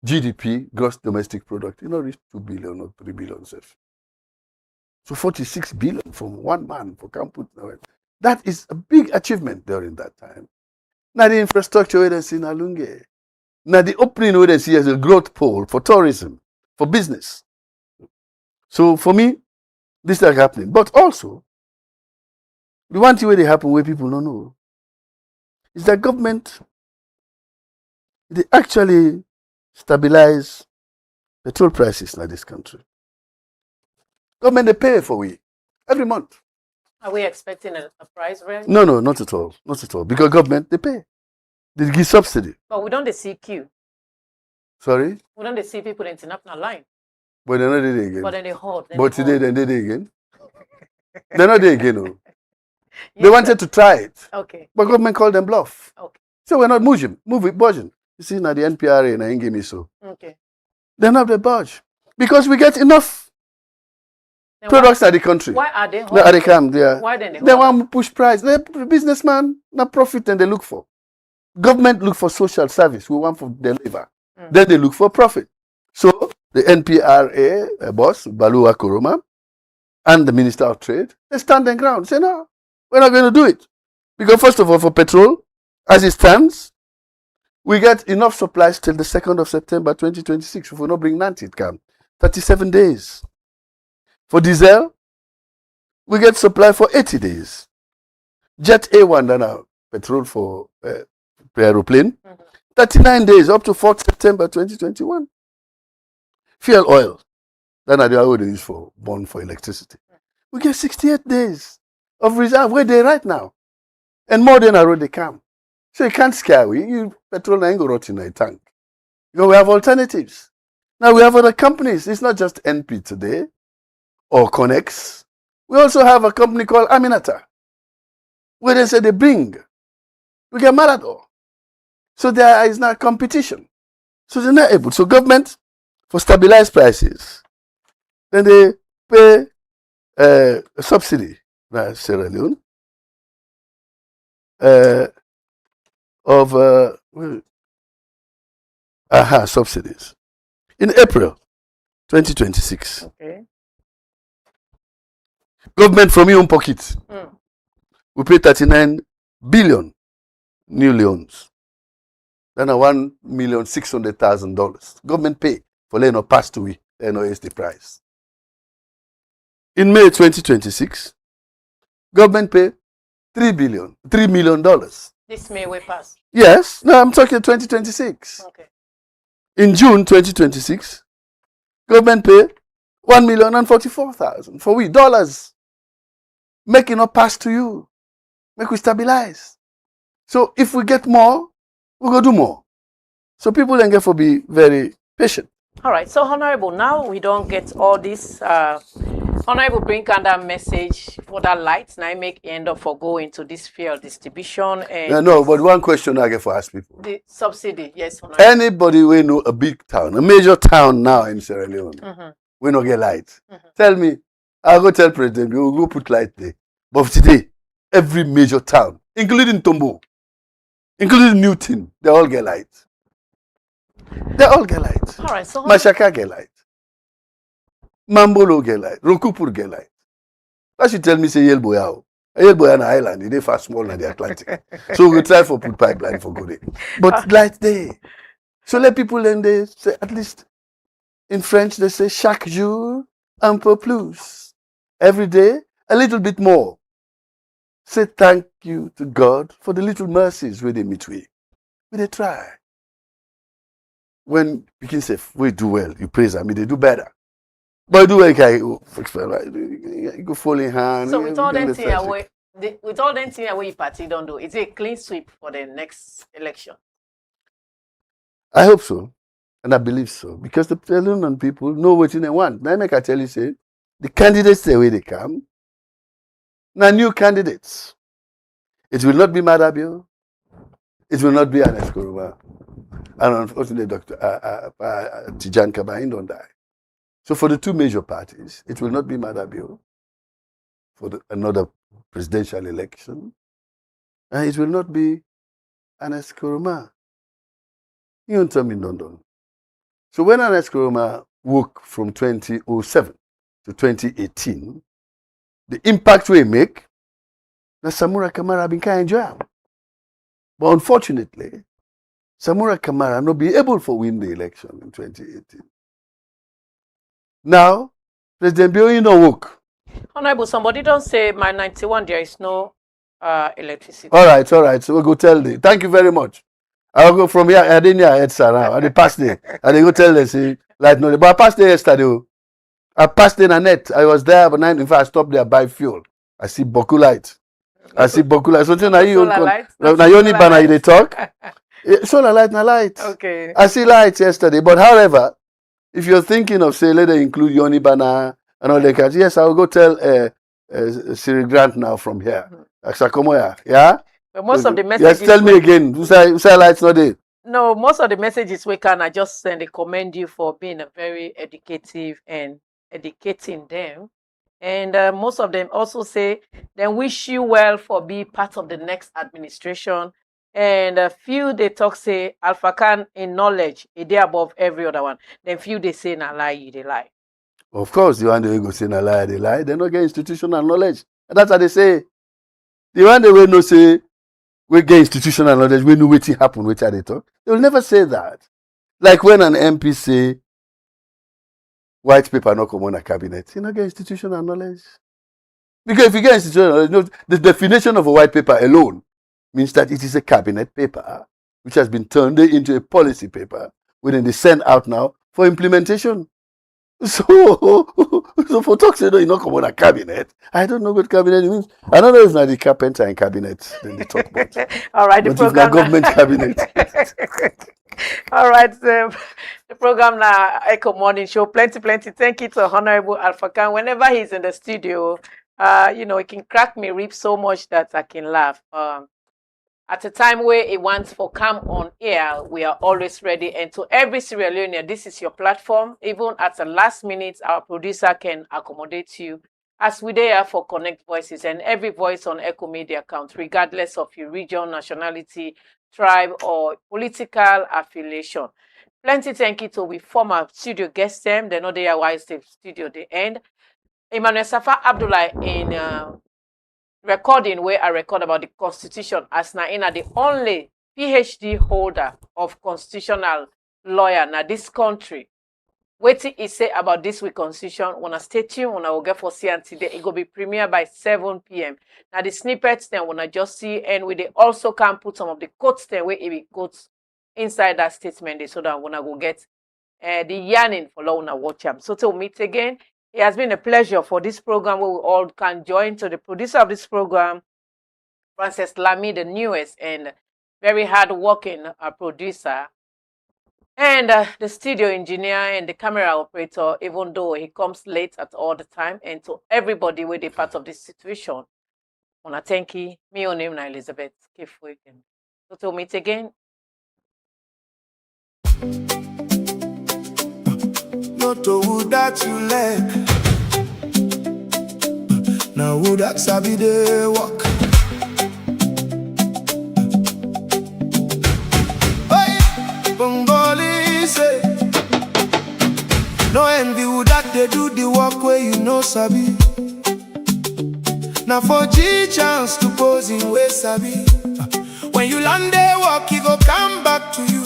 Speaker 11: GDP, gross domestic product, reach 2 billion or 3 billion self. So 46 billion from one man for Campus. That is a big achievement during that time. Now the infrastructure we see in Alunge. Now the opening we see as a growth pole for tourism, for business. So for me, this is happening. But also, the one thing where they happen where people don't know is that government, they actually stabilize petrol prices in this country. Government, they pay for we every month.
Speaker 3: Are we expecting a price rise?
Speaker 11: No, not at all. Not at all. Because government, they pay. They give subsidy.
Speaker 3: But we don't see queue.
Speaker 11: Sorry?
Speaker 3: We don't see people in international line.
Speaker 11: But they're not there again.
Speaker 3: But then they hold.
Speaker 11: But today, then they're there again. They're not there again. No. Yes, they wanted to try it.
Speaker 3: Okay.
Speaker 11: But government called them bluff.
Speaker 3: Okay.
Speaker 11: So we're not budging. You see, now the NPRA and I give me so.
Speaker 3: Okay.
Speaker 11: They're not the budge. Because we get enough products at the country.
Speaker 3: Why are they
Speaker 11: holding? They come there.
Speaker 3: Why then
Speaker 11: they want to push price. The businessman, not profit, and they look for. Government look for social service. We want to deliver. Then they look for profit. So the NPRA boss, Balua Koroma, and the Minister of Trade, they stand their ground. Say, no, we're not going to do it. Because first of all, for petrol, as it stands, we get enough supplies till the 2nd of September 2026. If we not bring Nancy, it can. 37 days. For diesel, we get supply for 80 days. Jet A1, then our petrol for aeroplane, 39 days up to 4th September 2021. Fuel oil, then are the oil they use for burn for electricity. We get 68 days of reserve where they right now. And more than a road they come. So you can't scare we. Petrol ain't go rot in a tank. We have alternatives. Now we have other companies. It's not just NP today or Connex. We also have a company called Aminata, where they say they bring. We get Marador. So there is not competition. So they're not able. So government, for stabilized prices, then they pay a subsidy, like Sierra Leone, of subsidies. In April 2026,
Speaker 3: okay.
Speaker 11: Government from your own pocket, we pay 39 billion new loans. Then $1,600,000. Government pay for letting us pass to we, NOS the price. In May 2026, government pay $3 million.
Speaker 3: This May we pass.
Speaker 11: Yes, no, I'm talking 2026.
Speaker 3: Okay.
Speaker 11: In June 2026, government pay $1,044,000 for we dollars. Making us pass to you. Make we stabilize. So if we get more, we go do more. So people then get to be very patient.
Speaker 3: All right. So Honorable, now we don't get all this. Honorable bring that message for that light. Now I make end up for go into this fuel distribution and
Speaker 11: no, but one question I get for ask people.
Speaker 3: The subsidy, yes. Honorable.
Speaker 11: Anybody we know a big town, a major town now in Sierra Leone, we don't get light. Tell me, I'll go tell President, we'll go put light there. But today, every major town, including Tombo, including Newton, they all get light. They all get light.
Speaker 3: All right, so
Speaker 11: Mashaka get light. Mambolo get light. Rokupur get light. That should tell me say Yelboya. Yelboya na island, they far small in the Atlantic. So we try for put pipeline for good. But light there. So let people then they say, at least in French they say chaque jour un peu plus. Every day a little bit more. Say thank you to God for the little mercies where they meet with. We they try. When you can say we do well, you praise them, they do better. But you do well, you go fall in hand.
Speaker 3: So with all them things away, with all them things away, party don't do. It's a clean sweep for the next election.
Speaker 11: I hope so, and I believe so, because the Peruvian people know what they want. Now I tell you, say the candidates the way they come. Now new candidates. It will not be Marabio. it will not be an Eskoroma. And unfortunately, Dr. Tijan Kabain don't die. So for the two major parties, it will not be Madabio for another presidential election. And it will not be an Eskoroma. You don't tell me London. So when an Eskoroma woke from 2007 to 2018, the impact we make, the Samura Kamara been kind of enjoyable. But unfortunately, Samura Kamara not be able to win the election in 2018. Now, President Bioyi no work.
Speaker 3: Honorable, somebody don't say my 91 there is no electricity.
Speaker 11: All right. So we'll go tell them. Thank you very much. I'll go from here. I didn't hear it, now. I passed there. And they go tell them, say, like, no. But I passed there yesterday. I passed in a net. I was there, but in fact, I stopped there buy fuel. I see Boku light. Something na you na you only banner they talk. Solar light na light.
Speaker 3: Okay.
Speaker 11: I see lights yesterday, but however, if you're thinking of say let them include Yoni Banner and all that, yes, I will go tell Siri Grant now from here. Aksakomoya, yeah.
Speaker 3: But most of the messages.
Speaker 11: Yes, tell me again. Who say lights not there?
Speaker 3: No, most of the messages we can I just send. They commend you for being a very educative and educating them. And most of them also say they wish you well for being part of the next administration. And a few they talk say Alpha Khan in knowledge, a day above every other one. Then few they say na lie, you they lie.
Speaker 11: Of course, the one they go say na lie, they lie. They not get institutional knowledge. And that's how they say. The one they will no say we get institutional knowledge, we know what happen, which are they talk. They will never say that. Like when an MP say white paper not come on a cabinet, you not get institutional knowledge. Because if you get institutional knowledge, the definition of a white paper alone means that it is a cabinet paper which has been turned into a policy paper, within they send out now for implementation. So for talk say no, you not come on a cabinet. I don't know what cabinet means. I don't know if not the carpenter in cabinet then they talk about.
Speaker 3: All right, the
Speaker 11: but
Speaker 3: program
Speaker 11: if government cabinet.
Speaker 3: All right, the program now Echo Morning Show. Plenty. Thank you to Honorable Alpha Khan. Whenever he's in the studio, he can crack me rib so much that I can laugh. At a time where it wants for come on air, we are always ready. And to every Sierra Leonean, this is your platform. Even at the last minute, our producer can accommodate you. As we there for Connect Voices, and every voice on Echo Media counts, regardless of your region, nationality, tribe, or political affiliation. Plenty thank you to we former studio guests them. They know they are wise the studio they end. Emmanuel Safa Abdullah in recording where I record about the Constitution as Naina, the only PhD holder of constitutional lawyer na this country. Waiting is say about this week Constitution. Wanna stay tuned, wanna will get for see until it go be premiere by 7 p.m. Now the snippets then wanna just see and we they also can put some of the quotes then where it be quotes inside that statement so that wanna go get the yarning for law wanna watch them. So till meet again. It has been a pleasure for this program where we all can join. To the producer of this program, Frances Lamy, the newest and very hard-working producer, and the studio engineer and the camera operator, even though he comes late at all the time, and to everybody with a part of this situation. I want to thank you. Me, your name is Elizabeth. Keep waiting. So till meet again.
Speaker 1: Not to would that you like. Now would that sabi the walk. Hey, Bongoli say. No envy would that they do the work where you know sabi. Now for G chance to pose in way sabi. When you land there walk, he go come back to you.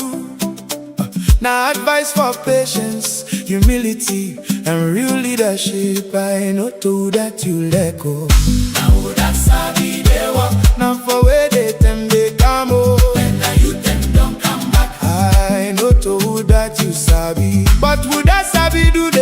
Speaker 1: Now advice for patience, humility, and real leadership. I know to that you let go.
Speaker 2: Now that sabi they walk.
Speaker 1: Now for where they them they come home.
Speaker 2: When the youth them don't come back.
Speaker 1: I know to that you sabi. But would that sabi do the